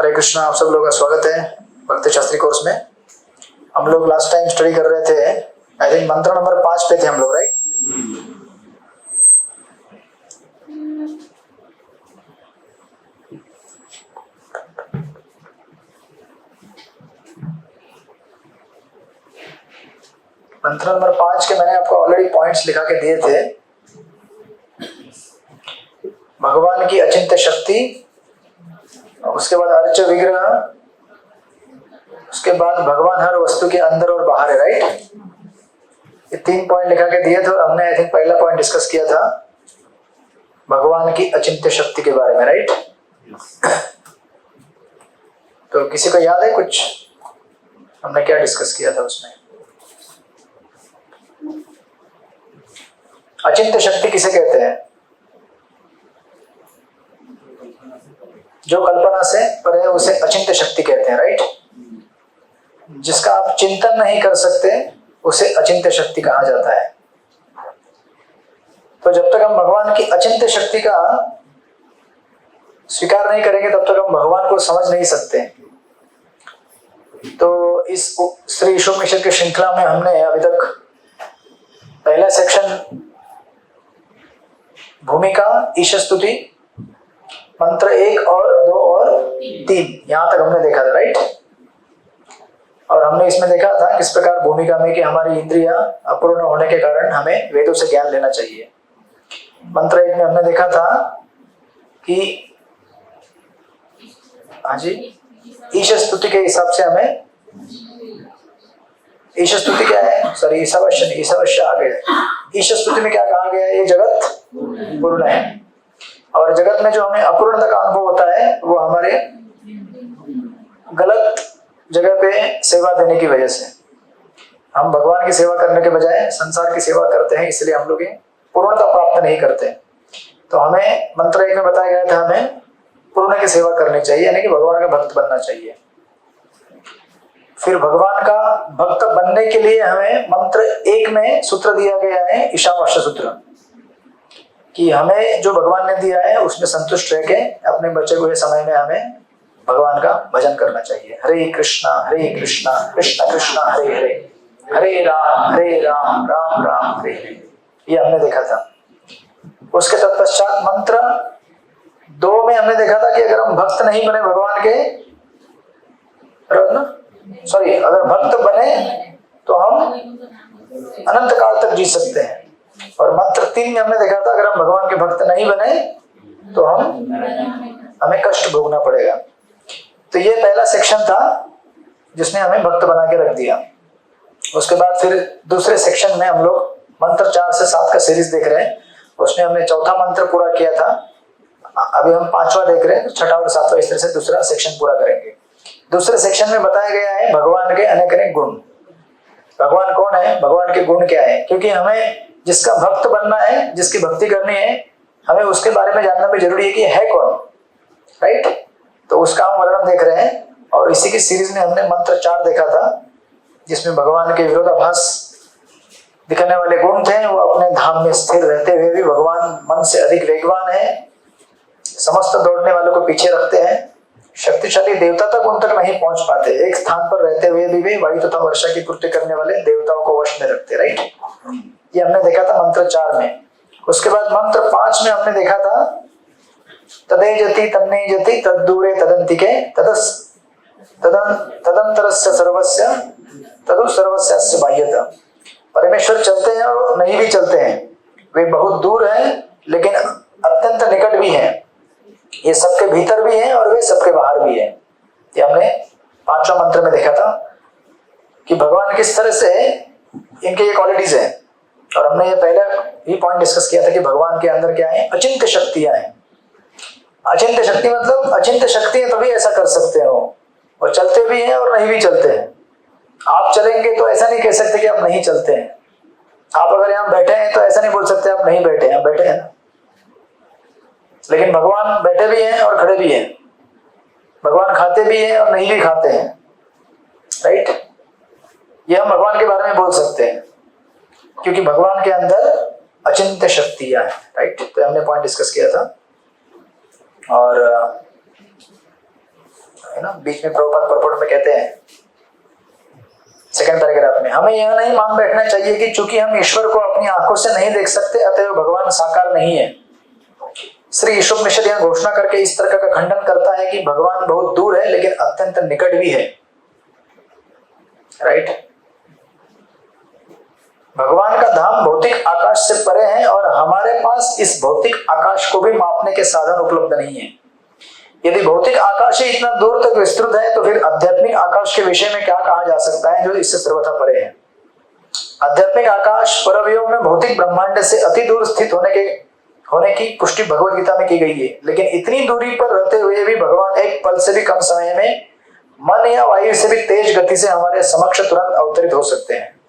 हरे कृष्णा। आप सब लोगों का स्वागत है भक्ति शास्त्री कोर्स में। हम लोग लास्ट टाइम स्टडी कर रहे थे, आई थिंक मंत्र नंबर 5 पे थे हम लोग, राइट? मंत्र नंबर 5 के मैंने आपको ऑलरेडी पॉइंट्स लिखा के दिए थे। भगवान की अचिंत्य शक्ति, उसके बाद अर्च विग्रह, उसके बाद भगवान हर वस्तु के अंदर और बाहर है, राइट? ये 3 पॉइंट लिखा के दिए थे और हमने आई थिंक पहला पॉइंट डिस्कस किया था भगवान की अचिंत्य शक्ति के बारे में, राइट? तो किसी को याद है कुछ हमने क्या डिस्कस किया था उसमें? अचिंत्य शक्ति किसे कहते हैं? जो कल्पना से परे उसे अचिंत्य शक्ति कहते हैं, राइट? जिसका आप चिंतन नहीं कर सकते उसे अचिंत्य शक्ति कहा जाता है। तो जब तक हम भगवान की अचिंत्य शक्ति का स्वीकार नहीं करेंगे तब तक हम भगवान को समझ नहीं सकते। तो इस श्री ईश्वर मिशन की श्रृंखला में हमने अभी तक पहला सेक्शन भूमिका, ईश स्तुति, मंत्र 1 और 2 और 3 यहां तक हमने देखा था, राइट? और हमने इसमें देखा था किस प्रकार भूमिका में कि हमारी इंद्रियां अपूर्ण होने के कारण हमें वेदों से ज्ञान लेना चाहिए। मंत्र 1 में हमने देखा था कि हाँ जी, ईश स्तुति के हिसाब से हमें, ईश स्तुति क्या है? सॉरी, ईशावश्य आ गया। ईश स्तुति में क्या कहा गया? ये जगत पूर्ण है और जगत में जो हमें अपूर्णता का अनुभव होता है वो हमारे गलत जगह पे सेवा देने की वजह से। हम भगवान की सेवा करने के बजाय संसार की सेवा करते हैं, इसलिए हम लोग पूर्णता प्राप्त नहीं करते। तो हमें मंत्र 1 में बताया गया था हमें पूर्ण की सेवा करनी चाहिए, यानी कि भगवान का भक्त बनना चाहिए। फिर भगवान का भक्त बनने के लिए हमें मंत्र 1 में सूत्र दिया गया है, ईशावास्य सूत्र, कि हमें जो भगवान ने दिया है उसमें संतुष्ट रह के अपने बचे हुए समय में हमें भगवान का भजन करना चाहिए। हरे कृष्णा कृष्ण कृष्ण हरे हरे, हरे राम राम राम हरे हरे, ये हमने देखा था। उसके तत्पश्चात मंत्र 2 में हमने देखा था कि अगर हम भक्त नहीं बने भगवान के, अगर भक्त बने तो हम अनंत काल तक जी सकते हैं। और मंत्र 3 में हमने देखा था अगर हम भगवान के भक्त नहीं बने तो हमें कष्ट भोगना पड़ेगा। तो ये पहला सेक्शन था जिसने हमें भक्त बना के रख दिया। उसके बाद फिर दूसरे सेक्शन में हम लोग मंत्र 4 से 7 का सीरीज देख रहे हैं। उसमें हमने चौथा मंत्र पूरा किया था, अभी हम 5वां देख रहे हैं, 6वां और 7वां, इस तरह से दूसरा सेक्शन पूरा करेंगे। दूसरे सेक्शन में बताया गया है भगवान के अनेक अनेक गुण। भगवान कौन है, भगवान के गुण क्या है, क्योंकि हमें जिसका भक्त बनना है, जिसकी भक्ति करनी है, हमें उसके बारे में जानना भी जरूरी है कि है कौन, राइट? तो उसका हम वर्णन देख रहे हैं। और इसी की सीरीज में हमने मंत्र 4 देखा था जिसमें भगवान के विरोधाभास दिखाने वाले गुण थे। वो अपने धाम में स्थिर रहते हुए भी भगवान मन से अधिक वेगवान है, समस्त दौड़ने वालों को पीछे रखते हैं, शक्तिशाली देवता तक उन तक नहीं पहुंच पाते, एक स्थान पर रहते हुए भी वे वायु तथा वर्षा की पूर्ति करने वाले देवताओं को वश में रखते, राइट? ये हमने देखा था मंत्र 4 में। उसके बाद मंत्र 5 में हमने देखा था तदेजति तन्नेजति तद्दूरे तदंतिके तदंतरस्य सर्वस्य तदु सर्वस्यास्य बाह्यतः। परमेश्वर चलते हैं और नहीं भी चलते हैं, वे बहुत दूर हैं लेकिन अत्यंत निकट भी हैं, ये सबके भीतर भी हैं और वे सबके बाहर भी हैं। ये हमने 5वां मंत्र में देखा था कि भगवान किस तरह से इनके ये क्वालिटीज हैं। और हमने ये पहले ही पॉइंट डिस्कस किया था कि भगवान के अंदर क्या है, अचिंत्य शक्तियां हैं। अचिंत्य शक्ति मतलब अचिंत्य शक्ति है तभी ऐसा कर सकते हो, और चलते भी हैं और नहीं भी चलते हैं। आप चलेंगे तो ऐसा नहीं कह सकते कि आप नहीं चलते हैं। आप अगर यहाँ बैठे हैं तो ऐसा नहीं बोल सकते आप नहीं बैठे हैं, बैठे हैं ना। लेकिन भगवान बैठे भी हैं और खड़े भी हैं, भगवान खाते भी हैं और नहीं भी खाते हैं, राइट? ये हम भगवान के बारे में बोल सकते हैं क्योंकि भगवान के अंदर अचिंत्य शक्तियां हैं, राइट? तो हमने पॉइंट डिस्कस किया था। और है ना, बीच में प्रभुपाद परपोर्ट में कहते हैं सेकंड पैराग्राफ में, हमें यह नहीं मान बैठना चाहिए कि चूंकि हम ईश्वर को अपनी आंखों से नहीं देख सकते अतएव भगवान साकार नहीं है। श्री ईशोपनिषद यह घोषणा करके इस तरह का खंडन करता है कि भगवान बहुत दूर है लेकिन अत्यंत निकट भी है। राइट, भगवान का धाम भौतिक आकाश से परे है और हमारे पास इस भौतिक आकाश को भी मापने के साधन उपलब्ध नहीं है। यदि भौतिक आकाश ही इतना दूर तक विस्तृत है तो फिर आध्यात्मिक आकाश के विषय में क्या कहा जा सकता है जो इससे सर्वथा परे है। आध्यात्मिक आकाश परवियोग में भौतिक ब्रह्मांड से अति दूर स्थित होने की पुष्टि भगवद गीता में की गई है, लेकिन इतनी दूरी पर रहते हुए भी भगवान एक पल से भी कम समय में मन या वायु से भी तेज गति से हमारे समक्ष तुरंत अवतरित हो सकते हैं।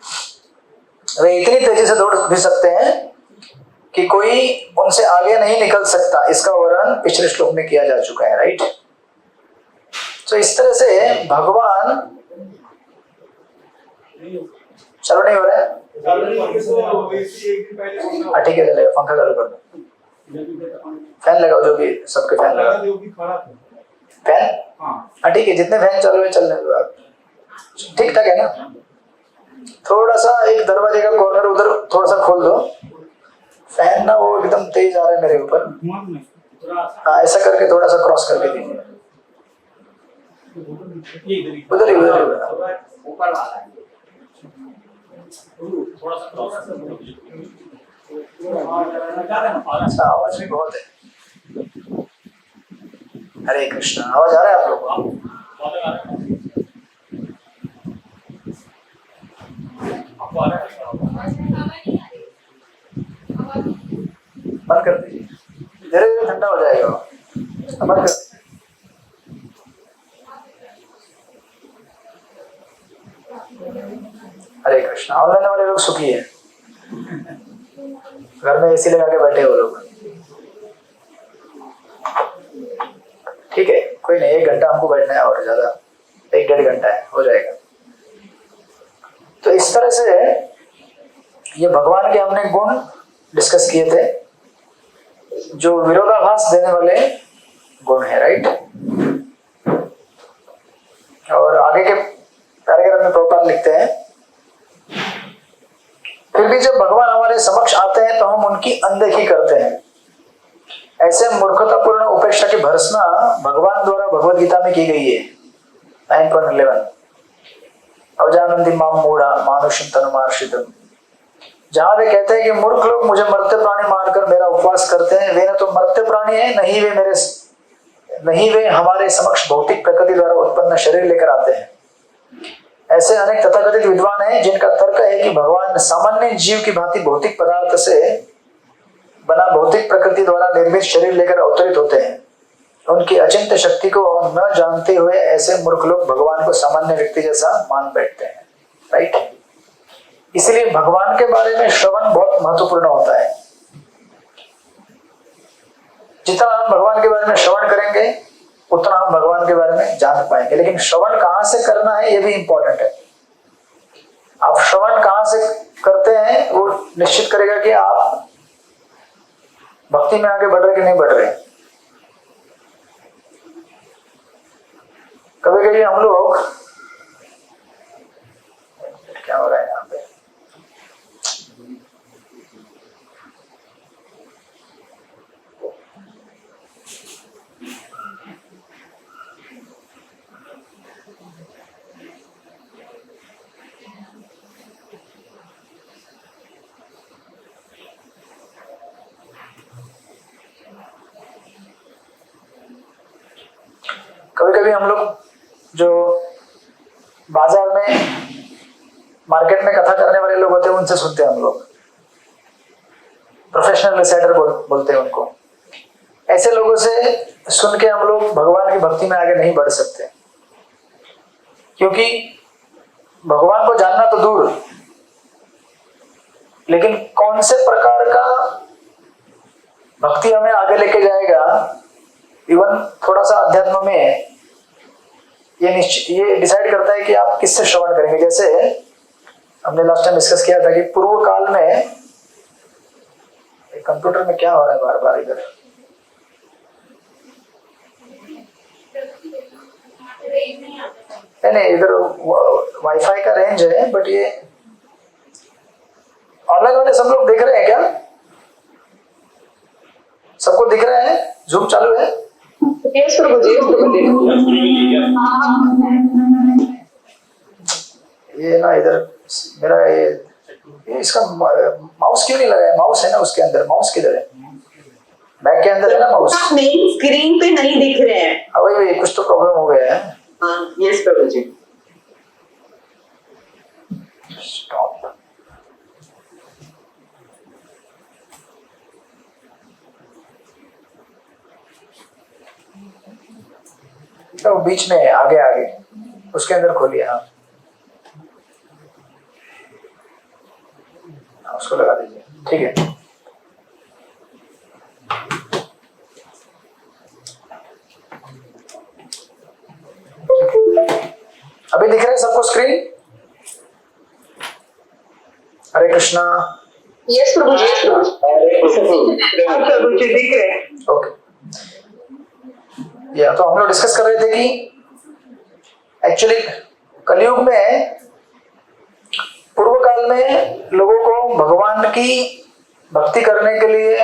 वे इतनी तेजी से दौड़ भी सकते हैं कि कोई उनसे आगे नहीं निकल सकता। इसका वर्णन पिछले श्लोक में किया जा चुका है। राइट, तो इस तरह से भगवान, चलो नहीं हो रहा है, ठीक है चलेगा, पंखा चालू कर दो, फैन लगाओ, जो भी सबके फैन लगाओ, फैन हाँ ठीक है, जितने फैन चल रहे चलने दो, ठीक ठाक है ना। थोड़ा सा एक दरवाजे का कॉर्नर उधर थोड़ा सा खोल दो, फैन ना वो एकदम तेज आ रहा है मेरे ऊपर, हाँ ऐसा करके थोड़ा सा क्रॉस करके दीजिए, उधर ही ऊपर वाला है, थोड़ा सा क्रॉस, अच्छा आवाज भी बहुत है। हरे कृष्णा, आवाज आ रहा है आप लोग को? बंद कर दीजिए, धीरे धीरे ठंडा हो जाएगा, बंद कर। हरे कृष्णा, ऑनलाइन वाले लोग सुखी है, घर में एसी लगा के बैठे हो लोग, ठीक है कोई नहीं, 1 घंटा हमको बैठना है और ज्यादा 1-1.5 घंटा है, हो जाएगा। तो इस तरह से ये भगवान के हमने गुण डिस्कस किए थे जो विरोधाभास देने वाले गुण है। राइट, और आगे के पैराग्राफ में प्रभुपाद लिखते हैं, फिर भी जब भगवान हमारे समक्ष आते हैं तो हम उनकी अनदेखी करते हैं। ऐसे मूर्खतापूर्ण उपेक्षा की भर्त्सना भगवान द्वारा भगवद गीता में की गई है 9.11, अवजानन्ति माम मूढ़ा मानुषं तनुमार्षितम्, जहां वे कहते हैं कि मूर्ख लोग मुझे मरते प्राणी मानकर मेरा उपवास करते हैं, वे न तो मरते प्राणी है नहीं वे हमारे समक्ष भौतिक प्रकृति द्वारा उत्पन्न शरीर लेकर आते हैं। ऐसे अनेक तथाकथित विद्वान हैं जिनका तर्क है कि भगवान सामान्य जीव की भांति भौतिक पदार्थ से बना भौतिक प्रकृति द्वारा निर्मित शरीर लेकर अवतरित होते हैं। उनकी अचिंत्य शक्ति को न जानते हुए ऐसे मूर्ख लोग भगवान को सामान्य व्यक्ति जैसा मान बैठते हैं। राइट, इसलिए भगवान के बारे में श्रवण बहुत महत्वपूर्ण होता है। जितना हम भगवान के बारे में श्रवण करेंगे उतना हम भगवान के बारे में जान पाएंगे, लेकिन श्रवण कहां से करना है ये भी इंपॉर्टेंट है। आप श्रवण कहां से करते हैं वो निश्चित करेगा कि आप भक्ति में आगे बढ़ रहे कि नहीं बढ़ रहे। कभी कभी हम लोग, क्या हो रहा है यहाँ पे, कभी कभी हम लोग जो बाजार में मार्केट में कथा करने वाले लोग होते हैं उनसे सुनते हैं, हम लोग प्रोफेशनल रिसाइटर बोलते हैं उनको। ऐसे लोगों से सुन के हम लोग भगवान की भक्ति में आगे नहीं बढ़ सकते, क्योंकि भगवान को जानना तो दूर, लेकिन कौन से प्रकार का भक्ति हमें आगे लेके जाएगा, इवन थोड़ा सा अध्यात्म में ये डिसाइड करता है कि आप किससे श्रवण करेंगे। जैसे हमने लास्ट टाइम डिस्कस किया था कि पूर्व काल में, कंप्यूटर में क्या हो रहा है बार बार इधर, नहीं इधर वाईफाई का रेंज है, बट ये ऑनलाइन वाले सब लोग देख रहे हैं क्या? सबको दिख रहा है? जूम चालू है? यस प्रभु जी, यस प्रभु जी। ये ना इधर मेरा ये इसका माउस क्यों नहीं लगा है? माउस है ना उसके अंदर, माउस किधर है? बैग के अंदर है ना माउस? आप मेन स्क्रीन पे नहीं दिख रहे हैं। हाँ वही कुछ तो प्रॉब्लम हो गया है। हाँ यस प्रभु जी। स्टॉप। तो बीच में आगे आगे उसके अंदर खोलिए। हाँ उसको लगा दीजिए, ठीक है। अभी दिख रहा है सबको स्क्रीन? हरे कृष्णा। यस प्रभु जी, यस प्रभु जी दिख रहे हैं। ओके, या तो हम लोग डिस्कस कर रहे थे कि एक्चुअली कलयुग में पूर्व काल में लोगों को भगवान की भक्ति करने के लिए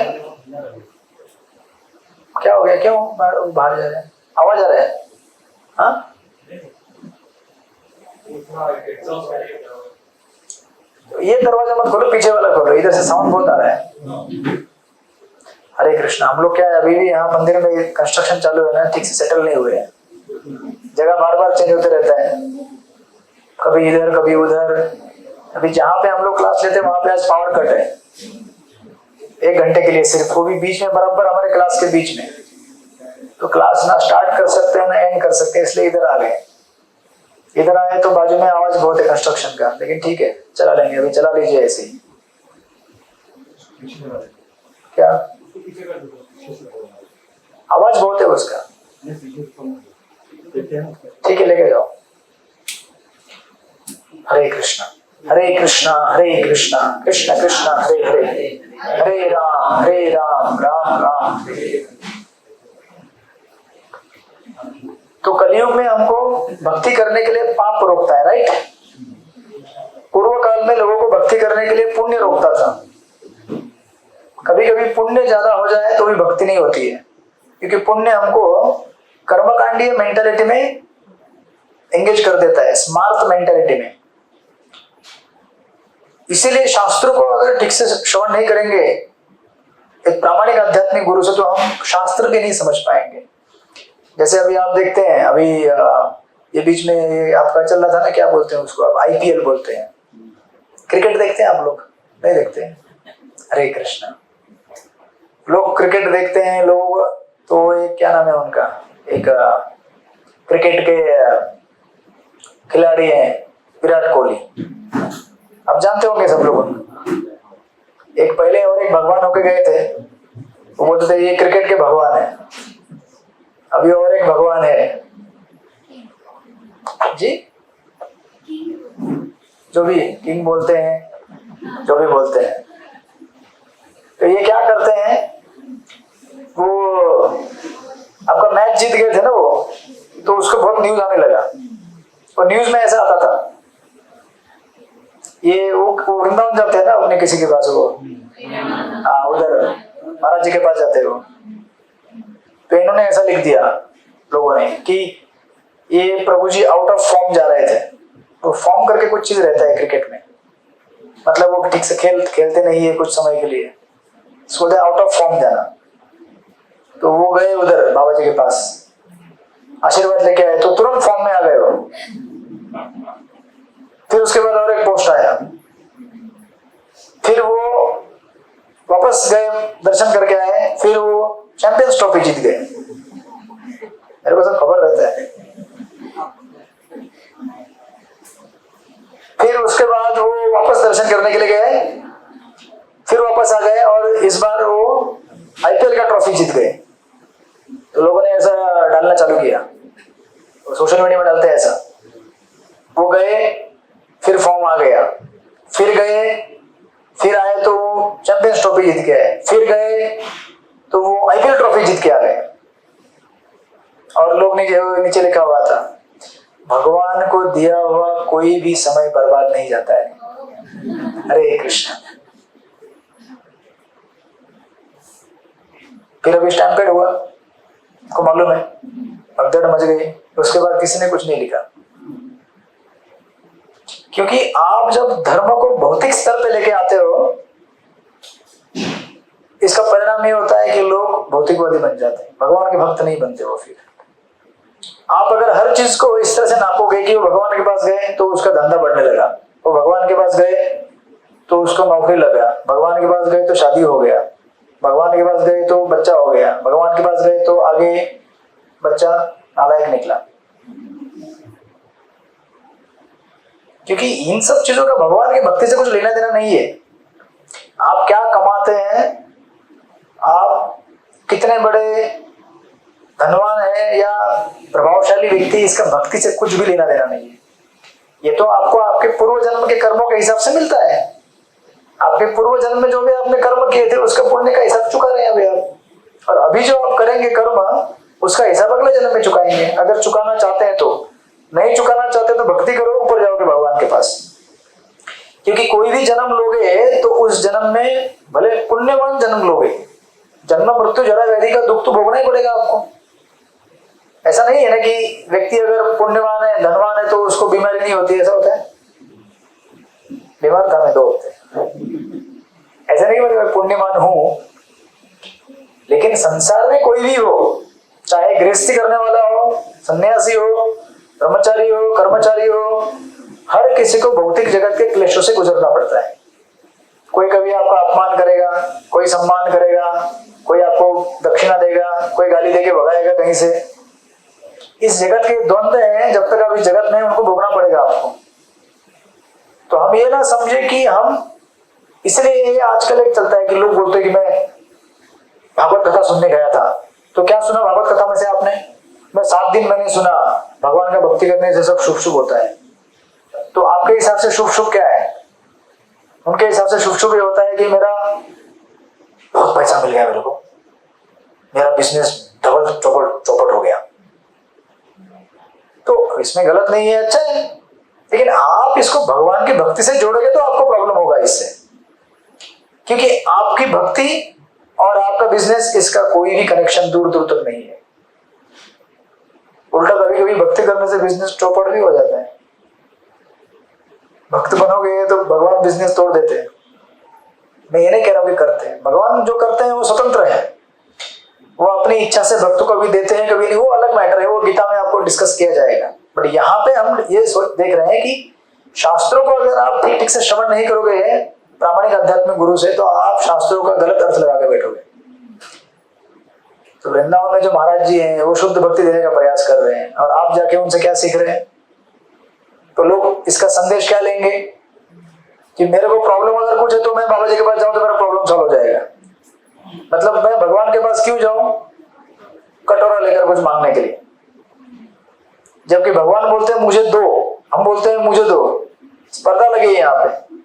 क्या हो गया? क्यों बाहर जा रहे हैं? आवाज आ रहा है? हाँ ये दरवाजा मत खोलो, पीछे वाला खोलो, इधर से साउंड बहुत आ रहा है। हरे कृष्णा। हम लोग क्या है अभी भी यहाँ मंदिर में कंस्ट्रक्शन चालू है ना, ठीक से सेटल नहीं हुए हैं, जगह बार बार चेंज होते रहता है, कभी इधर कभी उधर। अभी जहाँ पे हम लोग क्लास लेते हैं वहां पे आज पावर कट है 1 घंटे के लिए सिर्फ, वो भी बीच में बराबर हमारे क्लास के बीच में। तो क्लास ना स्टार्ट कर सकते हैं ना एंड कर सकते हैं, इसलिए इधर आ गए। इधर आए तो बाजू में आवाज बहुत है कंस्ट्रक्शन का, लेकिन ठीक है चला लेंगे, अभी चला लीजिए ऐसे ही। क्या आवाज बहुत है उसका? ठीक है लेके जाओ। हरे कृष्णा हरे कृष्णा हरे कृष्णा कृष्ण कृष्ण हरे हरे, हरे राम राम राम हरे हरे। तो कलयुग में हमको भक्ति करने के लिए पाप रोकता है, राइट? पूर्व काल में लोगों को भक्ति करने के लिए पुण्य रोकता था। कभी कभी पुण्य ज्यादा हो जाए तो भी भक्ति नहीं होती है, क्योंकि पुण्य हमको कर्मकांडीय मेंटालिटी में एंगेज कर देता है, स्मार्ट मेंटालिटी में। इसीलिए शास्त्रों को अगर ठीक से श्रवण नहीं करेंगे एक प्रामाणिक आध्यात्मिक गुरु से, तो हम शास्त्र भी नहीं समझ पाएंगे। जैसे अभी आप देखते हैं, अभी ये बीच में ये आपका चल रहा था ना, क्या बोलते हैं उसको आप? IPL बोलते हैं। क्रिकेट देखते हैं आप लोग? नहीं देखते हैं? हरे कृष्णा। लोग क्रिकेट देखते हैं लोग, तो एक क्या नाम है उनका, एक क्रिकेट के खिलाड़ी हैं विराट कोहली, आप जानते होंगे सब लोग। एक पहले और एक भगवान होके गए थे, वो बोलते थे ये क्रिकेट के भगवान है। अभी और एक भगवान है जी, जो भी किंग बोलते हैं, जो भी बोलते हैं। तो ये क्या करते हैं, वो आपका मैच जीत गए थे ना वो, तो उसको बहुत न्यूज आने लगा, और न्यूज में ऐसा आता था, ये वो वृंदावन जाते हैं ना अपने किसी के पास, वो हाँ उधर महाराज जी के पास जाते हो, तो इन्होंने ऐसा लिख दिया लोगों ने कि ये प्रभु जी आउट ऑफ फॉर्म जा रहे थे। तो फॉर्म करके कुछ चीज रहता है क्रिकेट में, मतलब वो ठीक से खेलते नहीं है कुछ समय के लिए, सो दे आउट ऑफ फॉर्म जाना। तो वो गए उधर बाबा जी के पास, आशीर्वाद लेके आए, तो तुरंत फॉर्म में आ गए वो। फिर उसके बाद और एक पोस्ट आया, फिर वो वापस गए दर्शन करके आए, फिर वो चैंपियंस ट्रॉफी जीत गए। मेरे को सब खबर रहता है। फिर उसके बाद वो वापस दर्शन करने के लिए गए, फिर वापस आ गए, और इस बार वो IPL का ट्रॉफी जीत गए। तो लोगों ने ऐसा डालना चालू किया, सोशल मीडिया में डालते हैं ऐसा। वो गए, फिर फॉर्म आ गया, फिर गए, फिर आए तो चैंपियंस ट्रॉफी जीत के आए, फिर गए तो वो IPL ट्रॉफी जीत के आ गए। और लोग नीचे लिखा हुआ था, भगवान को दिया हुआ कोई भी समय बर्बाद नहीं जाता है। हरे कृष्ण। फिर अभी स्टैम्पेड हुआ, को मालूम है, भगदड़ मच गई, उसके बाद किसी ने कुछ नहीं लिखा। क्योंकि आप जब धर्म को भौतिक स्तर पे लेके आते हो, इसका परिणाम ये होता है कि लोग भौतिकवादी बन जाते हैं, भगवान के भक्त नहीं बनते हो। फिर आप अगर हर चीज को इस तरह से नापोगे कि वो भगवान के पास गए तो उसका धंधा बढ़ने लगा, वो भगवान के पास गए तो उसको नौकरी लगा, भगवान के पास गए तो शादी हो गया, भगवान के पास गए तो बच्चा हो गया, भगवान के पास गए तो आगे बच्चा नालायक निकला। क्योंकि इन सब चीजों का भगवान की भक्ति से कुछ लेना देना नहीं है। आप क्या कमाते हैं, आप कितने बड़े धनवान है या प्रभावशाली व्यक्ति, इसका भक्ति से कुछ भी लेना देना नहीं है। ये तो आपको आपके पूर्व जन्म के कर्मों के हिसाब से मिलता है। आपके पूर्व जन्म में जो भी आपने कर्म किए थे उसका पुण्य का हिसाब चुका रहे हैं अभी आप, और अभी जो आप करेंगे कर्म उसका हिसाब अगले जन्म में चुकाएंगे, अगर चुकाना चाहते हैं तो। नहीं चुकाना चाहते तो भक्ति करो, ऊपर जाओगे भगवान के पास। क्योंकि कोई भी जन्म लोगे तो उस जन्म में भले पुण्यवान जन्म लोगे, जन्म मृत्यु जरा व्याधि का दुख तो भोगना ही पड़ेगा आपको। ऐसा नहीं है ना कि व्यक्ति अगर पुण्यवान है, धनवान है तो उसको बीमारी नहीं होती, ऐसा होता है? बीमार था मैं 2 हफ्ते, ऐसा नहीं मतलब मैं पुण्यवान हूं। लेकिन संसार में कोई भी हो, चाहे गृहस्थी करने वाला हो, सन्यासी हो, ब्रह्मचारी हो, कर्मचारी हो, हर किसी को भौतिक जगत के क्लेशों से गुजरना पड़ता है। कोई कभी आपका अपमान करेगा, कोई सम्मान करेगा, कोई आपको दक्षिणा देगा, कोई गाली देके भगाएगा कहीं से। इस जगत के द्वंद्व हैं, जब तक आप इस जगत में उनको भोगना पड़ेगा आपको। तो हम ये ना समझे कि हम, इसलिए ये आजकल एक चलता है कि लोग बोलते हैं कि मैं भागवत कथा सुनने गया था, तो क्या सुना भागवत कथा में से आपने? मैं 7 दिन मैंने सुना, भगवान का भक्ति करने से सब शुभ शुभ होता है। तो आपके हिसाब से शुभ शुभ क्या है? उनके हिसाब से शुभ शुभ ये होता है कि मेरा बहुत पैसा मिल गया, मेरे को मेरा बिजनेस डबल चौपट हो गया। तो इसमें गलत नहीं है, अच्छा है। लेकिन आप इसको भगवान की भक्ति से जोड़ोगे तो आपको प्रॉब्लम होगा इससे, क्योंकि आपकी भक्ति और आपका बिजनेस, इसका कोई भी कनेक्शन दूर दूर तक नहीं है। उल्टा कभी कभी भक्ति करने से बिजनेस चौपट भी हो जाता है। भक्त बनोगे तो भगवान बिजनेस तोड़ देते हैं। मैं ये नहीं कह रहा हूं कि करते हैं, भगवान जो करते हैं वो स्वतंत्र है, वो अपनी इच्छा से भक्त को भी देते हैं, कभी नहीं, वो अलग मैटर है, वो गीता में आपको डिस्कस किया जाएगा। बट यहाँ पे हम ये देख रहे हैं कि शास्त्रों को अगर आप ठीक ठीक से श्रवण नहीं करोगे प्रामाणिक आध्यात्मिक गुरु से, तो आप शास्त्रों का गलत अर्थ लगा के बैठोगे। तो वृंदावन में जो महाराज जी हैं वो शुद्ध भक्ति देने का प्रयास कर रहे हैं, और आप जाके उनसे क्या सीख रहे हैं? तो लोग इसका संदेश क्या लेंगे कि मेरे को प्रॉब्लम अगर कुछ है तो मैं बाबा जी के पास जाऊं तो मेरा प्रॉब्लम सॉल्व हो जाएगा। मतलब मैं भगवान के पास क्यों जाऊं कटोरा लेकर कुछ मांगने के लिए, जबकि भगवान बोलते हैं मुझे दो, हम बोलते हैं मुझे दो। स्पर्धा लगी है यहाँ पे।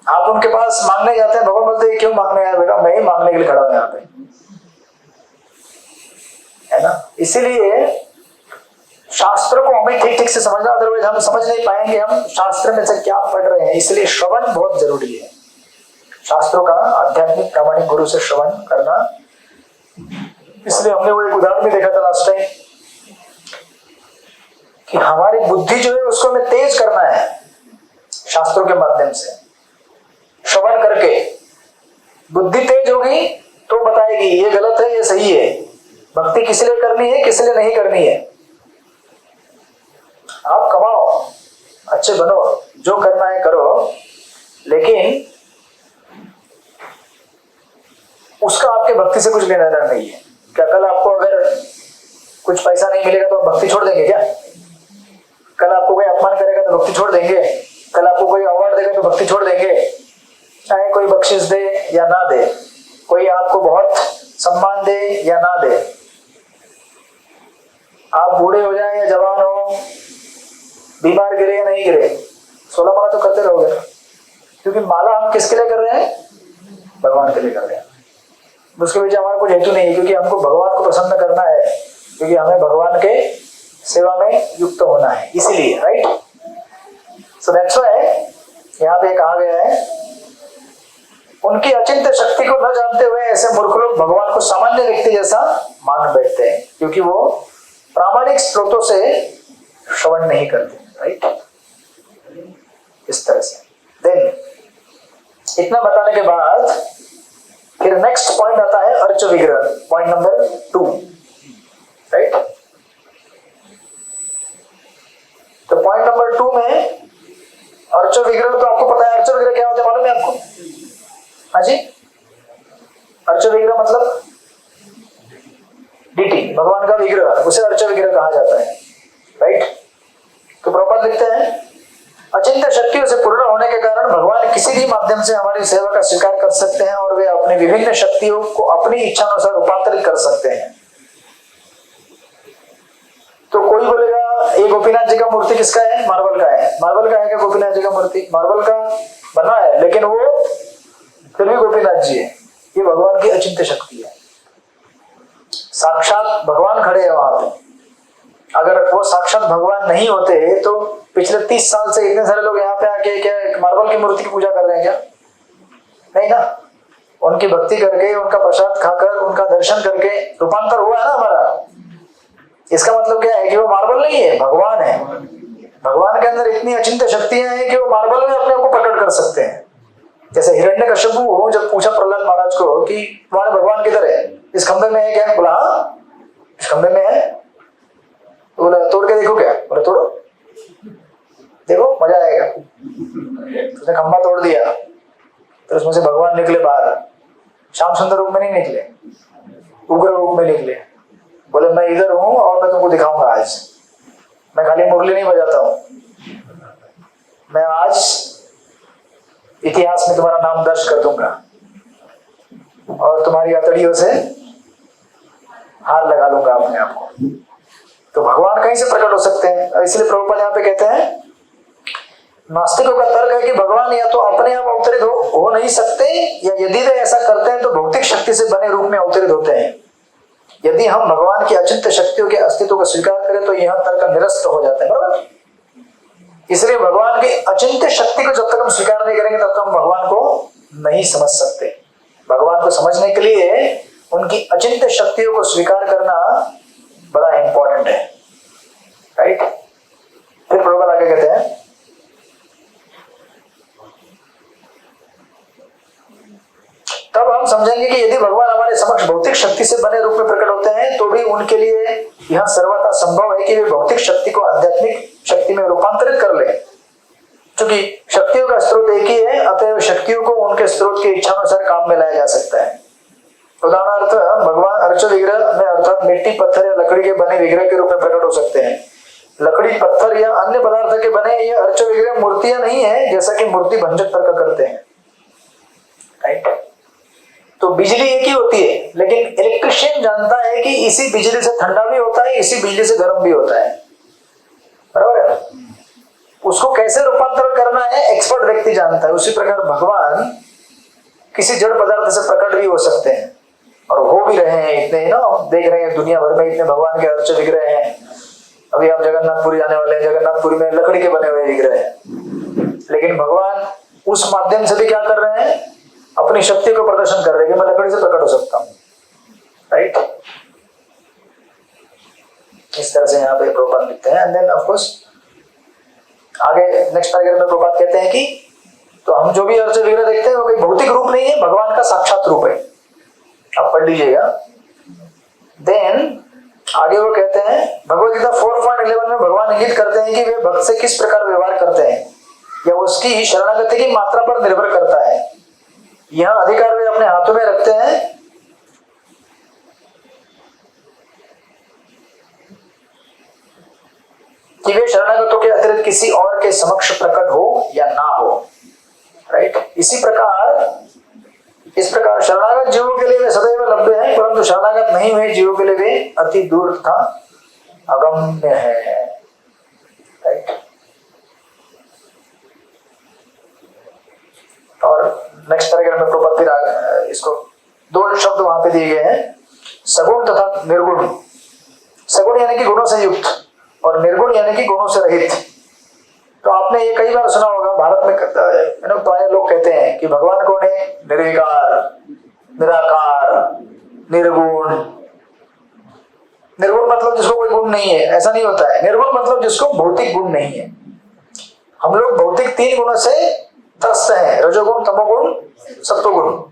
आप उनके पास मांगने जाते हैं, भगवान बोलते हैं क्यों मांगने आया बेटा, मैं ही मांगने के लिए खड़ा हूं यहाँ पे, है ना। इसीलिए शास्त्र को हमें ठीक ठीक से समझना, अदरवाइज हम समझ नहीं पाएंगे हम शास्त्र में से क्या पढ़ रहे हैं। इसलिए श्रवण बहुत जरूरी है, शास्त्रों का आध्यात्मिक प्रामाणिक गुरु से श्रवण करना। इसलिए हमने वो एक उदाहरण भी देखा था लास्ट टाइम कि हमारी बुद्धि जो है उसको हमें तेज करना है शास्त्रों के माध्यम से श्रवण करके। बुद्धि तेज होगी तो बताएगी ये गलत है ये सही है, भक्ति किस लिए करनी है किस लिए नहीं करनी है। आप कमाओ, अच्छे बनो, जो करना है करो, लेकिन उसका आपके भक्ति से कुछ लेना देना नहीं है। क्या कल आपको अगर कुछ पैसा नहीं मिलेगा तो भक्ति छोड़ देंगे क्या? कल आपको कोई अपमान करेगा तो भक्ति छोड़ देंगे? कल आपको कोई अवार्ड देगा तो भक्ति छोड़ देंगे? चाहे कोई बख्शिश दे या ना दे, कोई आपको बहुत सम्मान दे या ना दे, आप बूढ़े हो जाए या जवान हो, बीमार गिरे या नहीं गिरे, 16 माला तो करते रहोगे ना। क्योंकि माला हम किसके लिए कर रहे हैं? भगवान के लिए कर रहे हैं। उसके पीछे हमारा कुछ हेतु नहीं है, क्योंकि हमको भगवान को प्रसन्न करना है, क्योंकि हमें भगवान के सेवा में युक्त होना है, इसीलिए, राइट। सो दैट्स व्हाई यहाँ पे कहा गया है, उनकी अचिंत्य शक्ति को न जानते हुए ऐसे मूर्ख लोग भगवान को सामान्य व्यक्ति जैसा मान बैठते हैं, क्योंकि वो प्रामाणिक स्रोतों से श्रवण नहीं करते, राइट। इस तरह से देन इतना बताने के बाद फिर नेक्स्ट पॉइंट आता है अर्च विग्रह, पॉइंट नंबर 2, राइट। तो पॉइंट नंबर 2 में अर्च विग्रह, तो आपको पता है अर्च विग्रह क्या होता है, मालूम है आपको? हाँ जी, अर्च विग्रह मतलब डीटी, भगवान का विग्रह, उसे अर्च विग्रह कहा जाता है, राइट। तो प्रभुपाद लिखते हैं, अचिंत्य शक्तियों से पूर्ण होने के कारण भगवान किसी भी माध्यम से हमारी सेवा का स्वीकार कर सकते हैं और वे अपनी विभिन्न शक्तियों को अपनी इच्छा अनुसार रूपांतरित कर सकते हैं। तो कोई बोलेगा ये गोपीनाथ जी का मूर्ति किसका है? मार्बल का है। मार्बल का है क्या गोपीनाथ जी का मूर्ति? मार्बल का बना है, लेकिन वो फिर भी गोपीनाथ जी है। ये भगवान की अचिंत्य शक्ति है, साक्षात भगवान खड़े हैं वहां पे। अगर वो साक्षात भगवान नहीं होते तो पिछले 30 साल से इतने सारे लोग यहाँ पे आके क्या मार्बल की मूर्ति की पूजा कर रहे हैं क्या? नहीं ना। उनकी भक्ति करके, उनका प्रसाद खाकर, उनका दर्शन करके रूपांतर हुआ है ना हमारा। इसका मतलब क्या है कि वो मार्बल नहीं है, भगवान है। भगवान के अंदर इतनी अचिंत्य शक्तियां हैं कि वो मार्बल में अपने आप को प्रकट कर सकते हैं। जैसे हिरण्यकश्यपु जब पूछा प्रहलाद महाराज को कि तुम्हारे भगवान किधर है, इस खंबे में है क्या? बोला हाँ इस खंबे में है। तो बोला तोड़ के देखो क्या? बोला तोड़ो, देखो मजा आएगा। उसने खंबा तोड़ दिया, तो उसमें से भगवान निकले बाहर। श्याम सुंदर रूप में नहीं निकले, उग्र रूप में निकले। बोले मैं इधर हूं और मैं तुमको दिखाऊंगा आज। मैं खाली मुरली नहीं बजाता हूं, मैं आज इतिहास में तुम्हारा नाम दर्ज कर दूंगा और तुम्हारी हथेलियों से हार लगा लूंगा अपने आप को। तो भगवान कहीं से प्रकट हो सकते हैं। इसलिए प्रभुपाद यहाँ पे कहते हैं, नास्तिकों का तर्क है कि भगवान या तो अपने आप अवतरित हो नहीं सकते, या यदि वे ऐसा करते हैं तो भौतिक शक्ति से बने रूप में अवतरित होते हैं। यदि हम भगवान की अचिंत्य शक्तियों के अस्तित्व को स्वीकार करें तो यह तर्क निरस्त हो जाता है, बराबर। इसलिए भगवान की अचिंत्य शक्ति को जब तक हम स्वीकार नहीं करेंगे तब तक हम भगवान को नहीं समझ सकते। भगवान को समझने के लिए उनकी अचिंत्य शक्तियों को स्वीकार करना बड़ा इंपॉर्टेंट है, राइट। फिर प्रभुपाद आगे कहते हैं, तब हम समझेंगे कि यदि भगवान हमारे समक्ष भौतिक शक्ति से बने रूप में प्रकट होते हैं तो भी उनके लिए यह सर्वथा संभव है कि वे भौतिक शक्ति को आध्यात्मिक शक्ति में रूपांतरित कर ले। क्योंकि शक्तियों का स्रोत एक ही है, अतएव शक्तियों को उनके स्रोत की इच्छा अनुसार काम में लाया जा सकता है। उदाहरणार्थ भगवान अर्च विग्रह में अर्थात मिट्टी, पत्थर या लकड़ी के बने विग्रह के रूप में प्रकट हो सकते हैं। लकड़ी, पत्थर या अन्य पदार्थ के बने ये अर्च विग्रह मूर्तियां नहीं है, जैसा कि मूर्ति भंजक तर्क करते हैं, राइट। तो बिजली एक ही होती है, लेकिन इलेक्ट्रिशियन जानता है कि इसी बिजली से ठंडा भी होता है, इसी बिजली से गर्म भी होता है, बराबर है। उसको कैसे रूपांतरण करना है एक्सपर्ट व्यक्ति जानता है। उसी प्रकार भगवान किसी जड़ पदार्थ से प्रकट भी हो सकते हैं और हो भी रहे हैं। इतने ना देख रहे हैं दुनिया भर में इतने भगवान के अर्च विग्रह हैं। अभी आप जगन्नाथपुरी जाने वाले हैं, जगन्नाथपुरी में लकड़ी के बने हुए विग्रह हैं, लेकिन भगवान उस माध्यम से भी क्या कर रहे हैं? अपनी शक्ति को प्रदर्शन कर रहे हैं कि मैं लकड़ी से प्रकट हो सकता हूं, राइट। इस तरह से यहाँ पे प्रभुपाद लिखते हैं। एंड देन ऑफ कोर्स आगे नेक्स्ट पैराग्राफ में प्रभुपाद कहते हैं कि तो हम जो भी अर्च विग्रह देखते हैं वो कोई भौतिक रूप नहीं है, भगवान का साक्षात रूप है। आप पढ़ लीजिएगा। देन आगे वो कहते हैं, भगवद गीता 4.11 में भगवान इंगित करते हैं कि वे भक्त से किस प्रकार व्यवहार करते हैं, यह उसकी शरणागति की मात्रा पर निर्भर करता है। यह अधिकार वे अपने हाथों में रखते हैं कि वे शरणागतों के अतिरिक्त किसी और के समक्ष प्रकट हो या ना हो, राइट। इस प्रकार शरणागत जीवों के लिए वे सदैव लभ्य हैं, परंतु शरणागत नहीं हुए जीवों के लिए वे अति दूर तथा अगम्य है, राइट। और नेक्स्ट पैराग्राफ में प्रभुपाद फिर इसको 2 शब्द वहां पे दिए गए हैं, सगुण तथा निर्गुण। सगुण यानी कि गुणों से युक्त, और निर्गुण यानी कि गुणों से रहित। तो आपने ये कई बार सुना होगा, भारत में प्राय लोग कहते हैं कि भगवान कौन है? निर्विकार, निराकार, निर्गुण। निर्गुण मतलब जिसको कोई गुण नहीं है, ऐसा नहीं होता है। निर्गुण मतलब जिसको भौतिक गुण नहीं है। हम लोग भौतिक 3 गुणों से त्रस्त हैं, रजोगुण, तमोगुण, सत्वगुण।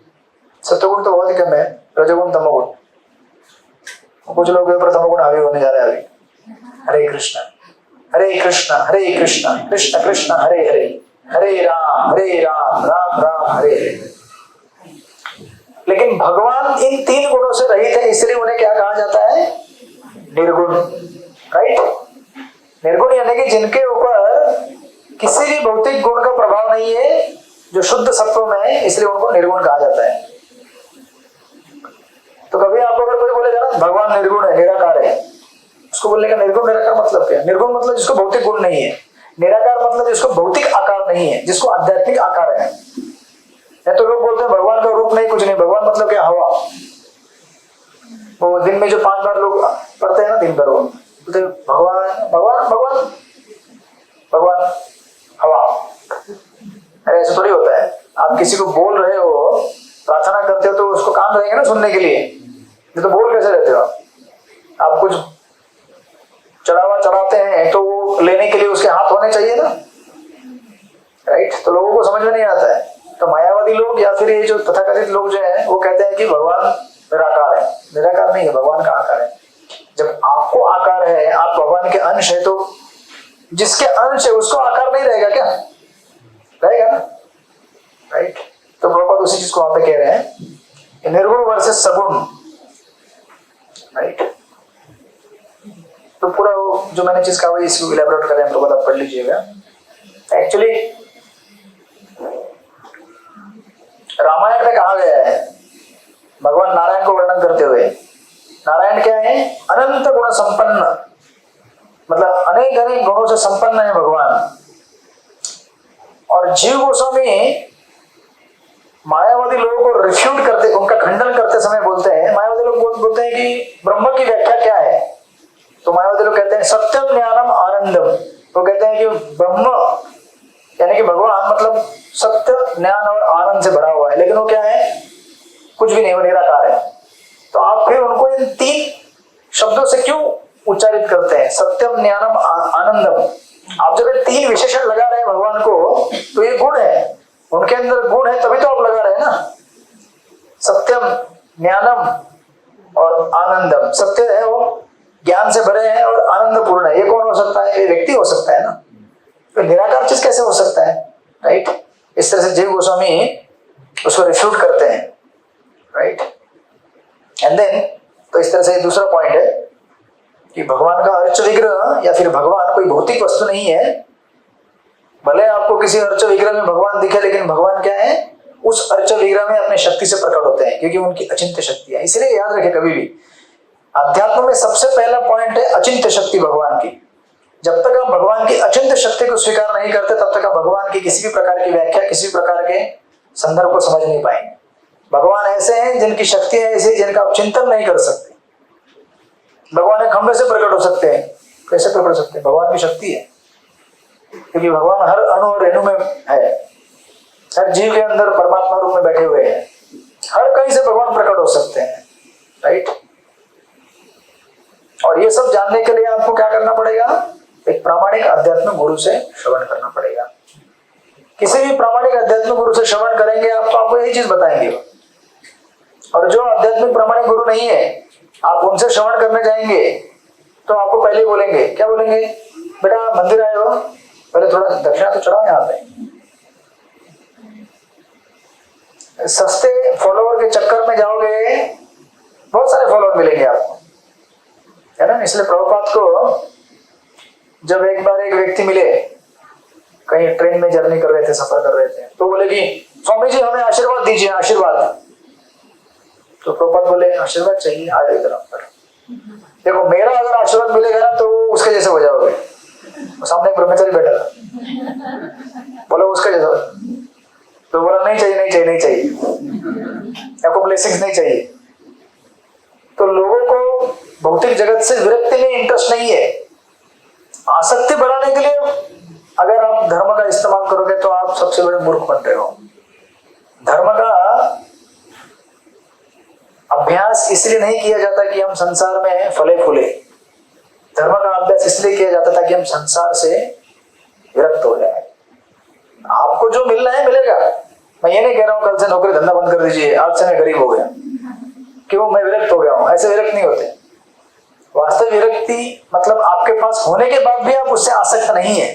सत्वगुण तो बहुत ही कम है, रजोगुण, तमोगुण। कुछ लोग ऊपर तमोगुण हावी होने जा रहे हैं अभी। हरे कृष्ण हरे कृष्ण कृष्ण कृष्ण हरे हरे, हरे राम राम राम हरे हरे। लेकिन भगवान इन 3 गुणों से रहित है, इसलिए उन्हें क्या कहा जाता है? निर्गुण। राइट? निर्गुण यानी कि जिनके ऊपर किसी भी भौतिक गुण का प्रभाव नहीं है, जो शुद्ध सत्व में है, इसलिए उनको निर्गुण कहा जाता है। तो कभी आपको अगर कोई बोलेगा ना भगवान निर्गुण है, निराकार है, उसको बोलने का निर्गुण निराकार मतलब क्या? निर्गुण मतलब जिसको भौतिक गुण नहीं है, निराकार मतलब जिसको भौतिक आकार नहीं है, जिसको आध्यात्मिक आकार है। या तो लोग बोलते हैं भगवान का रूप नहीं, कुछ नहीं। भगवान मतलब क्या? हवा। वो दिन में जो 5 बार लोग पढ़ते हैं ना दिन भर, वो बोलते भगवान भगवान भगवान भगवान हवा। अरे ऐसा थोड़ी होता है। आप किसी को बोल रहे हो, प्रार्थना करते हो, तो उसको कान रहेंगे ना सुनने के लिए, नहीं तो बोल कैसे रहते हो आप? कुछ चढ़ावा चढ़ाते हैं तो वो लेने के लिए उसके हाथ होने चाहिए ना। राइट? तो लोगों को समझ में नहीं आता है। तो मायावादी लोग या फिर ये जो तथाकथित लोग जो है, वो कहते हैं कि भगवान निराकार है। निराकार नहीं है, भगवान का आकार है। जब आपको आकार है, आप भगवान के अंश है, तो जिसके अंश है उसको आकार नहीं रहेगा क्या? रहेगा ना। राइट? तो प्रभुपाद उसी चीज को वहां पे कह रहे हैं, निर्गुण वर्सेस सगुण। राइट? तो पूरा जो मैंने चीज कहा इसको इलेबोरेट कर रहे हैं, प्रभुपाद आप पढ़ लीजिएगा। एक्चुअली रामायण में कहा गया है, भगवान नारायण को वर्णन करते हुए, नारायण क्या है? अनंत गुण संपन्न, मतलब अनेक अनेक गुणों से संपन्न है भगवान। और जीव गोस्वामी मायावादी लोगों को रिफ्यूट करते, उनका खंडन करते समय बोलते हैं, मायावादी लोग बोलते हैं कि ब्रह्म की व्याख्या क्या है? तो मायावादी लोग कहते हैं सत्यम ज्ञानम आनंदम। तो कहते हैं कि ब्रह्म यानी कि भगवान मतलब सत्य, ज्ञान और आनंद से भरा हुआ है। लेकिन वो क्या है? कुछ भी नहीं, वो निराकार है। तो आप फिर उनको इन 3 शब्दों से क्यों उच्चारित करते हैं? सत्यम, ज्ञानम, आनंदम। आप जब ये 3 विशेषण लगा रहे हैं भगवान को, तो ये गुण है, उनके अंदर गुण है, तभी तो आप लगा रहे हैं ना। सत्यम, ज्ञानम और आनंदम। सत्य है वो ज्ञान से भरे हैं और आनंद पूर्ण है। ये कौन हो सकता है? ये व्यक्ति हो सकता है ना। तो निराकार चीज कैसे हो सकता है? राइट? इस तरह से जीव गोस्वामी उसको रिफ्यूट करते हैं। राइट? एंड देन तो इस तरह से दूसरा पॉइंट है कि भगवान का अर्च विग्रह या फिर भगवान कोई भौतिक वस्तु नहीं है। भले आपको किसी अर्च विग्रह में भगवान दिखे, लेकिन भगवान क्या है? उस अर्च विग्रह में अपने शक्ति से प्रकट होते हैं, क्योंकि उनकी अचिंत्य शक्ति है। इसलिए याद रखें कभी भी, अध्यात्म में सबसे पहला पॉइंट है अचिंत्य शक्ति भगवान की। जब तक आप भगवान की अचिंत्य शक्ति को स्वीकार नहीं करते, तब तक आप भगवान की किसी भी प्रकार की व्याख्या, किसी भी प्रकार के संदर्भ को समझ नहीं पाएंगे। भगवान ऐसे हैं जिनकी शक्ति है ऐसी, जिनका आप चिंतन नहीं कर सकते। भगवान एक खंभे से प्रकट हो सकते हैं, कैसे प्रकट हो सकते हैं? भगवान की शक्ति है, क्योंकि भगवान हर अणु और रेणु में है, हर जीव के अंदर परमात्मा रूप में बैठे हुए हैं। हर कहीं से भगवान प्रकट हो सकते हैं। राइट? और ये सब जानने के लिए आपको क्या करना पड़ेगा? एक प्रामाणिक आध्यात्मिक गुरु से श्रवण करना पड़ेगा। किसी भी प्रामाणिक आध्यात्मिक गुरु से श्रवण करेंगे आप, तो आपको यही चीज बताएंगे। और जो आध्यात्मिक प्रामाणिक गुरु नहीं है, आप उनसे श्रवण करने जाएंगे तो आपको पहले ही बोलेंगे, क्या बोलेंगे? बेटा मंदिर आए हो, पहले थोड़ा दक्षिणा तो चढ़ाओ यहाँ पे। सस्ते फॉलोवर के चक्कर में जाओगे, बहुत सारे फॉलोवर मिलेंगे आपको, है ना। इसलिए प्रभुपाद को जब एक बार एक व्यक्ति मिले, कहीं ट्रेन में जर्नी कर रहे थे, सफर कर रहे थे, तो बोले कि स्वामी जी हमें आशीर्वाद दीजिए, आशीर्वाद। तो प्रभुपाद बोले आशीर्वाद चाहिए, आ जाओ इधर पर। देखो मेरा अगर आशीर्वाद मिलेगा ना तो उसके जैसे हो जाओगे। सामने एक ब्रह्मचारी बैठा था, बोला उसका जैसा। तो बोला नहीं चाहिए नहीं चाहिए नहीं चाहिए, आपको ब्लेसिंग्स नहीं चाहिए। तो लोगों को भौतिक जगत से विरक्ति में इंटरेस्ट नहीं है, आसक्ति बढ़ाने के लिए अगर आप धर्म का इस्तेमाल करोगे तो आप सबसे बड़े मूर्ख बन रहे हो। धर्म का अभ्यास इसलिए नहीं किया जाता कि हम संसार में फले फूले। धर्म का अभ्यास इसलिए किया जाता था कि हम संसार से विरक्त हो जाए। आपको जो मिलना है मिलेगा। मैं ये नहीं कह रहा हूं कल से नौकरी धंधा बंद कर दीजिए, आज से मैं गरीब हो गया, क्यों मैं विरक्त हो गया हूं। ऐसे विरक्त नहीं होते। वास्तव विरक्ति मतलब आपके पास होने के बाद भी आप उससे आसक्त नहीं है।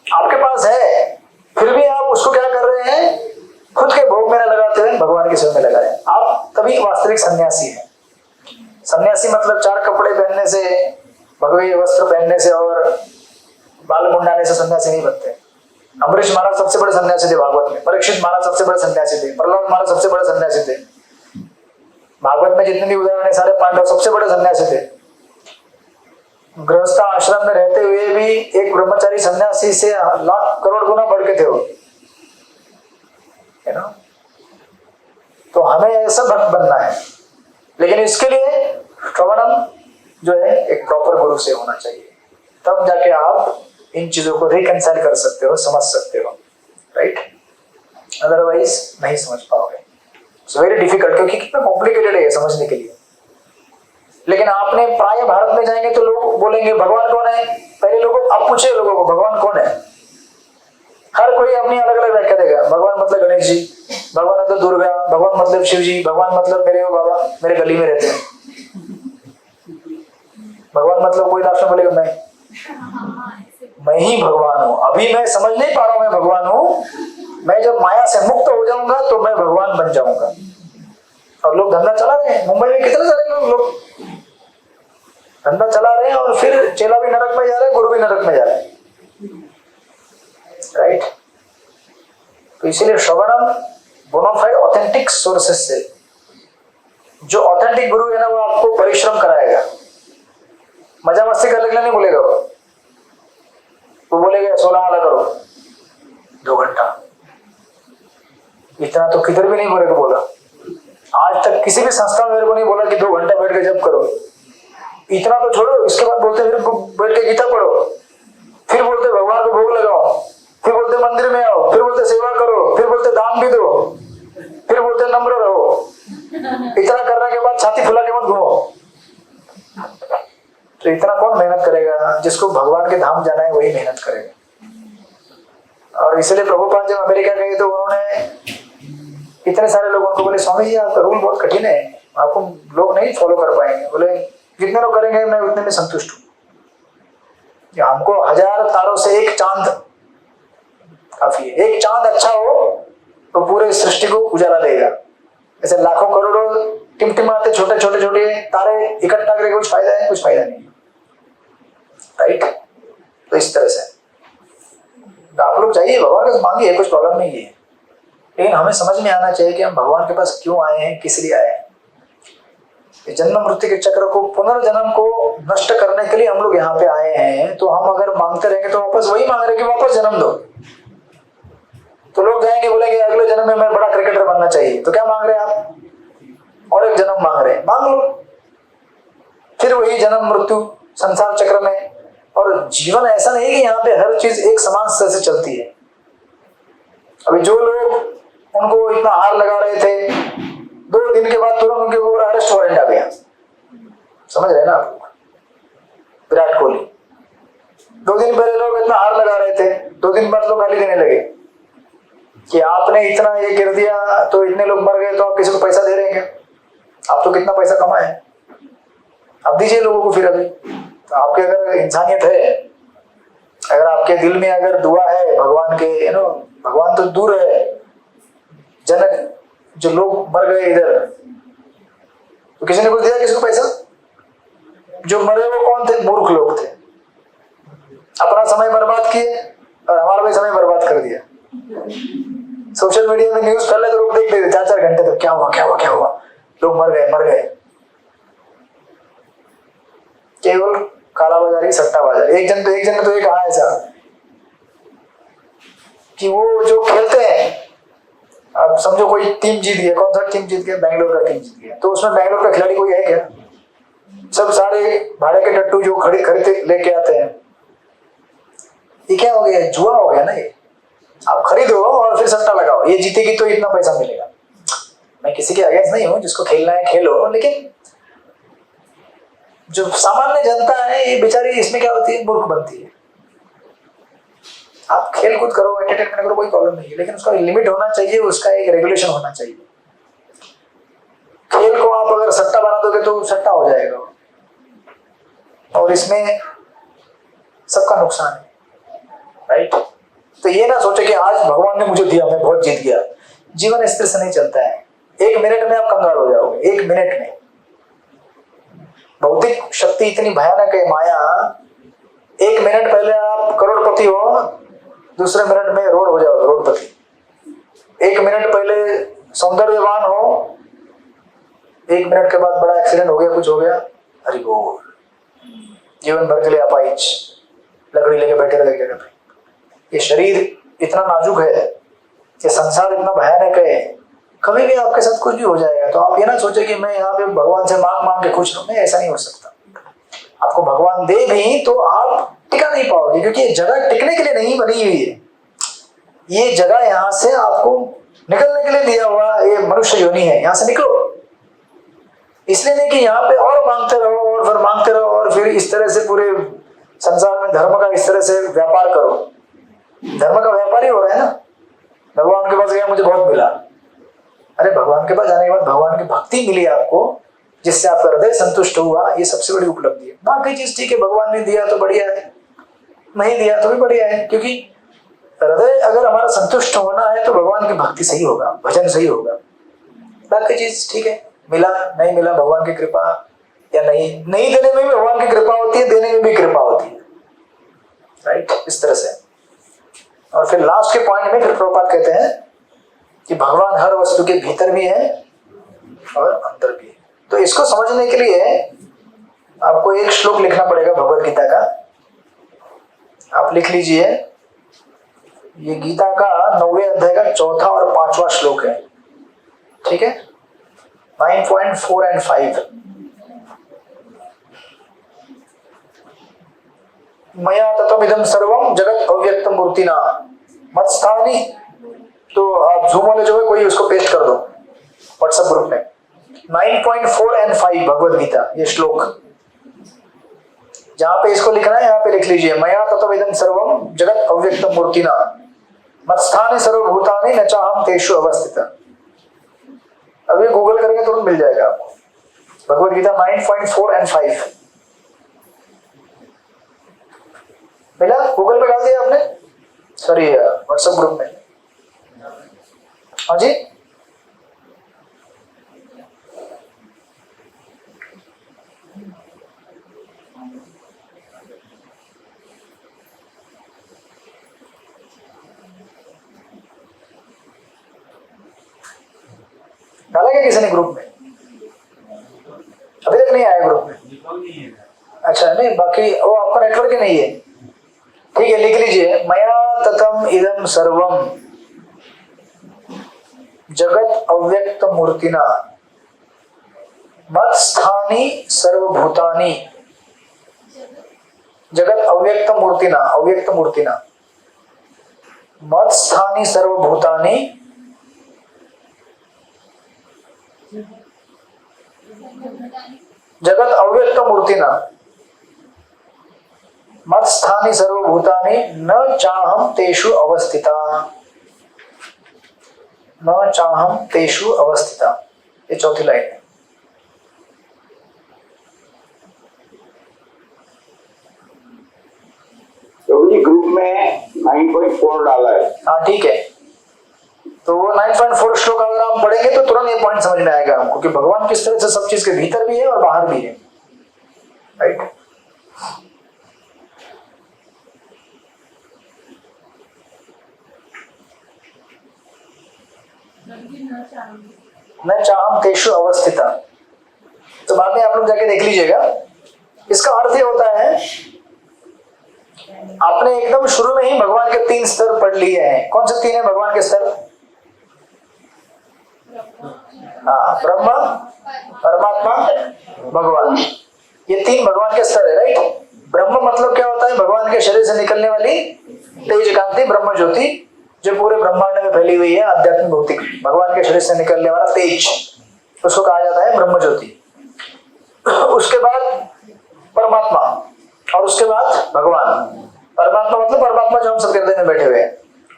आपके पास है फिर भी आप उसको क्या कर रहे हैं, खुद के भोग में न लगाते हुए भगवान की सेवा में लगा रहे हैं। आप तभी वास्तविक सन्यासी हैं। सन्यासी मतलब 4 कपड़े पहनने से, भगवे वस्त्र पहनने से और बाल मुंडाने से सन्यासी नहीं बनते। अम्बरीश महाराज सबसे बड़े सन्यासी थे भागवत में, परीक्षित महाराज सबसे बड़े सन्यासी थे, प्रहलाद महाराज सबसे बड़े सन्यासी थे। भागवत में जितने भी उदाहरण है सारे पांडव सबसे बड़े सन्यासी थे। गृहस्थ आश्रम में रहते हुए भी एक ब्रह्मचारी सन्यासी से लाख करोड़ गुना बढ़ के थे वो, है ना। तो हमें ऐसा भक्त बनना है, लेकिन इसके लिए श्रवणम जो है एक प्रॉपर गुरु से होना चाहिए। तब जाके आप इन चीजों को रिकंसाइल कर सकते हो, समझ सकते हो, राइट। अदरवाइज नहीं समझ पाओगे। इट्स वेरी डिफिकल्ट, क्योंकि कितना कॉम्प्लिकेटेड है समझने के लिए। लेकिन आपने प्राय भारत में जाएंगे तो लोग बोलेंगे भगवान कौन है। पहले लोगों आप पूछे लोगों को भगवान कौन है, हर कोई अपनी अलग अलग व्याख्या देगा। भगवान मतलब गणेश जी, भगवान मतलब दुर्गा, भगवान मतलब शिव जी, भगवान मतलब मेरे बाबा मेरे गली में रहते हैं, भगवान मतलब कोई राष्ट्र बोलेगा मैं ही भगवान हूं। अभी मैं समझ नहीं पा रहा हूं मैं भगवान हूं, मैं जब माया से मुक्त हो जाऊंगा तो मैं भगवान बन जाऊंगा। और लोग धंधा चला रहे हैं, मुंबई में कितने सारे लोग धंधा चला रहे हैं और फिर चेला भी नरक में जा रहे हैं, गुरु भी नरक में जा रहे हैं, राइट। तो इसीलिए श्रवणम बोनाफाइड ऑथेंटिक सोर्सेस से, जो ऑथेंटिक गुरु है ना वो आपको परिश्रम कराएगा। मजा मस्ती करने के लिए नहीं बोलेगा वो बोलेगा 16 वाला करो 2 घंटा। इतना तो किधर भी नहीं बोलेगा बोला। आज तक किसी भी संस्था में मेरे को नहीं बोला कि 2 घंटा बैठ के जप करो। इतना तो छोड़ो, इसके बाद बोलते फिर बैठ के गीता पढ़ो, फिर बोलते भगवान को भोग लगाओ, फिर बोलते मंदिर में आओ, फिर बोलते सेवा करो, फिर बोलते दान भी दो, फिर बोलते नम्र रहो। इतना करने के बाद छाती फुला के मत घूमो। तो इतना कौन मेहनत करेगा? जिसको भगवान के धाम जाना है वही मेहनत करेगा। और इसलिए प्रभुपाद जब अमेरिका गए तो उन्होंने इतने सारे लोगों को बोले स्वामी जी आपका रूल बहुत कठिन है, आपको लोग नहीं फॉलो कर पाएंगे। बोले जितने लोग करेंगे मैं उतने में संतुष्ट हूँ। हमको 1000 तारों से एक चांद काफी है। एक चांद अच्छा हो तो पूरे सृष्टि को उजाला देगा। ऐसे लाखों करोड़ों टिमटिमाते छोटे छोटे छोटे तारे इकट्ठा करके कुछ फायदा है? कुछ फायदा नहीं, राइट। तो इस तरह से तो आप लोग चाहिए भगवान के मांगिए, कुछ प्रॉब्लम नहीं है। लेकिन हमें समझ में आना चाहिए कि हम भगवान के पास क्यों आए हैं, किस लिए आए हैं। जन्म मृत्यु के चक्र को, पुनर्जन्म को नष्ट करने के लिए हम लोग यहाँ पे आए हैं। तो हम अगर मांगते रहेंगे तो वापस वही मांग रहे कि वापस जन्म दो। तो लोग जाएंगे बोलेंगे अगले जन्म में मैं बड़ा क्रिकेटर बनना चाहिए। तो क्या मांग रहे हैं आप? और एक जन्म मांग रहे हैं, मांग लो। फिर वही जन्म मृत्यु संसार चक्र में। और जीवन ऐसा नहीं कि यहाँ पे हर चीज एक समान स्तर से चलती है। अभी जो लोग उनको इतना हार लगा रहे थे, 2 दिन के बाद तुरंत उनके ऊपर अरेस्ट वारंट आ गया। समझ रहे ना आप? विराट कोहली 2 दिन पहले लोग इतना हार लगा रहे थे, 2 दिन बाद लोग गाली देने लगे कि आपने इतना ये कर दिया तो इतने लोग मर गए, तो आप किसी को पैसा दे रहे हैं क्या? आप तो कितना पैसा कमाए हैं, आप दीजिए लोगों को। फिर अभी तो आपके अगर इंसानियत है, अगर आपके दिल में अगर दुआ है भगवान के, भगवान तो दूर है, जनक जो लोग मर गए इधर, तो किसी ने कुछ दिया किसी को पैसा? जो मरे वो कौन थे? मूर्ख लोग थे, अपना समय बर्बाद किए और हमारा भी समय बर्बाद कर दिया। सोशल मीडिया में न्यूज पहले तो लोग देख लेते 4-4 घंटे तक, क्या हुआ क्या हुआ क्या हुआ, लोग मर गए। केवल कालाबाजारी, सट्टाबाजारी। एक जन ने तो ये कहा ऐसा कि वो जो खेलते हैं, अब समझो कोई टीम जीत गया, कौन सा टीम जीत गया? बैंगलोर का टीम जीत गया, तो उसमें बैंगलोर का खिलाड़ी कोई है क्या? सब सारे भाड़े के टट्टू जो खरीद लेके आते हैं, ये क्या हो गया? जुआ हो गया ना ये। आप खरीदो और फिर सट्टा लगाओ, ये जीतेगी तो इतना पैसा मिलेगा। मैं किसी के अगेंस्ट नहीं हूं, जिसको खेलना है खेलो, लेकिन जो सामान्य जनता है ये बेचारी इसमें क्या होती है, मूर्ख बनती है। आप खेल कूद करो, एंटरटेनमेंट करो, कोई प्रॉब्लम नहीं है, लेकिन उसका लिमिट होना चाहिए, उसका एक रेगुलेशन होना चाहिए। खेल को आप अगर सट्टा बना दोगे तो सट्टा हो जाएगा, और इसमें सबका नुकसान है, राइट? तो ये ना सोचे कि आज भगवान ने मुझे दिया, मैं बहुत जीत गया। जीवन इस तरह से नहीं चलता है। 1 मिनट में आप कंगाल हो जाओगे, 1 मिनट में। भौतिक शक्ति इतनी भयानक है, माया। 1 मिनट पहले आप करोड़पति हो, दूसरे मिनट में रोड हो जाओगे रोडपति। 1 मिनट पहले सौंदर्यवान हो, 1 मिनट के बाद बड़ा एक्सीडेंट हो गया, कुछ हो गया, हरि बोल, जीवन भर के लिए अपाहिज, लकड़ी लेके बैठे रहे जगह पे। ये शरीर इतना नाजुक है, ये संसार इतना भयानक है, कभी भी आपके साथ कुछ भी हो जाएगा। तो आप ये ना सोचे कि मैं यहाँ पे भगवान से मांग मांग के खुश रहूं, नहीं, ऐसा नहीं हो सकता। आपको भगवान दे भी तो आप टिका नहीं पाओगे, क्योंकि ये जगह टिकने के लिए नहीं बनी हुई है। ये जगह यहाँ से आपको निकलने के लिए दिया हुआ ये मनुष्य योनि है, यहाँ से निकलो। इसलिए नहीं कि यहाँ पे और मांगते रहो और फिर मांगते रहो और फिर इस तरह से पूरे संसार में धर्म का इस तरह से व्यापार करो। धर्म का व्यापार ही हो रहा है ना। भगवान के पास गया, मुझे बहुत मिला। अरे भगवान के पास जाने के बाद भगवान की भक्ति मिली आपको, जिससे आपका हृदय संतुष्ट हुआ, ये सबसे बड़ी उपलब्धि है। बाकी चीज ठीक है, भगवान ने दिया तो बढ़िया है, नहीं दिया तो भी बढ़िया है, क्योंकि हृदय अगर हमारा संतुष्ट होना है तो भगवान की भक्ति सही होगा, भजन सही होगा। बाकी चीज ठीक है, मिला नहीं मिला भगवान की कृपा, या नहीं देने में भी भगवान की कृपा होती है, देने में भी कृपा होती है, राइट? इस तरह से। और फिर लास्ट के पॉइंट में फिर प्रभुपाद कहते हैं कि भगवान हर वस्तु के भीतर भी है और अंदर भी है। तो इसको समझने के लिए आपको एक श्लोक लिखना पड़ेगा भगवद गीता का। आप लिख लीजिए, ये गीता का 9वें अध्याय का 4था और 5वां श्लोक है, ठीक है? 9.4 and 5। मया तत्वमिदं सर्वं जगत अव्यक्तम मूर्तिना मत्स्थानि। तो आप जूम वाले जो है कोई उसको पेस्ट कर दो व्हाट्सएप ग्रुप में। 9.4 and 5 भगवद गीता, ये श्लोक जहां पे इसको लिखना है, यहाँ पे लिख लीजिए, मया तत्वमिदं सर्वं जगत अव्यक्तम मूर्तिना मत्स्थानि सर्वभूतानि न चाहम तेषु अवस्थिता। अभी गूगल करेंगे तुरंत मिल जाएगा आपको, भगवद गीता 9.4 and 5 मिला? गूगल पे डाल दिया आपने? सॉरी, व्हाट्सएप ग्रुप में। हाँ जी, डाला क्या किसी ने ग्रुप में? अभी तक नहीं आया ग्रुप में? अच्छा, नहीं, बाकी वो आपका नेटवर्क ही नहीं है। ठीक है, लिख लीजिए, मया ततम इदम सर्वम जगत अव्यक्त मूर्तिना मत्स्थानि सर्वभूतानि। जगत अव्यक्त मूर्तिना, अव्यक्त मूर्तिना मत्स्थानि सर्वभूतानि जगत अव्यक्त मूर्तिना मत्स्थानि सर्वभूतानि न चाहम तेषु अवस्थिता। न चाहम तेषु अवस्थिता, ये चौथी लाइन है। तो भी ग्रुप में 9.4 डाला है। हाँ ठीक है, तो वो 9.4 श्लोक अगर आप पढ़ेंगे तो तुरंत ये पॉइंट समझ में आएगा आपको कि भगवान किस तरह से सब चीज के भीतर भी है और बाहर भी है, राइट? न चाहम तेषु अवस्थिता, तो बाद में आप लोग जाके देख लीजिएगा। इसका अर्थ ये होता है, आपने एकदम शुरू में ही भगवान के 3 स्तर पढ़ लिए हैं। कौन से 3 है भगवान के स्तर? हाँ, ब्रह्मा, परमात्मा, भगवान। ये 3 भगवान के स्तर है, राइट। ब्रह्म मतलब क्या होता है? भगवान के शरीर से निकलने वाली तेज कांति ब्रह्म ज्योति, जो पूरे ब्रह्मांड में फैली हुई है, आध्यात्मिक भौतिक भगवान के शरीर से निकलने वाला तेज, उसको कहा जाता है ब्रह्म ज्योति। उसके बाद परमात्मा, और उसके बाद भगवान। परमात्मा मतलब परमात्मा जो हम सब हृदय में बैठे हुए हैं,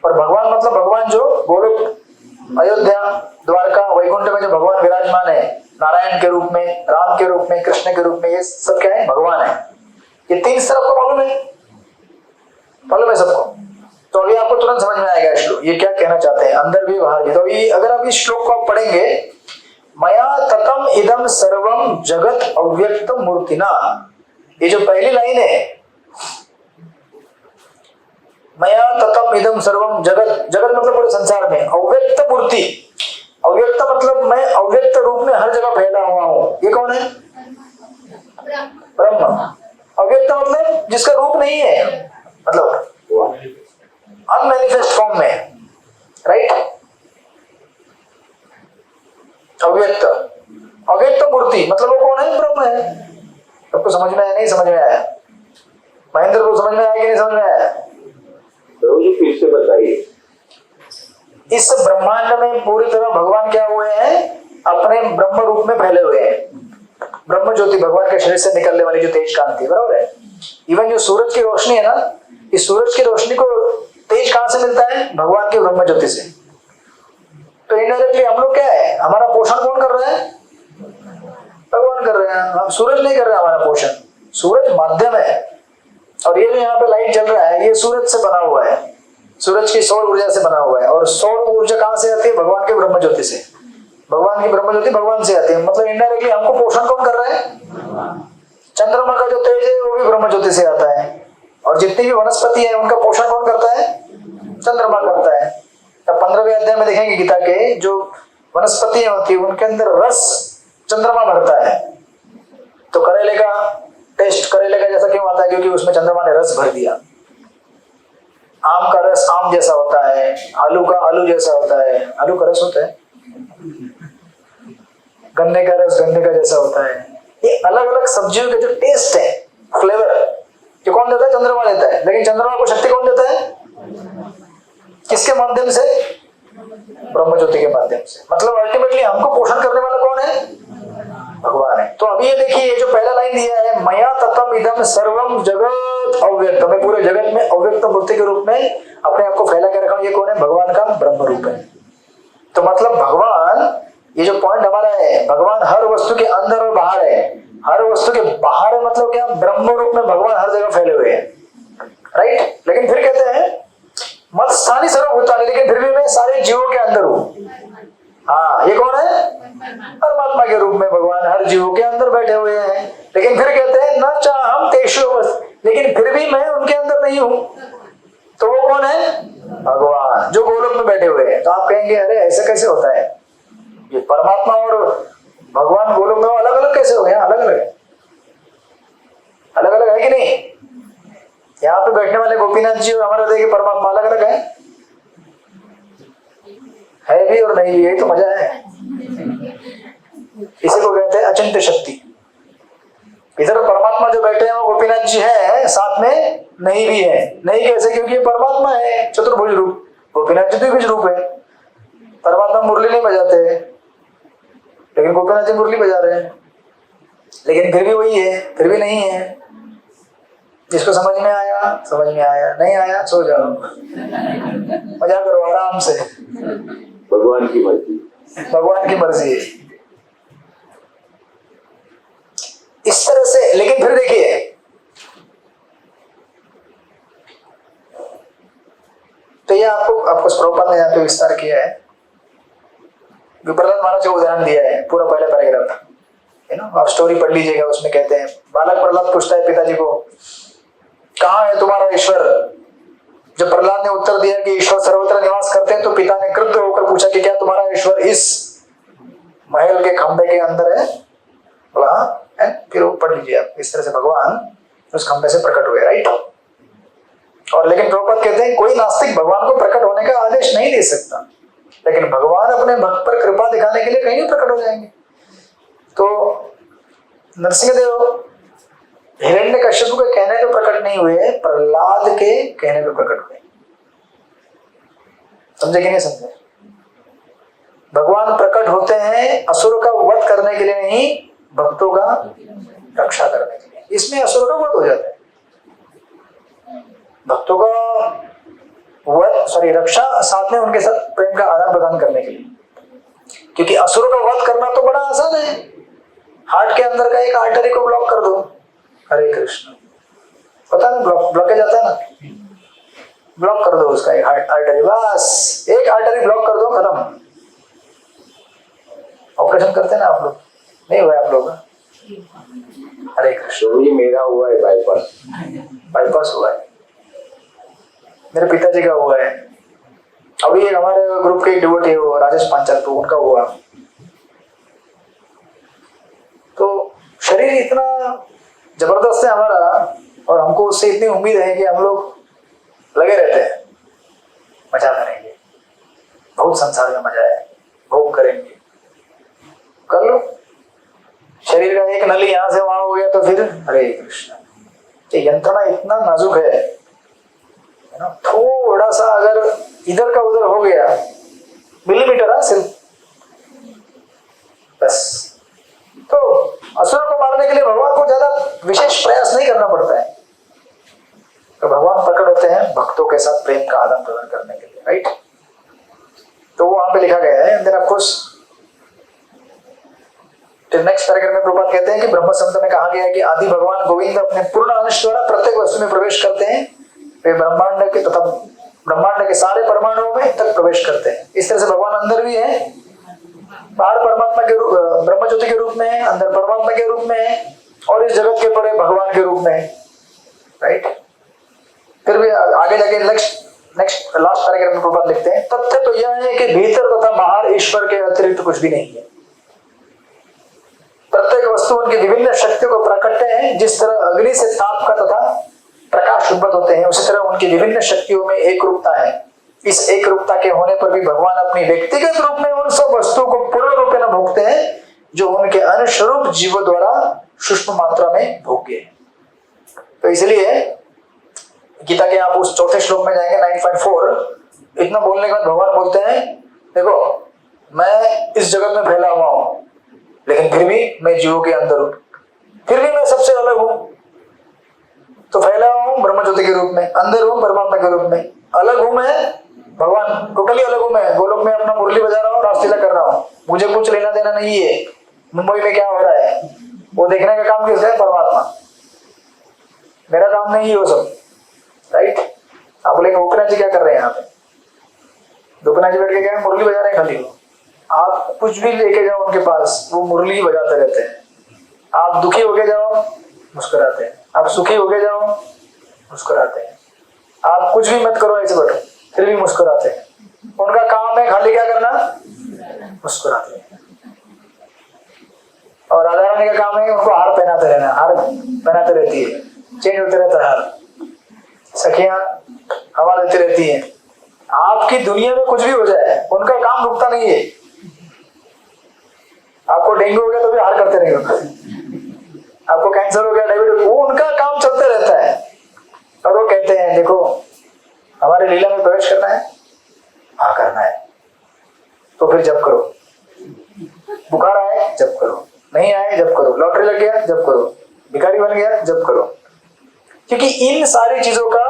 और भगवान मतलब भगवान जो गोलोक, अयोध्या, द्वारका, वैकुंठ में जो भगवान विराजमान है, नारायण के रूप में, राम के रूप में, कृष्ण के रूप में, ये सब क्या है? भगवान है। ये 3 स्तर आपको मालूम है? मालूम है सबको? तो अभी आपको तुरंत समझ में आएगा श्लोक ये क्या कहना चाहते हैं, अंदर भी बाहर भी। तो अभी अगर आप इस श्लोक को आप पढ़ेंगे, मया ततम इदम सर्वम जगत अव्यक्त मूर्तिना, ये जो पहली लाइन है, मया ततम इदम सर्वम जगत, जगत मतलब पूरे संसार में, अव्यक्त मूर्ति, अव्यक्त मतलब मैं अव्यक्त रूप में हर जगह फैला हुआ हूं। ये कौन है? ब्रह्म। अव्यक्त मतलब जिसका रूप नहीं है, मतलब अनमैनिफेस्ट फॉर्म में, राइट। अव्यक्त, अव्यक्त मूर्ति मतलब वो कौन है? ब्रह्म है। सबको समझ में आया? नहीं समझ में आया? महेंद्र को समझ में आया कि नहीं समझ में आया? जी फिर से बताइए। इस ब्रह्मांड में पूरी तरह भगवान क्या हुए हैं? अपने ब्रह्म रूप में फैले हुए हैं। ब्रह्म ज्योति भगवान के शरीर से निकलने वाली जो तेज कांति, बराबर है। इवन जो सूरज की रोशनी है ना, इस सूरज की रोशनी को तेज कहां से मिलता है? भगवान की ब्रह्म ज्योति से। तो इनडायरेक्टली हम लोग क्या है, हमारा पोषण कौन कर रहे हैं? भगवान कर रहे हैं। हम सूरज नहीं कर रहे हमारा पोषण, सूरज माध्यम है। और ये जो यहाँ पे लाइट जल रहा है, ये सूरज से बना हुआ है, सूरज की सौर ऊर्जा से बना हुआ है। और सौर ऊर्जा कहां से आती है? भगवान के ब्रह्म ज्योति से। भगवान की ब्रह्म ज्योति भगवान से आती है, मतलब इनडायरेक्टली हमको पोषण कौन कर रहा है? चंद्रमा का जो तेज है वो भी ब्रह्म ज्योति से आता है। और जितनी भी वनस्पति है उनका पोषण कौन करता है? चंद्रमा करता है। तब 15वें अध्याय में देखेंगे गीता के, जो वनस्पतियां होती है उनके अंदर रस चंद्रमा भरता है। तो करेले का टेस्ट करेले का जैसा क्यों आता है? क्योंकि उसमें चंद्रमा ने रस भर दिया। आम का रस आम जैसा होता है, आलू का आलू जैसा होता है, आलू का रस होता है, गन्ने का रस गन्ने का जैसा होता है। ये अलग अलग सब्जियों के जो टेस्ट है, फ्लेवर, ये कौन देता है? चंद्रमा देता है। लेकिन चंद्रमा को शक्ति कौन देता है? किसके माध्यम से? ब्रह्म ज्योति के माध्यम से। मतलब अल्टीमेटली हमको पोषण करने वाला कौन है? भगवान है। तो अभी ये देखिए, ये जो पहला लाइन दिया है, मया ततम इदम सर्वम जगत अव्यक्त, मैं पूरे जगत में अव्यक्त मूर्ति के रूप में अपने आप को फैला के रखा हूं। ये कौन है? भगवान का ब्रह्म रूप है। तो मतलब भगवान, ये जो पॉइंट हमारा है, भगवान हर वस्तु के अंदर और बाहर है। हर वस्तु के बाहर है मतलब क्या? ब्रह्म रूप में भगवान हर जगह फैले हुए हैं, राइट। लेकिन फिर कहते हैं मत स्थानी सर्वभूतानि, लेकिन फिर भी मैं सारे जीवों के अंदर हूं। हाँ, ये कौन है? परमात्मा के रूप में भगवान हर जीवों के अंदर बैठे हुए हैं। लेकिन फिर कहते हैं न चाहम तेषु, लेकिन फिर भी मैं उनके अंदर नहीं हूं। तो वो कौन है? भगवान, जो गोलोक में बैठे हुए हैं। तो आप कहेंगे अरे ऐसा कैसे होता है? ये परमात्मा और भगवान गोलोक में अलग अलग कैसे हो गए? अलग अलग है, अलग अलग है कि नहीं? यहाँ पे बैठने वाले गोपीनाथ जी और हमारे हृदय के परमात्मा अलग अलग है भी और नहीं भी। यही तो मजा है, इसी को कहते हैं अचिंत्य शक्ति। इधर परमात्मा जो बैठे हैं वो गोपीनाथ जी है, साथ में नहीं भी है। नहीं कैसे? क्योंकि ये परमात्मा है चतुर्भुज रूप, गोपीनाथ जी द्विभुज रूप है। परमात्मा मुरली नहीं बजाते, लेकिन गोपीनाथ जी मुरली बजा रहे हैं। लेकिन फिर भी वही है, फिर भी नहीं है। जिसको समझ में आया समझ में आया, नहीं आया सो जाओ, मजा करो आराम से। भगवान की मर्जी, भगवान की मर्जी है इस तरह से। लेकिन फिर देखिए, तो ये आपको प्रभुपाद ने यहाँ पे विस्तार किया है। प्रहलाद महाराज को उदाहरण दिया है, पूरा पहला पैराग्राफ है ना, आप स्टोरी पढ़ लीजिएगा। उसमें कहते हैं बालक प्रहलाद पूछता है पिताजी को, कहाँ है तुम्हारा ईश्वर? जब प्रहलाद ने उत्तर दिया कि ईश्वर सर्वत्र निवास करते हैं, तो पिता ने क्रुद्ध होकर पूछा कि क्या तुम्हारा ईश्वर इस महल के खंबे के अंदर है? बोला हाँ है। फिर वो पढ़ लीजिए आप, इस तरह से भगवान उस खंबे से प्रकट हुए, राइट। और लेकिन प्रभुपाद कहते हैं कोई नास्तिक भगवान को प्रकट होने का आदेश नहीं दे सकता, लेकिन भगवान अपने भक्त पर कृपा दिखाने के लिए कहीं भी प्रकट हो जाएंगे। तो नरसिंहदेव हिरण्यकश्यप के कहने पे प्रकट नहीं हुए, प्रहलाद के कहने पे प्रकट हुए। समझे कि नहीं समझे? भगवान प्रकट होते हैं असुर का वध करने के लिए नहीं, भक्तों का रक्षा करने के लिए। इसमें असुर का वध हो जाता है, भक्तों का वध रक्षा, साथ में उनके साथ प्रेम का आदान प्रदान करने के लिए। क्योंकि असुरों का वध करना तो बड़ा आसान है, हार्ट के अंदर का एक आर्टरी को ब्लॉक कर दो, हरे कृष्ण, पता नहीं ब्लॉकेज आता है ना, ब्लॉक कर दो उसका एक आर्टरी, बस एक आर्टरी ब्लॉक कर दो, खत्म। ऑपरेशन करते हैं ना आप लोग, नहीं हुआ आप लोग? हरे कृष्ण। ये मेरा हुआ है बाईपास, बाईपास हुआ है, मेरे पिताजी का हुआ है, अभी एक हमारे ग्रुप के डिवोटी है वो राजेश पांचाल, तो उनका हुआ। तो शरीर इतना जबरदस्त है हमारा, और हमको उससे इतनी उम्मीद है कि हम लोग लगे रहते हैं, मजा करेंगे, बहुत संसार में मजा है, भोग करेंगे, कर लो। शरीर का एक नली यहां से वहां हो गया तो फिर हरे कृष्ण। ये यंत्रणा इतना नाजुक है ना, थोड़ा सा अगर इधर का उधर हो गया, मिलीमीटर है सिर्फ, बस। तो असुरों को मारने के लिए भगवान को ज्यादा विशेष प्रयास नहीं करना पड़ता है, तो भगवान प्रकट होते हैं भक्तों के साथ प्रेम का आदान प्रदान करने के लिए, राइट? तो वो वहां पे लिखा गया है। Then of course next paragraph में प्रभुपाद कहते हैं कि ब्रह्म संहिता में कहा गया है कि आदि भगवान गोविंद अपने पूर्ण अंश द्वारा प्रत्येक वस्तु में प्रवेश करते हैं, वे ब्रह्मांड के तथा ब्रह्मांड के सारे परमाणुओं में तक प्रवेश करते हैं। इस तरह से भगवान अंदर भी है, बाहर परमात्मा के रूप, ब्रह्म ज्योति के रूप में है, अंदर परमात्मा के रूप में है, और इस जगत के बड़े भगवान के रूप में है, राइट? फिर भी आगे जाके नेक्स्ट लास्ट पैराग्राफ में प्रभुपाद लिखते हैं, तथ्य तो यह है कि भीतर तथा बाहर ईश्वर के अतिरिक्त कुछ भी नहीं है। प्रत्येक वस्तु उनकी विभिन्न शक्तियों को प्रकटते हैं। जिस तरह अग्नि से ताप का तथा प्रकाश उत्पन्न होते हैं, उसी तरह उनकी विभिन्न शक्तियों में एक रूपता है। इस एक रूपता के होने पर भी भगवान अपनी व्यक्तिगत रूप में उन सब वस्तुओं को पूर्ण रूप में भोगते हैं जो उनके अनुस्वरूप जीवों द्वारा सूक्ष्म मात्रा में भोग्य है। तो इसलिए गीता के आप उस चौथे श्लोक में जाएंगे 9.4, इतना बोलने के बाद भगवान बोलते हैं, देखो मैं इस जगत में फैला हुआ हूं, लेकिन फिर भी मैं जीवों के अंदर हूं, फिर भी मैं सबसे अलग हूं। तो फैला हूं ब्रह्म ज्योति के रूप में, अंदर हूं परमात्मा के रूप में, अलग हूं मैं, भगवान टोटली अलग हूं मैं, गोलोक में अपना मुरली बजा रहा हूँ, रासलीला कर रहा हूँ, मुझे कुछ लेना देना नहीं है मुंबई में क्या हो रहा है, वो देखने का काम किसका है? परमात्मा। मेरा काम नहीं है वो सब, राइट? आप बोलेंगे गोपीनाथ जी क्या कर रहे हैं यहाँ पे? गोपीनाथ जी बैठ के क्या मुरली बजा रहे हैं खाली, आप कुछ भी लेके जाओ उनके पास, वो मुरली बजाते रहते हैं। आप दुखी होके जाओ मुस्कुराते हैं, आप सुखी होके जाओ मुस्कुराते हैं, आप कुछ भी मत करो ऐसे बैठो फिर भी मुस्कुराते हैं। उनका काम है खाली क्या करना? मुस्कुराते हैं। और राधा रानी का काम है उनको हार पहनाते रहना, हार पहनाते रहती है, चेंज होते रहता है हार, सखियां हवा देती रहती हैं। आपकी दुनिया में कुछ भी हो जाए उनका काम रुकता नहीं है। आपको डेंगू हो गया तो भी हार करते रहेंगे, आपको कैंसर हो गया, डायबिटीज, वो उनका काम चलते रहता है। और वो कहते हैं देखो हमारे लीला में प्रवेश करना है, हाँ करना है, तो फिर जप करो, बुखार आए जप करो, नहीं आए जप करो, लॉटरी लग गया जप करो, भिखारी बन गया जप करो। क्योंकि इन सारी चीजों का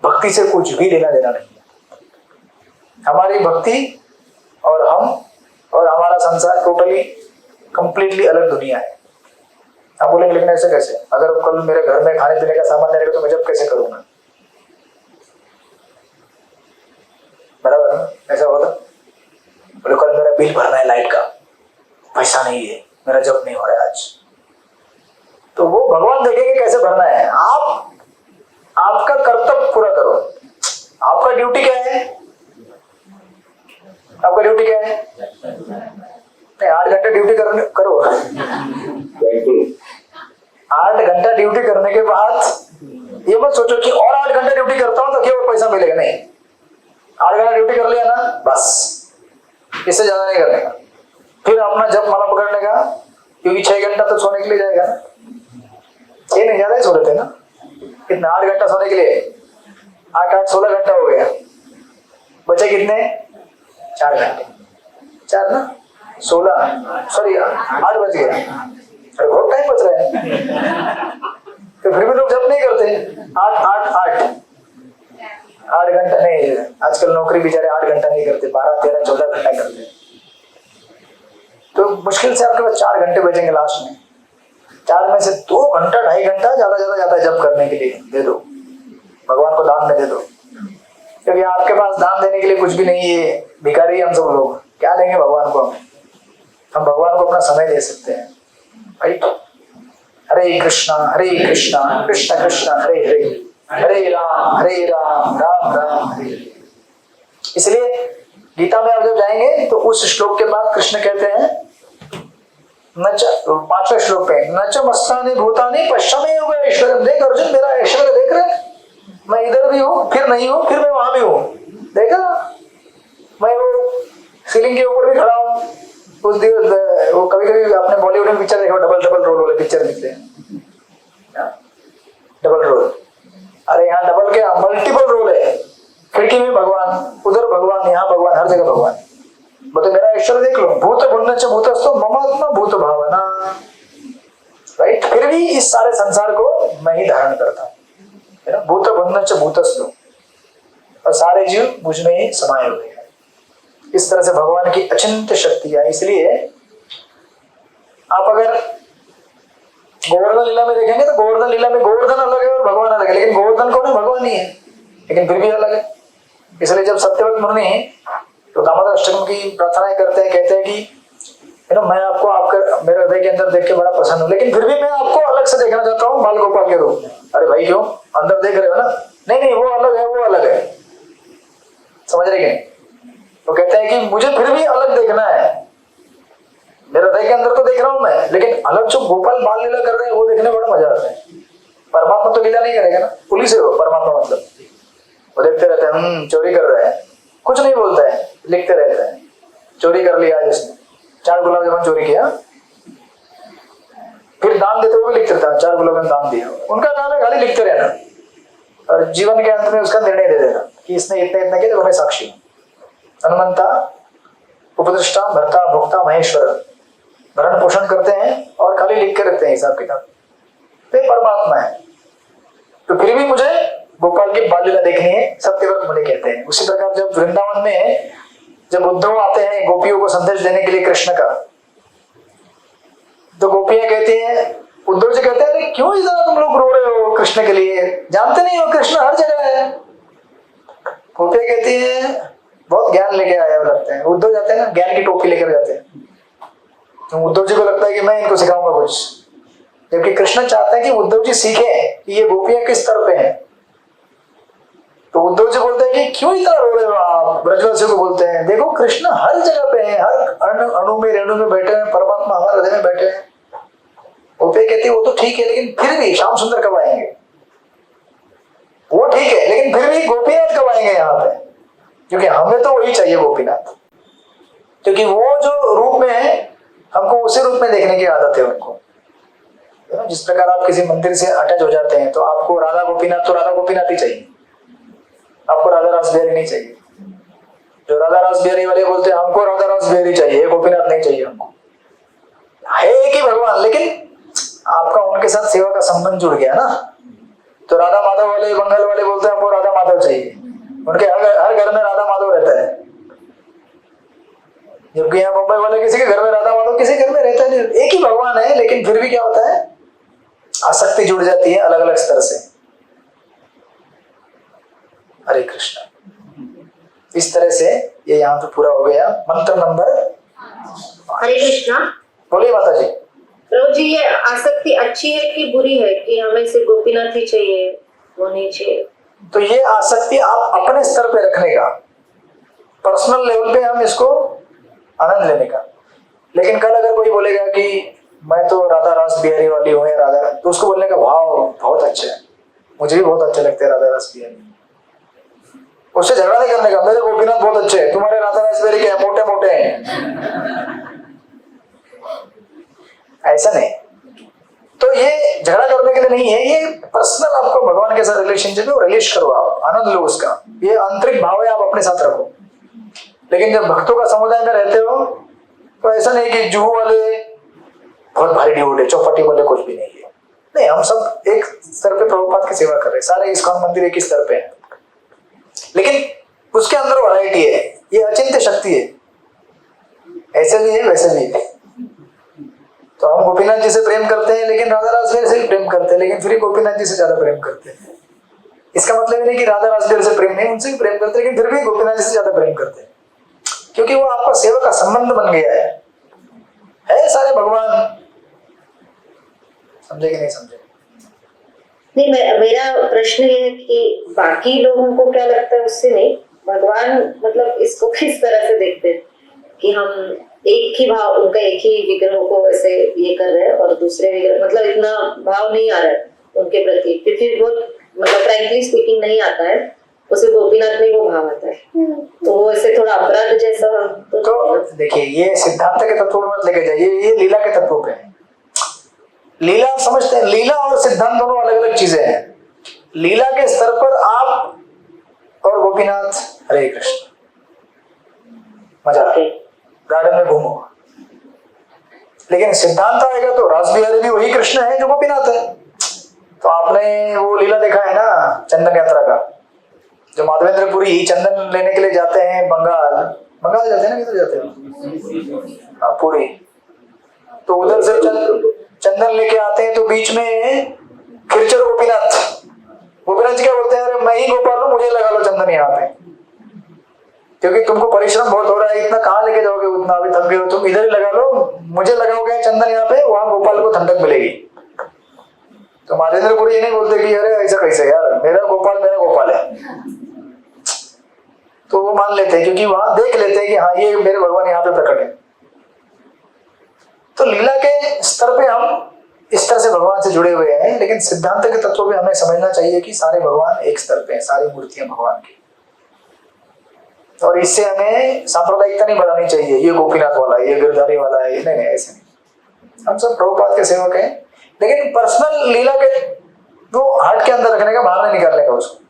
भक्ति से कुछ भी लेना देना नहीं है। हमारी भक्ति और हम और हमारा संसार टोटली कंप्लीटली अलग दुनिया है। आप बोलेंगे लेकिन ऐसे कैसे? अगर कल मेरे घर में खाने पीने का सामान नहीं रहेगा तो मैं जब कैसे करूंगा? बराबर ऐसा होता? बोले कल मेरा बिल भरना है लाइट का, पैसा नहीं है, मेरा जब नहीं हो रहा है आज, तो वो भगवान देखेंगे कैसे भरना है। आप आपका कर्तव्य पूरा करो। आपका ड्यूटी क्या है? आपका ड्यूटी क्या है? 8 घंटे ड्यूटी करो। 8 घंटा ड्यूटी करने के बाद ये मत सोचो कि और 8 घंटे ड्यूटी करता हूं तो केवल पैसा मिलेगा, नहीं। 8 घंटा ड्यूटी कर लिया ना बस, इससे ज्यादा नहीं करने का। फिर अपना जब माला पकड़ने का, क्योंकि 6 घंटा तो सोने के लिए जाएगा ना, ये नहीं ज्यादा ही सो लेते ना, कितना 8 घंटा सोने के लिए 8 16 घंटा हो गया, बचे कितने 4 घंटे, 4 ना 16 सॉरी 8 बज गया, अरे बहुत टाइम बच रहा है। तो फिर भी लोग जब नहीं करते 8 घंटा नहीं, आजकल नौकरी बेचारे 8 घंटा नहीं करते, 12 13 14 घंटा करते। तो मुश्किल से आपके पास 4 घंटे बचेंगे लास्ट में, 4 में से 2 घंटा 2.5 घंटा ज्यादा जब करने के लिए दे दो, भगवान को दान में दे दो, क्योंकि आपके पास दान देने के लिए कुछ भी नहीं है, भिखारी हम सब लोग, क्या देंगे भगवान को हम भगवान को अपना समय दे सकते हैं, राइट। हरे कृष्णा कृष्ण कृष्ण हरे हरे, हरे राम राम राम हरे हरे। इसलिए गीता में आप जब जाएंगे तो उस श्लोक के बाद कृष्ण कहते हैं नच, 5वें श्लोक पे, नच मस्तानि भूतानि पश्चिमेव ऐश्वर्यम्, देख अर्जुन मेरा ऐश्वर्य देख रहे, मैं इधर भी हूँ फिर नहीं हूँ, फिर मैं वहां भी हूँ, देखा मैं वो सीलिंग के ऊपर भी खड़ा हूँ। उस दिन वो कभी कभी आपने बॉलीवुड में पिक्चर देखा, डबल रोल वाले पिक्चर दिखते हैं, डबल रोल, अरे यहाँ डबल क्या मल्टीपल रोल है, खिड़की में भगवान, उधर भगवान, यहाँ भगवान, हर जगह भगवान। बोलते मेरा ऐश्वर्य देख लो, भूत पुण्य च भूतस्थो ममात्मा भूत भावना, राइट। फिर भी इस सारे संसार को मैं ही धारण करता हूँ, भूत पुण्य च भूतस्थो, और सारे जीव मुझ में ही समाये हुए हैं। इस तरह से भगवान की अचिंत्य शक्ति है। इसलिए आप अगर गोवर्धन लीला में देखेंगे तो गोवर्धन लीला में गोवर्धन अलग है और भगवान अलग है, लेकिन गोवर्धन कौन है, भगवान ही है, लेकिन फिर भी अलग है। इसलिए जब सत्यवत मुनि तो दामोदर अष्टकम की प्रार्थनाएं करते हैं, कहते हैं कि मैं आपको आपका मेरे हृदय के अंदर देख के बड़ा प्रसन्न हूं, लेकिन फिर भी मैं आपको अलग से देखना चाहता हूँ बाल गोपाल के रूप में। अरे भाई क्यों, अंदर देख रहे हो ना, नहीं वो अलग है, वो अलग है, समझ रहे कि तो कहते हैं कि मुझे फिर भी अलग देखना है, मेरे हृदय के अंदर तो देख रहा हूं मैं, लेकिन अलग जो गोपाल बाल लीला कर रहे हैं वो देखने बड़ा मजा आता है। परमात्मा तो लीला नहीं करेगा ना, पुलिस है वो परमात्मा, मतलब वो देखते रहते हैं चोरी कर रहे हैं, कुछ नहीं बोलते हैं, लिखते रहते हैं चोरी कर लिया आज इसने, 4 गुलाब जामुन चोरी किया, फिर दान देते हुए लिखते रहता है 4 गुलाब जामुन दान दिया, उनका काम है खाली लिखते रहना, और जीवन के अंत में उसका निर्णय दे देना कि इसने इतना इतना किया तो मैं साक्षी हूं। हनुमंता उपदृष्टा भर्ता भोक्ता महेश्वर, भरण पोषण करते हैं और खाली लिख के रखते हैं हिसाब किताब, तो परमात्मा है। तो फिर भी मुझे गोपाल की बाल लीला देखनी है, सत्यव्रत मुनि कहते हैं। उसी प्रकार जब वृंदावन में जब उद्धव आते हैं गोपियों को संदेश देने के लिए कृष्ण का, तो गोपियां कहती हैं, उद्धव जी कहते हैं अरे क्यों इतना तुम लोग रो रहे हो कृष्ण के लिए, जानते नहीं हो कृष्ण हर जगह है। गोपियां कहती हैं बहुत ज्ञान लेके आया लगते हैं, उद्धव जाते हैं ना ज्ञान की टोपी लेकर जाते हैं, तो उद्धव जी को लगता है कि मैं इनको सिखाऊंगा कुछ, जबकि कृष्ण चाहते हैं कि उद्धव जी सीखे कि ये गोपियां किस स्तर पे हैं। तो उद्धव जी बोलते हैं कि क्यों इतना रो रहे हो आप, ब्रजवासियों को बोलते हैं देखो कृष्ण हर जगह पे है, हर अणु में रेणु में बैठे हैं, परमात्मा हमारे हृदय में बैठे हैं। गोपियां कहती है वो तो ठीक है, लेकिन फिर भी श्याम सुंदर कब आएंगे, वो ठीक है लेकिन फिर भी गोपीनाथ कब आएंगे यहाँ पे, क्योंकि हमें तो वही चाहिए गोपीनाथ, क्योंकि वो जो रूप में है हमको उसी रूप में देखने की आदत है उनको। जिस प्रकार आप किसी मंदिर से अटैच हो जाते हैं तो आपको राधा गोपीनाथ, तो राधा गोपीनाथ ही चाहिए, आपको राधा रास बिहारी नहीं चाहिए। जो राधा रास बिहारी वाले बोलते हैं हमको राधा रास बिहारी चाहिए, गोपीनाथ नहीं चाहिए हमको, है एक ही भगवान, लेकिन आपका उनके साथ सेवा का संबंध जुड़ गया ना। तो राधा माधव वाले बंगाल वाले बोलते हैं हमको राधा माधव चाहिए, उनके हर घर में राधा माधव रहता है, जबकि यहाँ मुंबई वाले किसी के घर में राधा माधव किसी घर में रहता नहीं, एक ही भगवान है, लेकिन फिर भी क्या होता है आसक्ति जुड़ जाती है अलग अलग स्तर से। हरे कृष्ण। इस तरह से ये यहाँ पे पूरा हो गया मंत्र नंबर। हरे कृष्णा। बोलिए माता जी। प्रभु जी ये आसक्ति अच्छी है कि बुरी है कि हमें से गोपीनाथ ही चाहिए वो नहीं चाहिए? तो ये आसक्ति आप अपने स्तर पे रखने का, पर्सनल लेवल पे हम इसको आनंद लेने का। लेकिन कल अगर कोई बोलेगा कि मैं तो राधा रास बिहारी वाली हूँ या राधा, तो उसको बोलने का भाव बहुत अच्छा है, मुझे भी बहुत अच्छे लगते हैं राधा रास बिहारी, उससे झगड़ा नहीं करने का, मेरे गोपीनाथ बहुत अच्छे हैं, तुम्हारे राधा रास बिहारी क्या मोटे मोटे हैं, ऐसा नहीं। तो ये झगड़ा करने के लिए नहीं है, ये पर्सनल आपको भगवान के साथ रिलेशनशिप है, रिलीज करो, आप आनंद लो उसका, ये आंतरिक भाव है, आप अपने साथ रखो। लेकिन जब भक्तों का समुदाय में रहते हो तो ऐसा नहीं कि जुहू वाले बहुत भारी डिवोट है, चौपाटी वाले कुछ भी नहीं है, नहीं, हम सब एक स्तर पे प्रभुपाद की सेवा कर रहे हैं, सारे इस्कॉन मंदिर एक ही स्तर पे है, लेकिन उसके अंदर वैरायटी है, ये अचिंत्य शक्ति है, ऐसे भी है वैसे भी है। तो हम गोपीनाथ जी से प्रेम करते हैं, लेकिन राधा रासबीर से भी प्रेम करते हैं, लेकिन फिर गोपीनाथ जी से ज्यादा प्रेम करते हैं। इसका मतलब नहीं कि राधा रासबीर से प्रेम नहीं, उनसे भी प्रेम करते हैं, लेकिन फिर भी गोपीनाथ जी से ज्यादा प्रेम करते हैं, क्योंकि वो आपका सेवा का संबंध बन गया है सारे भगवान। समझे कि नहीं समझे? नहीं, मेरा प्रश्न ये है कि बाकी लोगों को क्या लगता है उससे नहीं, भगवान मतलब इसको किस तरह से देखते हैं कि हम एक ही भाव, उनका एक ही विग्रह को ऐसे ये कर रहे हैं और दूसरे विग्रह, मतलब इतना भाव नहीं आ रहा है उनके प्रति, क्योंकि वो मतलब फ्रैंकली स्पीकिंग नहीं आता है उसे, गोपीनाथ में वो भाव आता है, तो वो ऐसे थोड़ा अपराध जैसा। तो देखिए, ये सिद्धांत के तत्वों में मत लेके जाइए, ये लीला के तत्वों पे है। लीला आप समझते हैं, लीला और सिद्धांत दोनों अलग अलग चीजें हैं। लीला के स्तर पर आप और गोपीनाथ हरे कृष्ण, मजा गार्डन में घूमो, लेकिन सिद्धांत आएगा तो रास बिहारी भी वही कृष्ण है जो गोपीनाथ है। तो आपने वो लीला देखा है ना चंदन यात्रा का, जो माधवेंद्रपुरी चंदन लेने के लिए जाते हैं, बंगाल जाते हैं ना, किधर जाते हैं, पुरी, तो उधर से चंदन लेके आते हैं, तो बीच में खिरचर गोपीनाथ जी क्या बोलते हैं, अरे मैं ही गोपाल हूं, मुझे लगा लो चंदन यहाँ पे, क्योंकि तुमको परिश्रम बहुत हो रहा है, इतना कहाँ लेके जाओगे, उतना अभी थक गए हो, तुम इधर ही लगा लो, मुझे लगाओगे चंदन यहाँ पे, वहां गोपाल को ठंडक मिलेगी। तो माधवेंद्रपुरी ये नहीं बोलते कि अरे ऐसा कैसे यार, मेरा गोपाल है, तो वो मान लेते हैं, क्योंकि वहां देख लेते हैं कि हाँ ये मेरे भगवान यहाँ पे प्रकट है। तो लीला के स्तर पे हम इस तरह से भगवान से जुड़े हुए हैं, लेकिन सिद्धांत के तत्व में हमें समझना चाहिए कि सारे भगवान एक स्तर पे हैं, सारी मूर्तियां भगवान की, और इससे हमें सांप्रदायिकता नहीं बढ़ानी चाहिए, ये गोपीनाथ वाला है, ये गिरधारी वाला है, नहीं, ऐसे नहीं, हम सब प्रभुपाद के सेवक हैं, लेकिन पर्सनल लीला के वो हार्ट के अंदर रखने का, बाहर नहीं निकालने का उसको।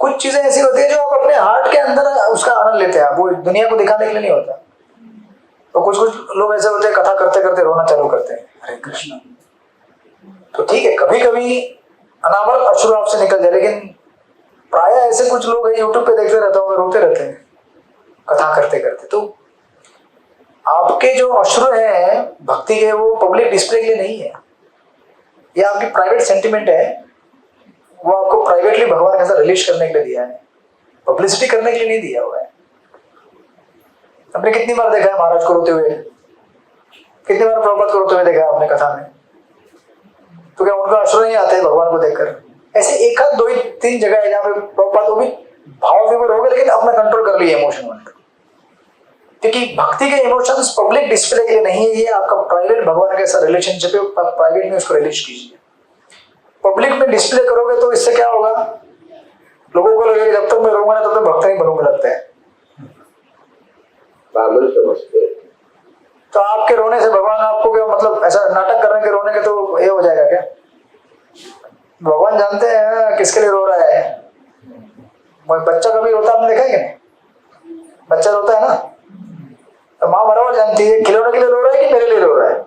कुछ चीजें ऐसी होती है जो आप अपने हार्ट के अंदर उसका आनंद लेते हैं, वो दुनिया को दिखाने के लिए नहीं होता। तो कुछ लोग ऐसे होते हैं, कथा करते करते रोना चालू करते हैं, हरे कृष्ण, तो ठीक है, कभी कभी अनावरत अश्रु आपसे निकल जाए, लेकिन प्राय ऐसे कुछ लोग हैं, यूट्यूब पे देखते रहता हूँ, रोते रहते हैं कथा करते करते। तो आपके जो अश्रु हैं भक्ति के, वो पब्लिक डिस्प्ले के लिए नहीं है, ये आपकी प्राइवेट सेंटिमेंट है, वो आपको प्राइवेटली भगवान के साथ रिलीज करने के लिए दिया है, पब्लिसिटी करने के लिए नहीं दिया हुआ है। हमने कितनी बार देखा है महाराज को रोते हुए, कितनी बार प्रभुपाद को रोते हुए देखा है आपने कथा में, तो क्या उनका अश्रु नहीं आते भगवान को देखकर? ऐसे एक आध दो ही तीन जगह है जहाँ पे प्रभुपाद को भी भाव विभोर हो गए, लेकिन अपना कंट्रोल कर लिए इमोशन में, क्योंकि भक्ति के इमोशंस पब्लिक डिस्प्ले के लिए नहीं है, ये आपका प्राइवेट भगवान के साथ रिलेशनशिप है, प्राइवेट में उसको रिलीज कीजिए। पब्लिक में डिस्प्ले करोगे तो इससे क्या होगा, लोगों को लगेगा जब तक मैं रोऊंगा ना तब तक भक्त नहीं बनूंगा, लगता है पागल समझते हैं। तो आपके रोने से भगवान आपको क्या, मतलब ऐसा नाटक करने के रोने के तो ये हो जाएगा क्या? भगवान जानते हैं किसके लिए रो रहा है। बच्चा कभी रोता आपने देखा है कि नहीं? बच्चा रोता है ना, तो माँ बराबर जानती है खिलौने के लिए रो रहा है कि मेरे लिए रो रहा है।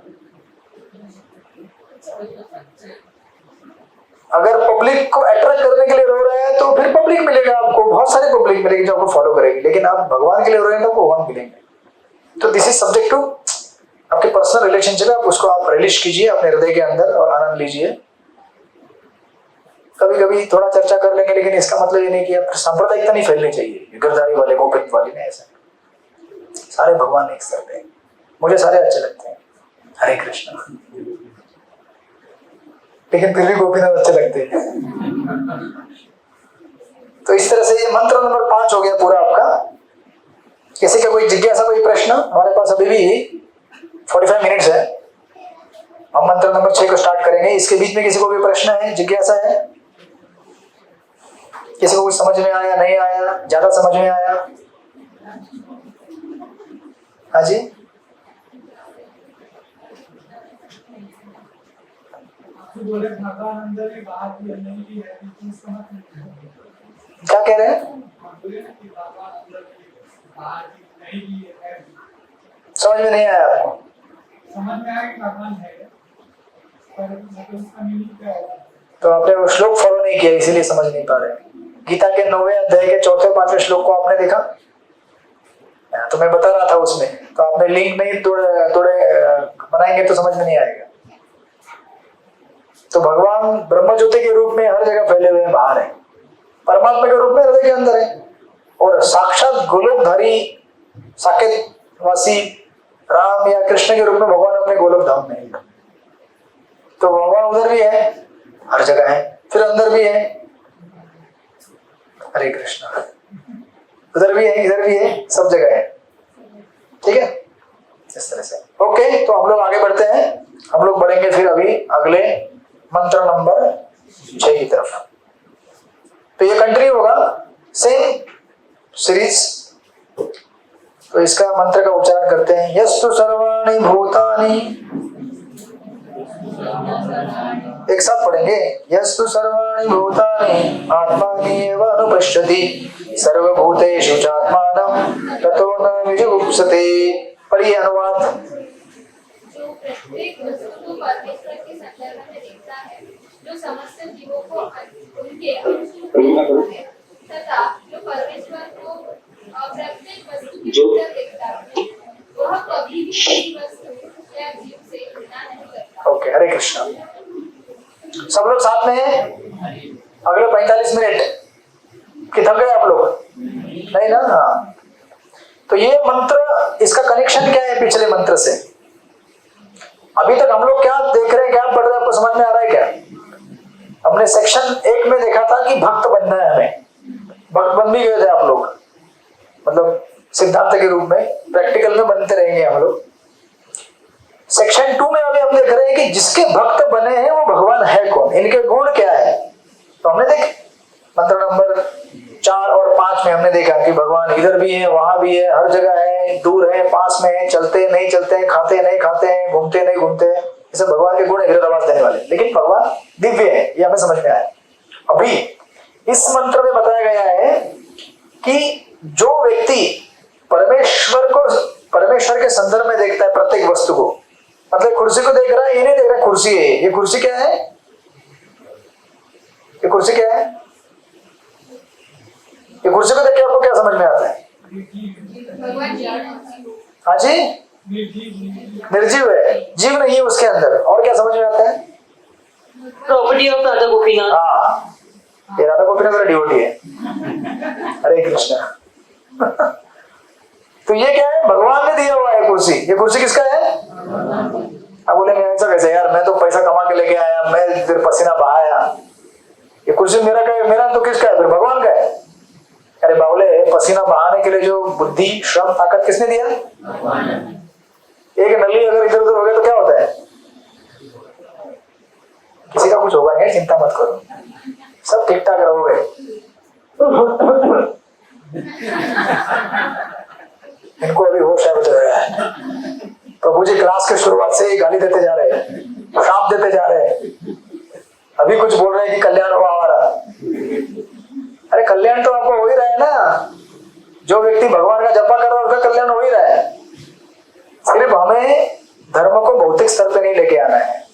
अगर पब्लिक को अट्रैक्ट करने के लिए रो रहा है तो फिर पब्लिक मिलेगा आपको, बहुत सारी पब्लिक मिलेगी जो आपको फॉलो करेगी, लेकिन आप भगवान के लिए रो रहे हैं तो भगवान मिलेंगे। तो दिस इज सब्जेक्ट टू आपके पर्सनल रिलेशनशिप है, आप उसको आप रिलीज कीजिए अपने हृदय के अंदर और आनंद लीजिए। कभी कभी थोड़ा चर्चा कर लेंगे, लेकिन इसका मतलब ये नहीं कि आप सांप्रदायिकता नहीं फैलनी चाहिए, गिरधारी वाले गोपित वाले ने ऐसा, सारे भगवान एक स्तर पे, मुझे सारे अच्छे लगते हैं, हरे कृष्ण, लेकिन फिर भी गोपीनाथ अच्छे लगते हैं। तो इस तरह से ये मंत्र नंबर 5 हो गया पूरा आपका। किसी का कोई जिज्ञासा, कोई प्रश्न? हमारे पास अभी भी 45 मिनट्स है, हम मंत्र नंबर 6 को स्टार्ट करेंगे। इसके बीच में किसी को भी प्रश्न है, जिज्ञासा है, किसी को कुछ समझ में आया, नहीं आया, ज्यादा समझ में आया? हाँ जी, क्या कह रहे हैं? समझ में नहीं आया आपको? तो आपने वो श्लोक फॉलो नहीं किया इसीलिए समझ नहीं पा रहे। गीता के 9वें अध्याय के 4-5वें श्लोक को आपने देखा? तो मैं बता रहा था उसमें, तो आपने लिंक नहीं तोड़े बनाएंगे तो समझ में नहीं आएगा। तो भगवान ब्रह्म ज्योति के रूप में हर जगह फैले हुए हैं, बाहर है। परमात्मा के रूप में हृदय के अंदर है, और साक्षात गोलोकधारी साकेतवासी राम या कृष्ण के रूप में भगवान अपने गोलोक धाम में है। तो भगवान उधर भी है, हर जगह है, फिर अंदर भी है। हरे कृष्ण। उधर भी है, इधर भी है, सब जगह है। ठीक है, इस तरह से। ओके, तो हम लोग आगे बढ़ते हैं। हम लोग बढ़ेंगे फिर अभी अगले मंत्र नंबर 6 की तरफ। तो ये कंटिन्यू होगा, सेम सीरीज। तो इसका मंत्र का उच्चारण करते हैं। यस्तु सर्वाणि भूतानि, एक साथ पढ़ेंगे। यस्तु सर्वाणि भूतानि आत्मान्येव अनुपश्यति सर्वभूतेषु चात्मानं ततो न विजुगुप्सते। पढ़िए अनुवाद। जो प्रत्येक वस्तु को परमेश्वर के संदर्भ में देखता है, जो समस्त जीवों को उनके अंश में देखता है, तथा जो परमेश्वर को प्रत्येक वस्तु के भीतर देखता है, वह कभी भी किसी वस्तु या जीव से घृणा नहीं करता। ओके, हरे कृष्ण। सब लोग साथ में हैं? अगले 45 मिनट कि थक गए आप लोग? नहीं ना? हाँ। तो ये मंत्र, इसका कनेक्शन क्या है पिछले मंत्र से? अभी तक हम लोग क्या देख रहे हैं, क्या पढ़ रहे हैं, आपको समझ में आ रहा है क्या? हमने सेक्शन 1 में देखा था कि भक्त बनना है हमें। भक्त बन भी गए थे आप लोग, मतलब सिद्धांत के रूप में, प्रैक्टिकल में बनते रहेंगे हम लोग। सेक्शन 2 में अभी हम देख रहे हैं कि जिसके भक्त बने हैं वो भगवान है कौन, इनके गुण क्या है। तो हमने देख मंत्र नंबर 4 और 5 में हमने देखा कि भगवान इधर भी है, वहां भी है, हर जगह है, दूर है, पास में है, चलते नहीं चलते हैं, खाते नहीं खाते हैं, घूमते नहीं घूमते हैं। ये सब भगवान के गुण है, आवाज देने वाले। लेकिन भगवान दिव्य है, ये हमें समझ में आया। अभी इस मंत्र में बताया गया है कि जो व्यक्ति परमेश्वर के संदर्भ में देखता है प्रत्येक वस्तु को, मतलब कुर्सी को देख रहा है, ये नहीं देख रहा कुर्सी है, ये कुर्सी क्या है, ये कुर्सी क्या है, ये कुर्सी को देख के आपको क्या समझ में आता है? हाँ जी, निर्जीव है, जीव नहीं है उसके अंदर। और क्या समझ में आता है? Property of Radha Gopinath. हाँ, ये राधा गोपीनाथ का डिवोटी है। हरे कृष्णा। तो ये क्या है? भगवान ने दिया हुआ है कुर्सी। ये कुर्सी किसका है? अब बोलेंगे ऐसा कैसे यार, मैं तो पैसा कमा के लेके आया, मैं फिर पसीना बहाया, ये कुर्सी मेरा का है, मेरा तो किसका है? फिर भगवान का है। अरे बावले, पसीना बहाने के लिए जो बुद्धि, श्रम, ताकत किसने दिया? एक नली अगर इधर उधर हो गया तो क्या होता है? किसी का कुछ होगा नहीं, चिंता मत करो, सब ठीक ठाक रहोगे। इनको अभी होश है, बच रहा है। प्रभु जी क्लास के शुरुआत से ही गाली देते जा रहे हैं, श्राप देते जा रहे हैं। अभी कुछ बोल रहे हैं कि कल्याण हुआ हमारा। अरे कल्याण तो आपको हो ही रहा है ना। जो व्यक्ति भगवान का जपा कर रहा है उसका कल्याण हो ही रहा है। सिर्फ हमें धर्म को भौतिक स्तर पे नहीं लेके आना है।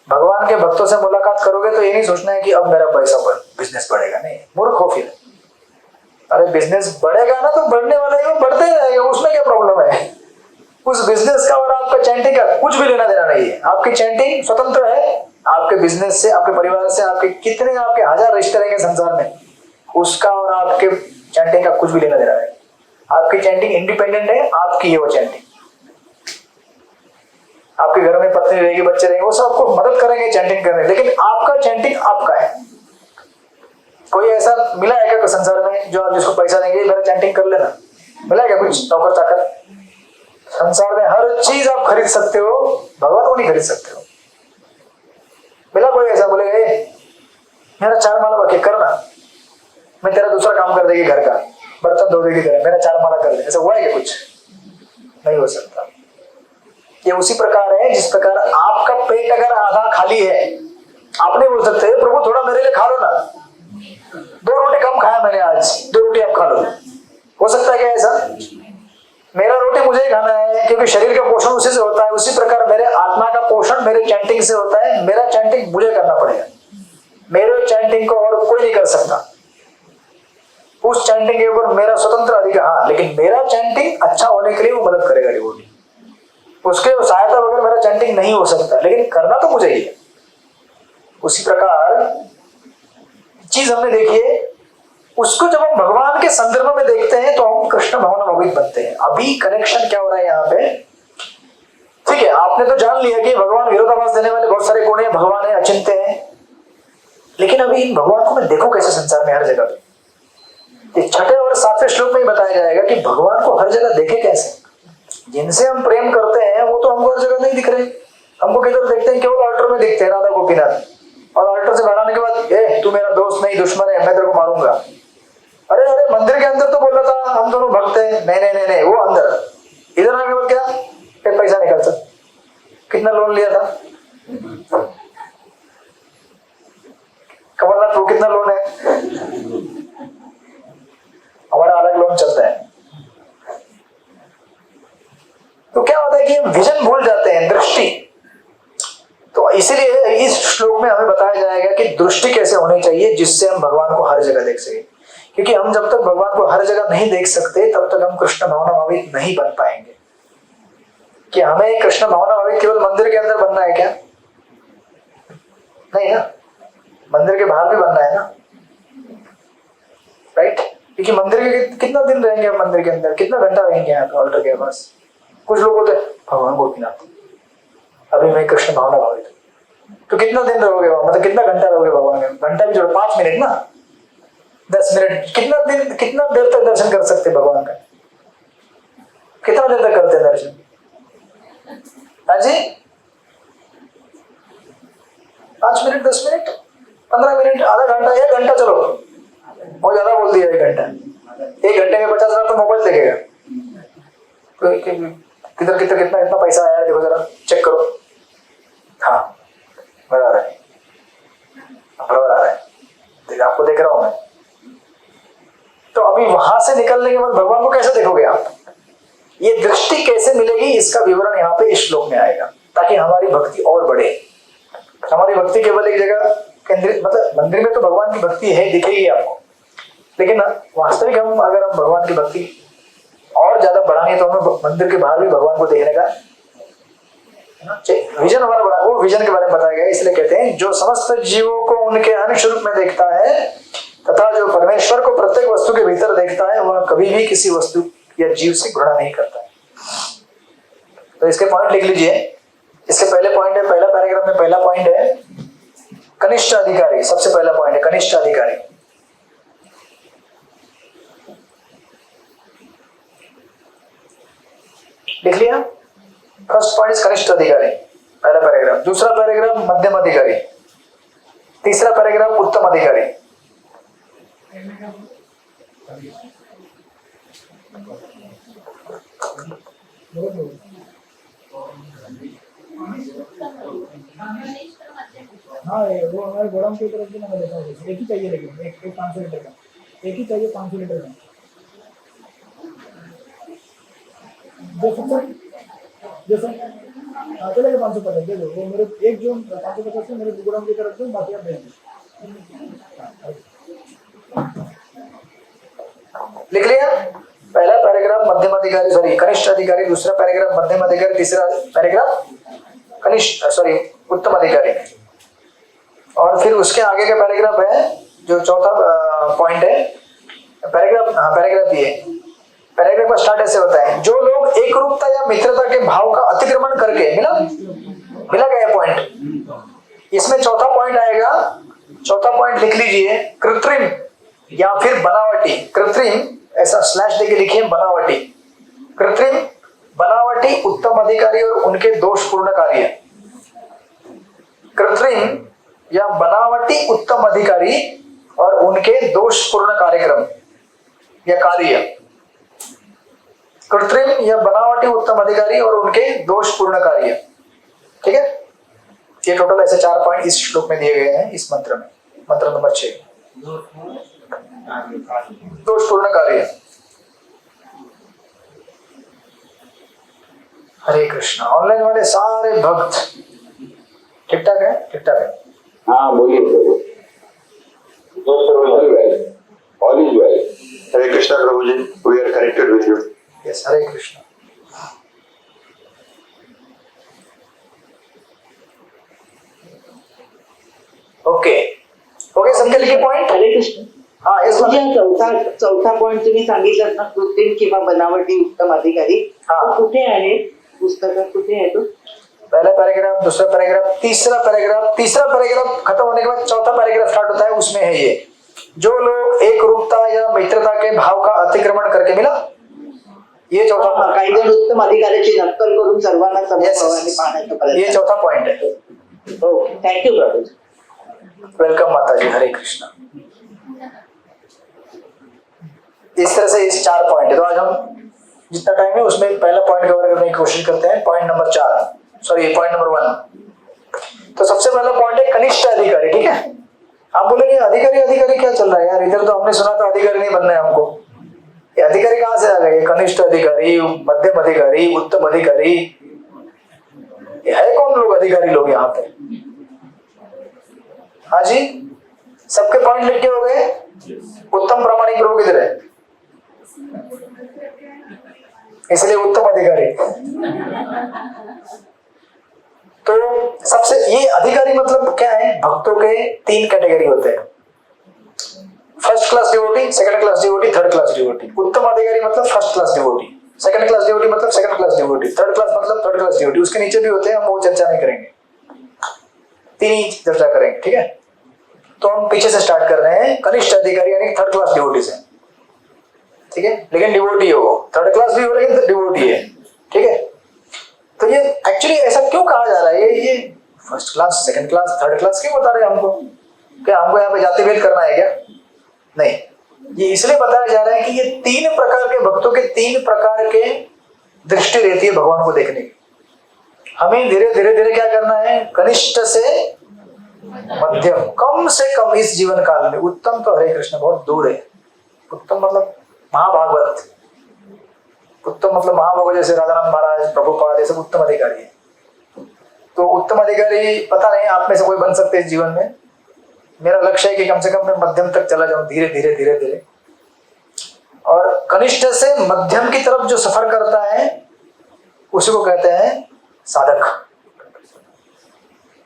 भगवान के भक्तों से मुलाकात करोगे तो ये नहीं सोचना है कि अब मेरा पैसा बिजनेस बढ़ेगा, नहीं, मूर्ख हो फिर। अरे बिजनेस बढ़ेगा ना तो बढ़ने वाला है, वो बढ़ते रहेगा, उसमें क्या प्रॉब्लम है? उस बिजनेस का और आपका चैंटिंग का कुछ भी लेना देना नहीं है। आपकी चैंटिंग स्वतंत्र है आपके बिजनेस से, आपके परिवार से, आपके कितने आपके हजार रिश्ते रहेंगे संसार में, उसका और आपके चैंटिंग का कुछ भी लेना देना नहीं। आपकी चैंटिंग इंडिपेंडेंट है, आपकी है वो चैंटिंग। आपके घर में पत्नी रहेगी, बच्चे रहेंगे, वो सब आपको मदद करेंगे चैंटिंग करने, लेकिन आपका चैंटिंग आपका है। कोई ऐसा मिला है क्या संसार में जो आप जिसको पैसा देंगे मेरा चैंटिंग कर लेना? मिला है क्या कुछ नौकर चाकर? संसार में हर चीज आप खरीद सकते हो, भगवान को नहीं खरीद सकते हो। मिला कोई ऐसा बोले मेरा 4 माला बाकी करना, मैं तेरा दूसरा काम कर देगी, घर का बर्तन धो देगी तेरा, मेरा 4 माला कर दे, ऐसा हुआ है क्या? कुछ नहीं हो सकता। ये उसी प्रकार है जिस प्रकार आपका पेट अगर आधा खाली है, आप नहीं बोल सकते प्रभु थोड़ा मेरे लिए खा लो ना, 2 रोटी कम खाया मैंने आज, 2 रोटी आप खा लो। हो सकता है क्या ऐसा? मेरा रोटी मुझे ही खाना है क्योंकि शरीर का पोषण उसी से होता है। उसी प्रकार मेरे आत्मा का पोषण मेरे चैंटिंग से होता है। मेरा चैंटिंग मुझे करना पड़ेगा, मेरे चैंटिंग को और कोई नहीं कर सकता। उस चैंटिंग के ऊपर मेरा स्वतंत्र अधिकार, हाँ, लेकिन मेरा चैंटिंग अच्छा होने के लिए वो मदद करेगा डिवोटी, उसके सहायता बगैर मेरा चैंटिंग नहीं हो सकता, लेकिन करना तो मुझे ही है। उसी प्रकार चीज हमने देखी है, उसको जब हम भगवान के संदर्भ में देखते हैं तो हम कृष्ण भावनाभावित बनते हैं। अभी कनेक्शन क्या हो रहा है यहाँ पे? ठीक है, आपने तो जान लिया कि भगवान विरोधाभास देने वाले बहुत सारे गुण हैं, भगवान है, अचिंत्य है, लेकिन अभी इन भगवान को मैं देखो कैसे संसार में हर जगह पे। 6ठे और 7वें श्लोक में ही बताया जाएगा कि भगवान को हर जगह देखे कैसे। जिनसे हम प्रेम करते हैं वो तो हमको हर जगह नहीं दिख रहे, हमको किधर देखते हैं? केवल ऑल्टर में दिखते हैं, राधा गोपीनाथ, और ऑल्टर से बाहर आने के बाद तू मेरा दोस्त नहीं दुश्मन है, मैं तेरे को मारूंगा। अरे अरे मंदिर के अंदर तो बोला था हम दोनों भक्त हैं, नहीं नहीं नहीं नहीं, वो अंदर, इधर आने के बाद क्या? एक पैसा निकलता। कितना लोन लिया था कमलनाथ, वो कितना लोन है? हमारा अलग लोन चलता है। तो क्या होता है कि हम विजन भूल जाते हैं, दृष्टि। तो इसीलिए इस श्लोक में हमें बताया जाएगा कि दृष्टि कैसे होनी चाहिए जिससे हम भगवान को हर जगह देख सके। क्योंकि हम जब तक भगवान को हर जगह नहीं देख सकते तब तक हम कृष्ण भावनाभावित नहीं बन पाएंगे। कि हमें कृष्ण भावनाभावित केवल मंदिर के अंदर बनना है क्या? नहीं ना, मंदिर के बाहर भी बनना है ना, राइट? क्योंकि मंदिर के कितना दिन रहेंगे हम, मंदिर के अंदर कितना घंटा रहेंगे यहाँ पे ऑल्टर के पास? कुछ लोग बोलते भगवान गोपीनाथ अभी मैं कृष्ण भावना भावित हूँ, तो कितना दिन रहोगे वहां? मतलब कितना घंटा रहोगे भगवान में? घंटा भी जोड़ो, 5 मिनट ना, 10 मिनट, कितना दिन, कितना देर तक दर्शन कर सकते भगवान का? कितना देर तक करते हैं दर्शन? हाँ जी, 5 मिनट, 10 मिनट, 15 मिनट, आधा घंटा, 1 घंटा, चलो बहुत ज्यादा बोल दिया 1 घंटा। 1 घंटे में 50,000 तो मोबाइल देखेगा। किधर किधर कितना इतना पैसा आया है देखो जरा, चेक करो। हाँ बराबर है, बराबर आ रहा है, आपको देख रहा हूं मैं। तो अभी वहां से निकलने के बाद भगवान को कैसे देखोगे आप? ये दृष्टि कैसे मिलेगी, इसका विवरण यहाँ पे इस श्लोक में आएगा, ताकि हमारी भक्ति और बढ़े। हमारी भक्ति केवल एक जगह केंद्रित, मतलब मंदिर में तो भगवान की भक्ति है, दिखेगी आपको, लेकिन वास्तविक हम अगर हम भगवान की भक्ति और ज्यादा बढ़ाएंगे तो हमें मंदिर के बाहर भी भगवान को देखने का विजन हमारा बड़ा, वो विजन के बारे में बताया गया। इसलिए कहते हैं जो समस्त जीवों को उनके अंश रूप में देखता है तथा जो परमेश्वर को प्रत्येक वस्तु के भीतर देखता है वह कभी भी किसी वस्तु या जीव से घृणा नहीं करता है। तो इसके पॉइंट लिख लीजिए। इसके पहले पॉइंट है, पहला पैराग्राफ में पहला पॉइंट है कनिष्ठ अधिकारी। सबसे पहला पॉइंट है कनिष्ठ अधिकारी। लिख लिया? फर्स्ट पॉइंट कनिष्ठ अधिकारी, पहला पैराग्राफ। दूसरा पैराग्राफ मध्यम अधिकारी। तीसरा पैराग्राफ उत्तम अधिकारी। हाँ वो हमारे गोडाउन की तरफ से मैं लेता हूँ, एक ही चाहिए, लेकिन एक 500 लीटर का, एक ही चाहिए 500 लीटर का। जैसे हाँ चलेगा 550 दे दो, वो मेरे एक जो 550 मेरे गोडाउन की तरफ से, बाकी आप दे दो। लिख लिया? पहला पैराग्राफ मध्यम अधिकारी, सॉरी कनिष्ठ अधिकारी। दूसरा पैराग्राफ मध्यम अधिकारी। तीसरा पैराग्राफ कनिष्ठ उत्तम अधिकारी। और फिर उसके आगे का पैराग्राफ है जो चौथा पॉइंट है, पैराग्राफ ये। पैराग्राफ का स्टार्ट ऐसे होता है, जो लोग एक रूपता या मित्रता के भाव का अतिक्रमण करके, मिला क्या पॉइंट? इसमें चौथा पॉइंट आएगा। चौथा पॉइंट लिख लीजिए, कृत्रिम या फिर बनावटी। कृत्रिम ऐसा स्लैश देके लिखिए, बनावटी। कृत्रिम, बनावटी उत्तम अधिकारी और उनके दोषपूर्ण कार्य। कृत्रिम या बनावटी उत्तम अधिकारी और उनके दोषपूर्ण कार्यक्रम या कार्य। कृत्रिम या बनावटी उत्तम अधिकारी और उनके दोषपूर्ण कार्य। ठीक है, ये टोटल ऐसे 4 पॉइंट इस श्लोक में दिए गए हैं इस मंत्र में, मंत्र नंबर 6। दोषपूर्ण कार्य। हरे कृष्णा। ऑनलाइन वाले सारे भक्त ठीक ठाक है? ठीक ठाक है। हाँ बोलिए। All is well. Hare Krishna प्रभु जी, we are connected with you. Yes, Hare Krishna. Okay, okay, सबके लिखे पॉइंट? हरे कृष्ण। हाँ, यस म्हणजे चौथा पॉइंट तुम्ही सांगितलं ना, कृत्रिम किंवा बनावटी उत्तम अधिकारी, हाँ। तो कुठे आहे पुस्तकात, कुठे आहे तो? पहला पैराग्राफ, दूसरा पैराग्राफ, तीसरा पैराग्राफ खत्म होने के बाद चौथा पैराग्राफ स्टार्ट होता है, उसमें है ये, जो लोग एक रूपता या मित्रता के भाव का अतिक्रमण करके मिला, ये चौथा। हाँ, काही जण उत्तम अधिकाऱ्याची नक्कल करून सर्वांना समभावाने पाहण्याचा ये प्रयत्न। चौथा पॉइंट है। ओके, थँक्यू प्रभू। वेलकम माता जी, हरे कृष्णा। इस तरह से इस 4 पॉइंट है। तो आज हम जितना टाइम है उसमें पहला पॉइंट कवर करने की कोशिश करते हैं, point number 4, sorry point number 1। तो सबसे पहला पॉइंट है कनिष्ठ अधिकारी। ठीक है, आप बोलेंगे अधिकारी क्या चल रहा है यार, इधर तो हमने सुना था अधिकारी नहीं बनना है हमको, ये अधिकारी कहाँ से आ गए? कनिष्ठ अधिकारी, मध्यम अधिकारी, उत्तम अधिकारी, ये है कौन लोग अधिकारी लोग यहाँ पे? हाँ जी, सबके पॉइंट लिख के हो गए? उत्तम प्रामाणिक प्रभु किधर है? इसलिए उत्तम अधिकारी। तो सबसे ये अधिकारी मतलब क्या है? भक्तों के 3 कैटेगरी होते हैं, first class devotee, second class devotee, third class devotee. उत्तम अधिकारी मतलब first class devotee, second class devotee मतलब second class devotee, third class मतलब थर्ड क्लास डिवोटी। उसके नीचे भी होते हैं, हम वो चर्चा नहीं करेंगे, 3 ही चर्चा करेंगे। ठीक है, तो हम पीछे से स्टार्ट कर रहे हैं। कनिष्ठ अधिकारी यानी थर्ड क्लास डिवोटी से, ठीक है, लेकिन डिवोटी हो, थर्ड क्लास भी हो लेकिन डिवोटी है। ठीक है, तो ये एक्चुअली ऐसा क्यों कहा जा रहा है? ये first class, second class, third class क्यों बता रहे हैं हमको? क्या हमको यहाँ पे जाति भेद करना है क्या? नहीं, ये इसलिए बताया जा रहा है कि ये 3 प्रकार के भक्तों के 3 प्रकार के दृष्टि रहती है भगवान को देखने की। हमें धीरे धीरे क्या करना है? कनिष्ठ से मध्यम, कम से कम इस जीवन काल में। उत्तम तो हरे कृष्ण बहुत दूर है। उत्तम मतलब महाभागवत, उत्तम मतलब महाभागवत, जैसे राधानाथ महाराज, प्रभुपाद, ये सब उत्तम अधिकारी है। तो उत्तम अधिकारी पता नहीं आप में से कोई बन सकते इस जीवन में। मेरा लक्ष्य है कि कम से कम मैं मध्यम तक चला जाऊं, धीरे धीरे। और कनिष्ठ से मध्यम की तरफ जो सफर करता है उसी को कहते हैं साधक,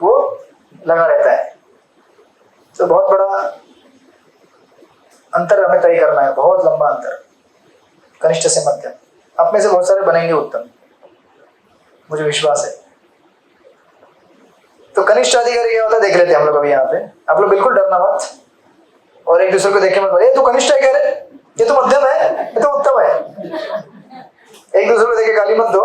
वो लगा रहता है। तो बहुत बड़ा अंतर हमें तय करना है, बहुत लंबा अंतर, कनिष्ठ से मध्यम। आप में से बहुत सारे बनेंगे उत्तम, मुझे विश्वास है। तो कनिष्ठ अधिकारी क्या होता है देख लेते हैं हम लोग अभी यहाँ पे। आप लोग बिल्कुल डरना मत और एक दूसरे को देखे मत, ये तो कनिष्ठ है कह रहे, ये तो मध्यम है, ये तो उत्तम है। एक दूसरे को देखे गाली मत दो।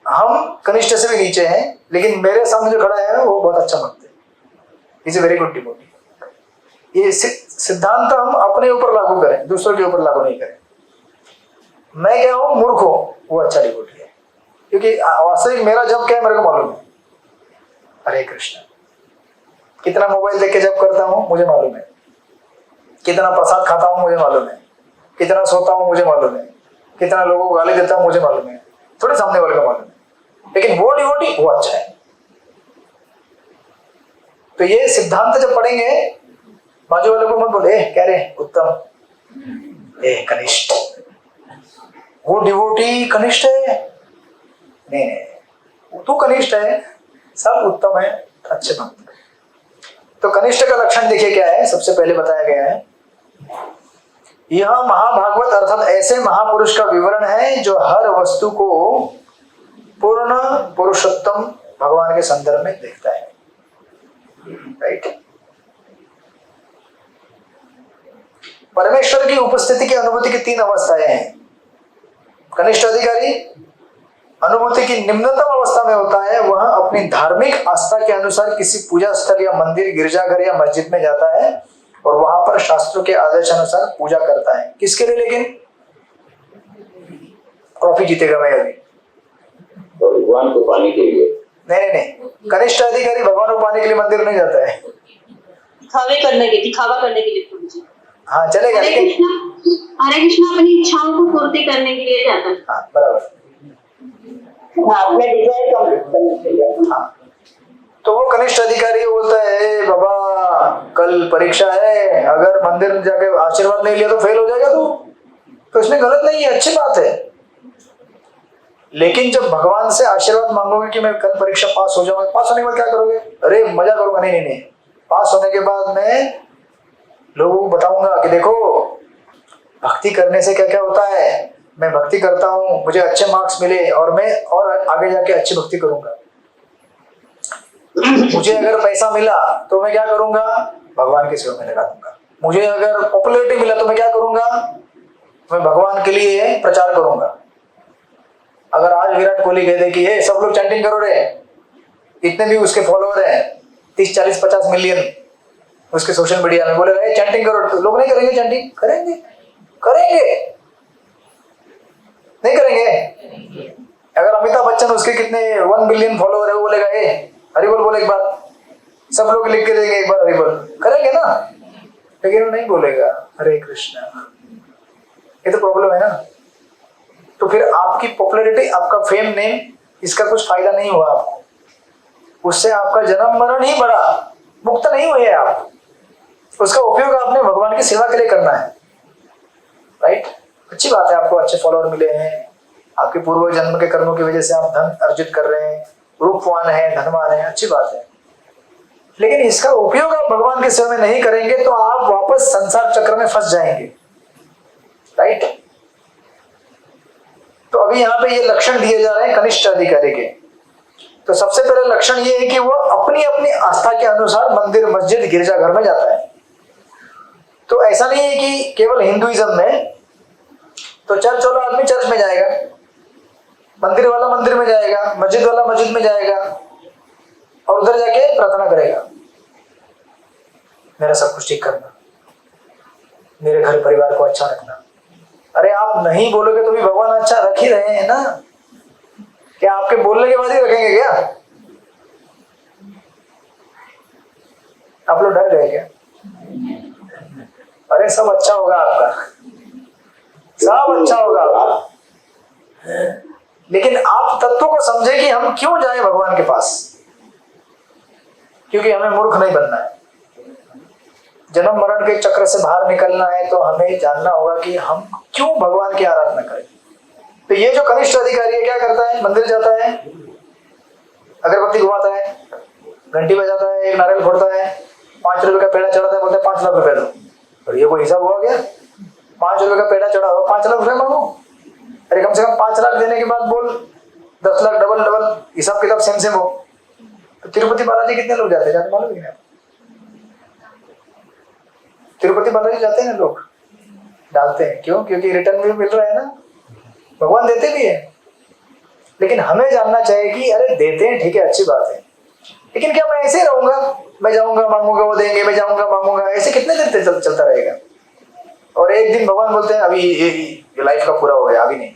हम कनिष्ठ से भी नीचे हैं, लेकिन मेरे सामने जो खड़ा है वो बहुत अच्छा भक्त है, is a very good devotee. ये सिद्धांत हम अपने ऊपर लागू करें, दूसरों के ऊपर लागू नहीं करें। मैं क्या हूं? मूर्ख हूं, वो अच्छा डिवोटी है, क्योंकि वास्तविक मेरा जब क्या है मेरे को मालूम है। हरे कृष्ण। कितना मोबाइल देख के जब करता हूं मुझे मालूम है, कितना प्रसाद खाता हूं मुझे मालूम है, कितना सोता हूं मुझे मालूम है, कितना लोगों को गाली देता हूं मुझे मालूम है, थोड़े सामने वाले को मालूम है। लेकिन वो डिवोटी वो अच्छा है। तो ये सिद्धांत जब पढ़ेंगे, बाजू वाले को मत बोले कह रहे उत्तम, कनिष्ठ, वो डिवोटी कनिष्ठ है, नहीं तू कनिष्ठ है, सब उत्तम है, अच्छे भक्त। तो कनिष्ठ का लक्षण देखिए क्या है, सबसे पहले बताया गया है, यह महाभागवत अर्थात ऐसे महापुरुष का विवरण है जो हर वस्तु को पूर्ण पुरुषोत्तम भगवान के संदर्भ में देखता है। राइट। परमेश्वर की उपस्थिति की अनुभूति की 3 अवस्थाएं हैं। कनिष्ठ अधिकारी अनुभूति की निम्नतम अवस्था में होता है, वह अपनी धार्मिक आस्था के अनुसार किसी पूजा स्थल या मंदिर, गिरजाघर या मस्जिद में जाता है और वहां पर शास्त्रों के आदेश अनुसार पूजा करता है। किसके लिए? लेकिन ट्रॉफी जीतेगा मैं अभी। तो भगवान को पाने के लिए नहीं, कनिष्ठ अधिकारी भगवान को पाने के लिए मंदिर नहीं जाता है। दिखावा करने के लिए प्रभु जी। हाँ चलेगा, हरे लेकिन कृष्णा अपनी इच्छाओं को पूर्ति करने के लिए जाता है। हाँ बराबर, अपने डिजायर कंप्लीट करने के लिए। हाँ तो वो कनिष्ठ अधिकारी बोलता है, "ए बाबा कल परीक्षा है, अगर मंदिर में जाके आशीर्वाद नहीं लिया तो फेल हो जाएगा तो इसमें गलत नहीं है, अच्छी बात है। लेकिन जब भगवान से आशीर्वाद मांगोगे कि मैं कल परीक्षा पास हो जाऊंगा, पास होने के बाद क्या करोगे? अरे मजा करूंगा, नहीं, पास होने के बाद मैं लोगों को बताऊंगा कि देखो भक्ति करने से क्या क्या होता है, मैं भक्ति करता हूँ, मुझे अच्छे मार्क्स मिले और मैं और आगे जाके अच्छी भक्ति करूंगा। मुझे अगर पैसा मिला तो मैं क्या करूंगा? भगवान की सेवा में लगा दूंगा। मुझे अगर पॉपुलैरिटी मिला तो मैं क्या करूंगा? मैं भगवान के लिए प्रचार करूंगा। अगर आज विराट कोहली कह दे कि ये सब लोग चैंटिंग करो रे, इतने भी उसके फॉलोअर हैं 30, 40, 50 मिलियन उसके सोशल मीडिया में, बोले चैंटिंग करो, तो लोग नहीं करेंगे चैंटिंग? करेंगे नहीं करेंगे? अगर अमिताभ बच्चन उसके कितने 1 बिलियन फॉलोअर है, वो बोलेगा ए हरि बोल बोले एक बार, सब लोग लिख के देंगे एक बार हरि बोल, करेंगे ना? लेकिन वो नहीं बोलेगा हरे कृष्णा। ये तो प्रॉब्लम है ना। तो फिर आपकी पॉपुलैरिटी, आपका फेम नेम, इसका कुछ फायदा नहीं हुआ आपको, उससे आपका जन्म मरण ही बढ़ा, मुक्त नहीं हुए आप। उसका उपयोग आपने भगवान की सेवा के लिए करना है, राइट? अच्छी बात है, आपको अच्छे फॉलोअर मिले हैं, आपके पूर्व जन्म के कर्मों की वजह से आप धन अर्जित कर रहे हैं, रूपवान है, धनवान है, अच्छी बात है। लेकिन इसका उपयोग आप भगवान की सेवा में नहीं करेंगे तो आप वापस संसार चक्र में फंस जाएंगे, राइट? तो अभी यहाँ पे ये लक्षण दिए जा रहे हैं कनिष्ठ अधिकारी के। तो सबसे पहले लक्षण ये है कि वो अपनी अपनी आस्था के अनुसार मंदिर, मस्जिद, गिरजाघर में जाता है। तो ऐसा नहीं है कि केवल हिंदुइज्म में तो चर्च वाला आदमी चर्च में जाएगा, मंदिर वाला मंदिर में जाएगा, मस्जिद वाला मस्जिद में जाएगा और उधर जाके प्रार्थना करेगा, मेरा सब कुछ ठीक करना, मेरे घर परिवार को अच्छा रखना। अरे आप नहीं बोलोगे तो भी भगवान अच्छा रख ही रहे हैं ना। क्या आपके बोलने के बाद ही रखेंगे क्या? आप लोग डर गए क्या? अरे सब अच्छा होगा आपका, सब अच्छा होगा आपका। लेकिन आप तत्व को समझे कि हम क्यों जाए भगवान के पास, क्योंकि हमें मूर्ख नहीं बनना है। जन्म मरण के चक्र से बाहर निकलना है तो हमें जानना होगा कि हम क्यों भगवान की आराधना करें। तो ये जो कनिष्ठ अधिकारी है क्या करता है? मंदिर जाता है, अगरबत्ती घुमाता है, घंटी बजाता है, एक नारियल फोड़ता है, 5 रुपए का पेड़ा चढ़ाता है, बोलते हैं 5 लाख रुपए दो। और ये कोई हिसाब हुआ क्या? 5 रुपए का पेड़ा चढ़ा हो, 5 लाख रुपए मांगो? अरे कम से कम 5 लाख देने के बाद बोल 10 लाख, डबल हिसाब किताब सेम हो। तो तिरुपति बालाजी कितने लोग जाते हैं मालूम है? तिरुपति बालाजी जाते हैं ना लोग, डालते हैं। क्यों? क्योंकि रिटर्न भी मिल रहा है ना, भगवान देते भी है। लेकिन हमें जानना चाहिए कि अरे देते हैं, ठीक है, अच्छी बात है, लेकिन क्या मैं ऐसे ही रहूंगा? मैं जाऊंगा मांगूंगा वो देंगे, मैं जाऊंगा मांगूंगा, ऐसे कितने दिन चलता रहेगा? और एक दिन भगवान बोलते हैं अभी ये लाइफ का पूरा हो गया, अभी नहीं,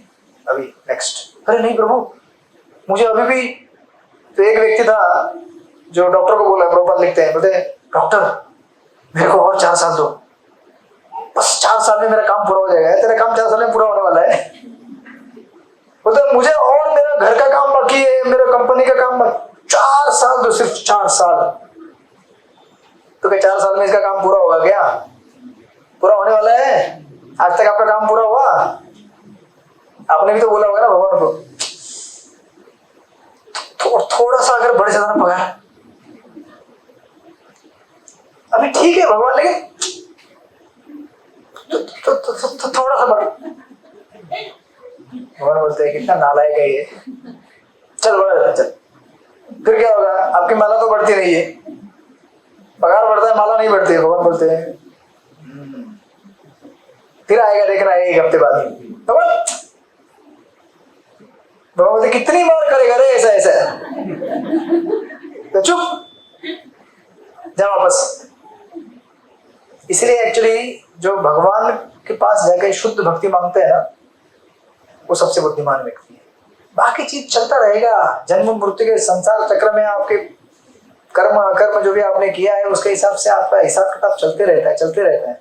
अभी नेक्स्ट। अरे नहीं प्रभु, मुझे अभी भी। तो एक व्यक्ति था जो डॉक्टर को बोला, प्रभुपाद लिखते हैं, बोलते डॉक्टर मेरे को और 4 साल दो, बस 4 साल में मेरा काम पूरा हो जाएगा। तेरा काम 4 साल में पूरा होने वाला है। बोलते मुझे और मेरा घर का काम बाकी है, मेरा कंपनी का काम बाकी, 4 साल दो, सिर्फ 4 साल। तो क्या 4 साल में इसका काम पूरा होगा क्या? पूरा होने वाला है। आज तक आपका काम पूरा हुआ? आपने भी तो बोला होगा ना भगवान को, थोड़ा सा अगर बढ़ जाता ना पगार, अभी ठीक है भगवान, लेकिन तो थोड़ा सा बढ़। भगवान बोलते हैं कितना नालायक है ये, चल बढ़ जाता, चल। फिर क्या होगा? आपकी माला तो बढ़ती नहीं है, पगार बढ़ता है, माला नहीं बढ़ती है। भगवान बोलते हैं फिर आएगा, देखना है 1 हफ्ते बाद ही। भगवान बोलते कितनी बार करेगा रे ऐसा ऐसा? तो चुप, जा वापस। इसलिए एक्चुअली जो भगवान के पास जाकर शुद्ध भक्ति मांगते हैं ना, वो सबसे बुद्धिमान व्यक्ति है। बाकी चीज चलता रहेगा, जन्म मृत्यु के संसार चक्र में आपके कर्म अकर्म जो भी आपने किया है उसके हिसाब से आपका हिसाब किताब चलते रहता है।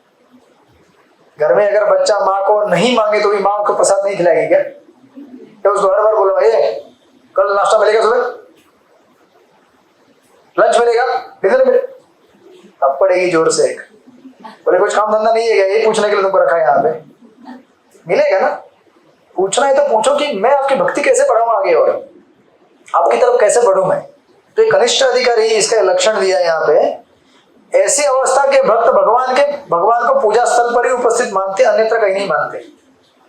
घर में अगर बच्चा माँ को नहीं मांगे तो भी माँ को प्रसाद नहीं खिलाएगी क्या? तो उसको हर बार बोलो ये कल नाश्ता मिलेगा, सुबह लंच मिलेगा, डिनर मिलेगा, अब पड़ेगी जोर से एक। बोले कुछ काम धंधा नहीं है क्या, ये पूछने के लिए तुमको रखा है यहाँ पे? मिलेगा ना। पूछना है तो पूछो कि मैं आपकी भक्ति कैसे बढ़ाऊं आगे और आपकी तरफ कैसे बढ़ूं मैं। तो एक कनिष्ठ अधिकारी इसका लक्षण दिया यहाँ पे, ऐसी अवस्था के भक्त भगवान को पूजा स्थल पर ही उपस्थित मानते, अन्यत्र कहीं नहीं मानते।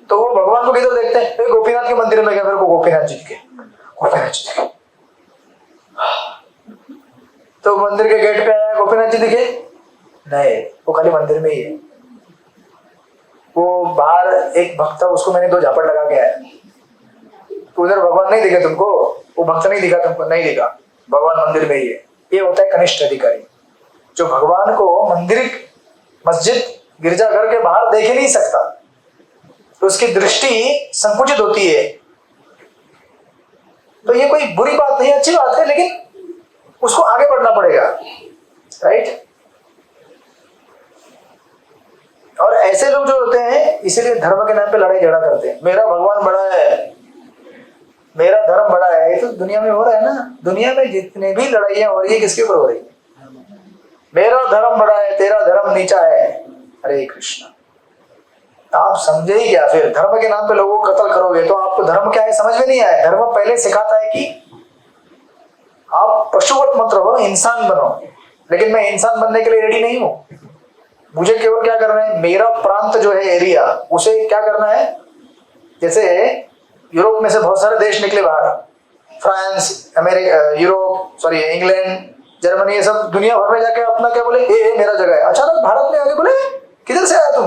तो वो भगवान को किधर देखते हैं? गोपीनाथ के मंदिर में गया, मेरे को गोपीनाथ जी के तो मंदिर के गेट पे आया, गोपीनाथ जी दिखे नहीं, वो खाली मंदिर में ही है। वो बाहर एक भक्त था, उसको मैंने 2 झापड़ लगा के आया, तो उधर भगवान नहीं दिखे तुमको, वो भक्त नहीं दिखा तुमको, नहीं दिखा, भगवान मंदिर में ही है। ये होता है कनिष्ठ अधिकारी, जो भगवान को मंदिर मस्जिद गिरजाघर के बाहर देख ही नहीं सकता, तो उसकी दृष्टि संकुचित होती है। तो ये कोई बुरी बात नहीं, अच्छी बात है, लेकिन उसको आगे बढ़ना पड़ेगा, राइट। और ऐसे लोग जो होते हैं इसीलिए धर्म के नाम पे लड़ाई झगड़ा करते हैं, मेरा भगवान बड़ा है, मेरा धर्म बड़ा है। ये तो दुनिया में हो रहा है ना, दुनिया में जितने भी लड़ाइयां हो रही है किसके ऊपर हो रही है? मेरा धर्म बड़ा है, तेरा धर्म नीचा है। हरे कृष्ण। आप समझे ही क्या? फिर धर्म के नाम पे लोगों को कत्ल करोगे तो आपको धर्म क्या है समझ में नहीं आया। धर्म पहले सिखाता है कि आप पशुवत मत रहो, इंसान बनो। लेकिन मैं इंसान बनने के लिए रेडी नहीं हूं। मुझे केवल क्या करना है, मेरा प्रांत जो है एरिया, उसे क्या करना है। जैसे यूरोप में से बहुत सारे देश निकले बाहर, फ्रांस, अमेरिका, इंग्लैंड, जर्मनी, ये सब दुनिया भर में जाके अपना क्या बोले, ये मेरा जगह है। अचानक भारत में आगे बोले किधर से आया तुम?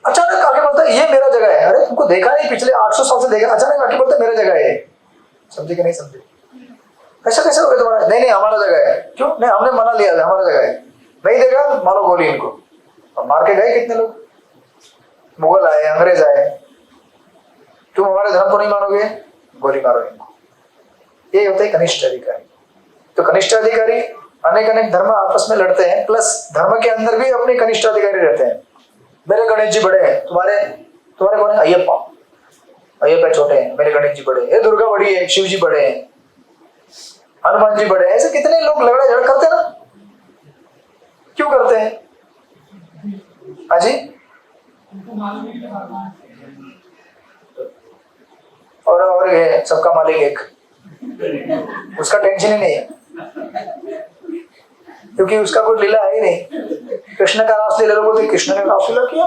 अचानक आके बोलता है ये मेरा जगह है। अरे तुमको देखा नहीं, पिछले 800 साल से देखा, अचानक आके बोलता है मेरा जगह है। समझे कि नहीं समझे? ऐसा कैसे हो गया तुम्हारा? नहीं हमारा जगह है। क्यों? नहीं हमने मना लिया था, हमारा जगह है। नहीं देगा, मारो गोली इनको। और मार के गए कितने लोग, मुगल आए, अंग्रेज आए। तुम हमारे धर्म को नहीं मानोगे, गोली मारो इनको। ये होता है कनिष्ठ अधिकारी। तो कनिष्ठ अधिकारी अनेक धर्म आपस में लड़ते हैं, प्लस धर्म के अंदर भी अपने कनिष्ठ अधिकारी रहते हैं। मेरे गणेश जी बड़े हैं, तुम्हारे कौन है? अय्यप्पा छोटे हैं, मेरे गणेश जी बड़े हैं। दुर्गा बड़ी है, शिव जी बड़े हैं, हनुमान जी बड़े हैं। ऐसे कितने लोग लड़ाई झगड़ करते हैं ना। क्यों करते हैं? हाजी, और ये सबका मालिक एक, उसका टेंशन ही नहीं है, क्योंकि उसका कोई लीला है ही नहीं। कृष्ण का रासलीला लोग बोलते कृष्ण ने रासलीला किया,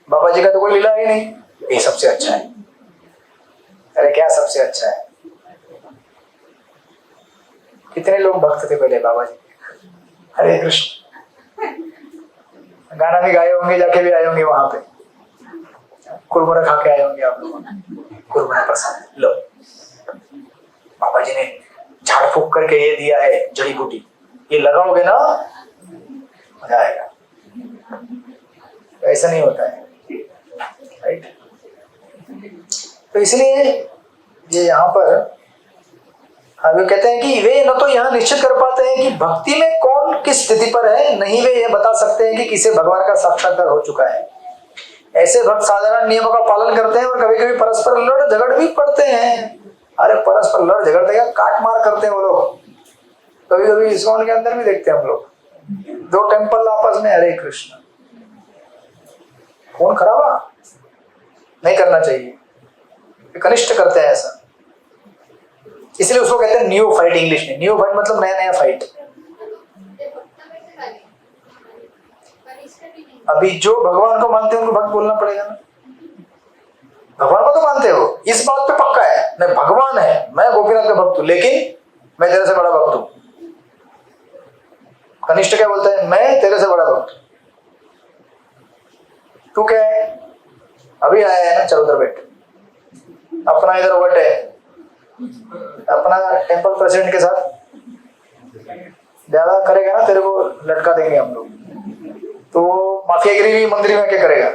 बाबा जी का तो कोई लीला ही नहीं। ये सबसे अच्छा है। अरे क्या सबसे अच्छा है? कितने लोग भक्त थे पहले बाबा जी। हरे कृष्ण। गाना भी गाए होंगे, जाके भी आए होंगे वहां पे, कुरमुरा खा के आए होंगे आप लोग। कुरमुरा प्रसाद लो, बाबा जी ने झाड़ फूक करके ये दिया है जड़ी बूटी, ये लगाओगे ना मजा आएगा। ऐसा नहीं होता है, राइट। तो इसलिए ये यहाँ पर वे कहते हैं कि वे न तो यहाँ निश्चित कर पाते हैं कि भक्ति में कौन किस स्थिति पर है, नहीं वे ये बता सकते हैं कि किसे भगवान का साक्षात्कार हो चुका है। ऐसे भक्त साधारण नियमों का पालन करते हैं और कभी कभी परस्पर लड़ झगड़ भी पड़ते हैं। अरे परस्पर लड़ झगड़ते क्या, काट मार करते हैं वो लोग। कभी कभी इस्कॉन के अंदर भी देखते हैं हम लोग, 2 टेम्पल आपस में। हरे कृष्ण। खून खराबा नहीं करना चाहिए, कनिष्ठ करते हैं ऐसा। इसलिए उसको कहते हैं न्यू फाइट। इंग्लिश में न्यू फाइट मतलब नया फाइट। अभी जो भगवान को मानते हैं उनको भक्त बोलना पड़ेगा ना। भगवान को तो मानते हो, इस बात पे पक्का है, नहीं भगवान है, मैं गोपीनाथ का भक्त हूं, लेकिन मैं तेरे से बड़ा भक्त हूं। कनिष्ठ क्या बोलता है? मैं तेरे से बड़ा भक्त। तू क्या है? अभी आया है ना, चलो उधर बैठ, अपना इधर वट है, अपना टेंपल प्रेसिडेंट के साथ ज्यादा करेगा ना तेरे को लटका देंगे हम लोग। तो माफियागिरी भी मंदिर में क्या करेगा?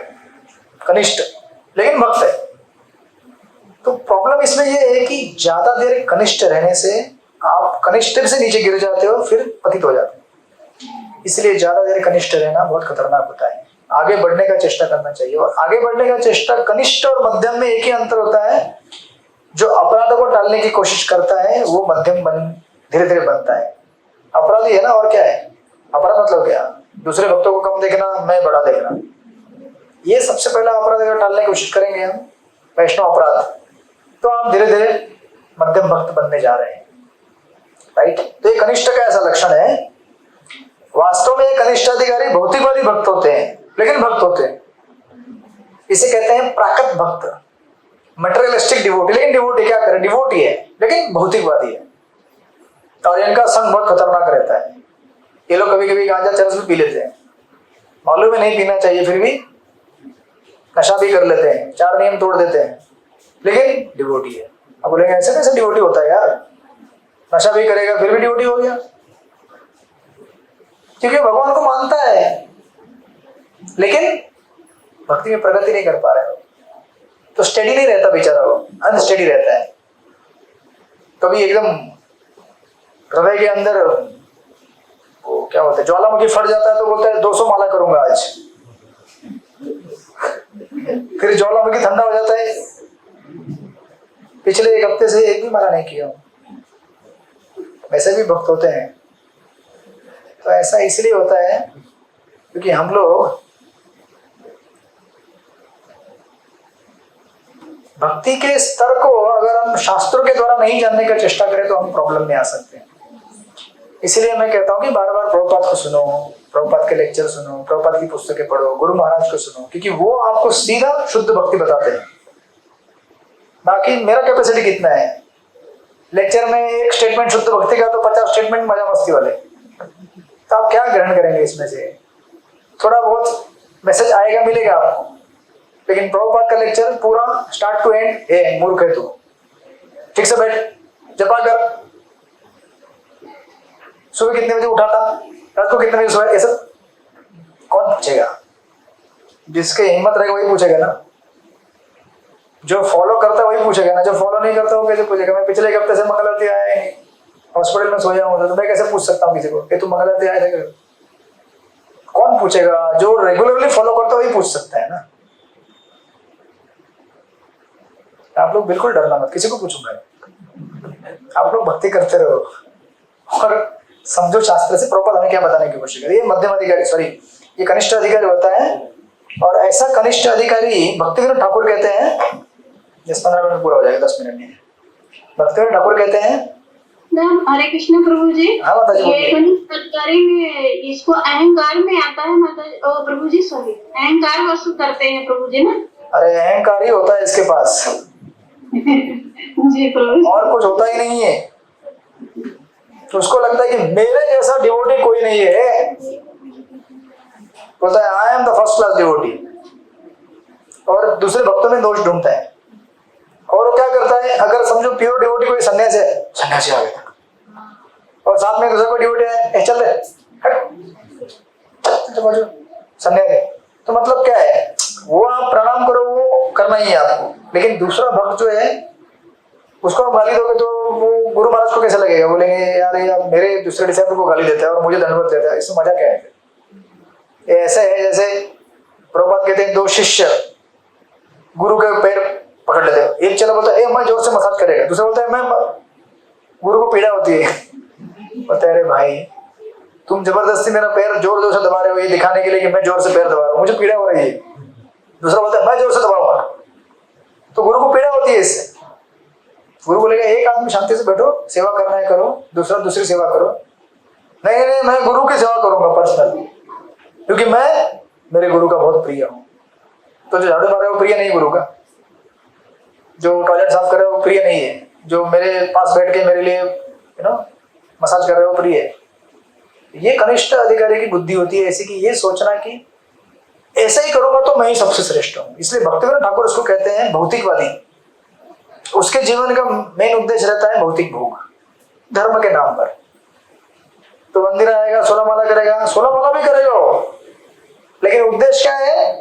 कनिष्ठ, लेकिन भक्त है। तो प्रॉब्लम इसमें ये है कि ज्यादा देर कनिष्ठ रहने से आप कनिष्ठ से नीचे गिर जाते हो, फिर पतित हो जाते हो। इसलिए ज्यादा देर कनिष्ठ रहना बहुत खतरनाक होता है। आगे बढ़ने का चेष्टा करना चाहिए, और आगे बढ़ने का चेष्टा कनिष्ठ और मध्यम में एक ही अंतर होता है, जो अपराधों को टालने की कोशिश करता है वो मध्यम धीरे धीरे बनता है। अपराधी है ना, और क्या है अपराध मतलब क्या? दूसरे भक्तों को कम देखना, मैं बड़ा देखना, ये सबसे पहला अपराध अगर टालने की कोशिश करेंगे हम, वैष्णव अपराध, तो आप धीरे धीरे मध्यम भक्त बनने जा रहे हैं, राइट। तो ये कनिष्ठ का ऐसा लक्षण है। वास्तव में ये कनिष्ठ अधिकारी भौतिकवादी भक्त होते हैं, लेकिन भक्त होते हैं। इसे कहते हैं प्राकृत भक्त, मटेरियलिस्टिक डिवोटी। लेकिन डिवोटी क्या करे, डिवोटी है लेकिन भौतिकवादी है, और इनका संग बहुत खतरनाक रहता है। ये लोग कभी कभी गांजा चरस भी पी लेते हैं, मालूम है नहीं पीना चाहिए, फिर भी नशा भी कर लेते हैं, 4 नियम तोड़ देते हैं, लेकिन डिवोटी है। अब बोलेंगे ऐसे कैसे डिवोटी होता है यार, नशा भी करेगा फिर भी डिवोटी हो गया? क्योंकि भगवान को मानता है, लेकिन भक्ति में प्रगति नहीं कर पा रहे हो, तो स्टेडी नहीं रहता बेचारा, वो अनस्टेडी रहता है। कभी एकदम हृदय के अंदर वो क्या बोलते हैं, ज्वालामुखी फट जाता है तो बोलता है 200 माला करूंगा आज, फिर ज्वालामुखी ठंडा हो जाता है, पिछले 1 हफ्ते से एक भी माला नहीं किया। वैसे भी भक्त होते हैं। तो ऐसा इसलिए होता है क्योंकि हम लोग भक्ति के स्तर को अगर हम शास्त्रों के द्वारा नहीं जानने का चेष्टा करें तो हम प्रॉब्लम में आ सकते हैं। इसलिए मैं कहता हूँ कि बार बार प्रभुपाद को सुनो, प्रभुपाद के लेक्चर सुनो, प्रभुपाद की पुस्तकें पढ़ो, गुरु महाराज को सुनो, क्योंकि वो आपको सीधा शुद्ध भक्ति बताते हैं। बाकी मेरा कैपेसिटी कितना है, लेक्चर में एक स्टेटमेंट शुद्ध भक्ति का तो 50 स्टेटमेंट मजा मस्ती वाले, तो आप क्या ग्रहण करेंगे इसमें से? थोड़ा बहुत मैसेज आएगा, मिलेगा आपको, लेकिन प्रभुपाद का लेक्चर पूरा स्टार्ट टू एंड, ए मूर्ख है तू, ठीक से बैठ, जपा कर, सुबह कितने बजे उठा था, रात को कितने बजे सोया, ये सब कौन पूछेगा? जिसके हिम्मत रहेगा वही पूछेगा ना, जो फॉलो करता है वही पूछेगा ना, जो फॉलो नहीं करता वो कैसे पूछेगा? मैं पिछले 1 हफ्ते से मंगलवाती आया है, हॉस्पिटल में सोया हूँ, तो मैं कैसे पूछ सकता हूँ किसी को कि तू मंगलवाती आया था? कौन पूछेगा? जो रेगुलरली फॉलो करता है वही पूछ सकता है ना। आप लोग बिल्कुल डरना मत, किसी को पूछूंगा, आप लोग भक्ति करते रहो और समझो शास्त्र से प्रॉपर हमें क्या बताने की कोशिश करें। ये मध्यम अधिकारी, सॉरी, ये कनिष्ठ अधिकारी होता है, और ऐसा कनिष्ठ अधिकारी भक्तिविनोद ठाकुर कहते हैं, 10-15 मिनट पूरा हो जाएगा, 10 मिनट नहीं, भक्तिविनोद ठाकुर कहते हैं। मैम हरे कृष्ण प्रभु जी, हाँ माताजी ये बोलिए। कनिष्ठ अधिकारी में इसको अहंकार में आता है माता प्रभु जी, सॉरी अहंकार वस्तु करते हैं प्रभु जी ना। अरे अहंकार ही होता है इसके पास, जी प्रभु, और कुछ होता ही नहीं है। तो उसको लगता है कि मेरे जैसा डिवोटी कोई नहीं है, बोलता है I am the first class devotee, और दूसरे भक्तों में दोष ढूंढता है। और वो क्या करता है, अगर समझो प्योर डिवोटी कोई सन्यासी है, सन्यासी आ गया, और साथ में दूसरा कोई डिवोटी है, चल रहे सन्यासी, तो मतलब क्या है, वो आप प्रणाम करो, वो करना ही है आपको, लेकिन दूसरा भक्त जो है उसको आप गाली दोगे तो वो गुरु महाराज को कैसा लगेगा? बोलेंगे यार ये मेरे दूसरे डिसाइपल को गाली देता है और मुझे दंडवत देता है, इसमें मजा क्या है? ये ऐसा है जैसे प्रभुपाद कहते हैं 2 शिष्य गुरु के पैर पकड़ लेते हैं, एक चला बोलता है मैं जोर से मसाज करेगा, दूसरा बोलता है मैं, गुरु को पीड़ा होती है, बोलता है अरे भाई तुम जबरदस्ती मेरा पैर जोर जोर से दबा रहे हो, ये दिखाने के लिए कि मैं जोर से पैर दबा रहा हूँ, मुझे पीड़ा हो रही है। दूसरा बोलता है मैं जोर से दबाऊंगा, तो गुरु को पीड़ा होती है इससे। गुरु बोलेगा एक आदमी शांति से बैठो, सेवा करना है करो, दूसरा दूसरी सेवा करो। नहीं नहीं, मैं गुरु की सेवा करूंगा पर्सनल, क्योंकि मैं मेरे गुरु का बहुत प्रिय हूं। तो जो झाड़ू मार रहा है वो प्रिय नहीं गुरु का, जो टॉयलेट साफ कर रहा है वो प्रिय नहीं है, जो मेरे पास बैठ के मेरे लिए मसाज कर रहे हो प्रिय है। ये कनिष्ठ अधिकारी की बुद्धि होती है ऐसी कि ये सोचना कि ऐसा ही करूंगा तो मैं ही सबसे श्रेष्ठ हूं। इसलिए भक्तिविनोद ठाकुर उसको कहते हैं भौतिकवादी। उसके जीवन का मेन उद्देश्य रहता है भौतिक भोग, धर्म के नाम पर। तो मंदिर आएगा, 16 माला करेगा, 16 माला भी करेगा वो, लेकिन उद्देश्य क्या है?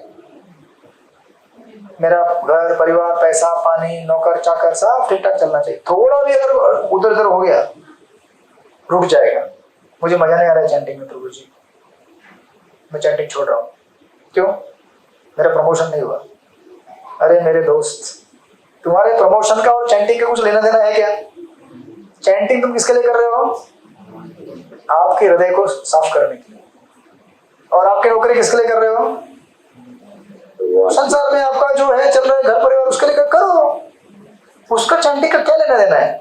मेरा घर परिवार पैसा पानी नौकर चाकर सब ठीक ठाक चलना चाहिए। थोड़ा भी अगर उधर उधर हो गया रुक जाएगा, मुझे मजा नहीं आ रहा है चैंटिंग में प्रभु जी, मैं चैंटिंग छोड़ रहा हूँ। क्यों? मेरा प्रमोशन नहीं हुआ। अरे मेरे दोस्त, तुम्हारे प्रमोशन का और चैंटिंग का कुछ लेना देना है क्या? चैंटिंग तुम किसके लिए कर रहे हो? आपके हृदय को साफ करने के लिए। और आपके नौकरी किसके लिए कर रहे हो? संसार में आपका जो है चल रहा है घर परिवार, उसके लिए करो। उसका चैंटिंग का क्या लेना देना है?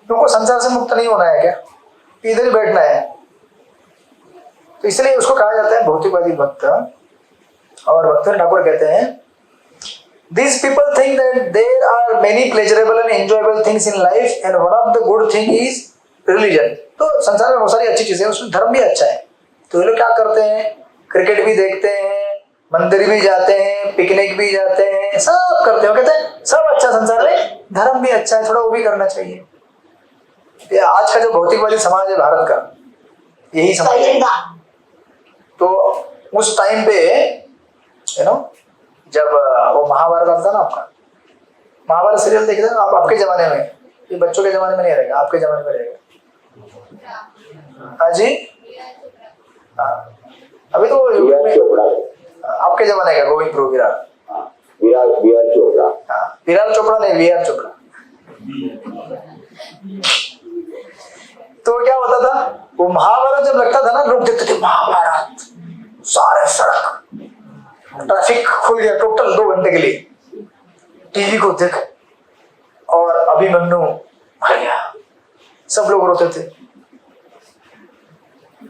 तुमको संसार से मुक्त नहीं होना है क्या? इधर ही बैठना है? तो इसलिए उसको कहा जाता है भौतिकवादी भक्त। और भक्त ठाकुर कहते हैं these people think that there are many pleasurable and enjoyable things in life and one of the good thing is religion। तो संसार में बहुत सारी अच्छी चीजें हैं, उसमें धर्म भी अच्छा है। तो ये लोग क्या करते हैं? क्रिकेट भी देखते हैं, मंदिर भी जाते हैं, पिकनिक भी जाते हैं, सब करते हैं। कहते हैं सब अच्छा संसार में, धर्म भी अच्छा है, थोड़ा वो भी करना चाहिए। ये आज का जो भौतिकवादी समाज है भारत का, यही समाज है। तो उस टाइम पे जब वो महाभारत आता था ना, आपका महाभारत सीरियल देखते हैं आप? आपके जमाने में, ये बच्चों के जमाने में नहीं रहेगा, आपके जमाने में रहेगा। हाँ जी, हाँ अभी तो आपके जमाने का गोविंद प्रभु विराट चोपड़ा। हाँ विराट चोपड़ा नहीं, वीआर चोपड़ा। तो क्या होता था, वो महाभारत जब लगता था ना, लोग देखते थे महाभारत, सारे सड़क ट्रैफिक खुल गया टोटल 2 घंटे के लिए, टीवी को देख, और अभिमन्यु मर गया, सब लोग रोते थे,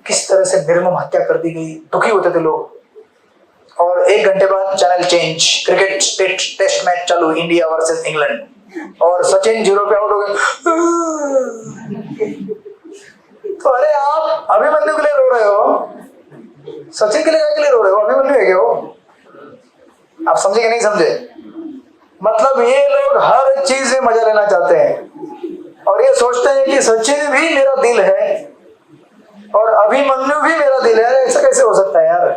किस तरह से निर्मम हत्या कर दी गई, दुखी होते थे लोग। और 1 घंटे बाद channel change, cricket test match चालू, इंडिया वर्सेस इंग्लैंड, और सचिन 0 पे आउट हो गए। तो अरे आप अभिमन्यु के लिए रो रहे हो, सचिन के लिए रो रहे हो? अभिमन्यु है क्या वो? आप समझे कि नहीं समझे? मतलब ये लोग हर चीज में मजा लेना चाहते हैं और ये सोचते हैं कि सचिन भी मेरा दिल है और अभिमन्यु भी मेरा दिल है। ऐसा कैसे हो सकता है यार?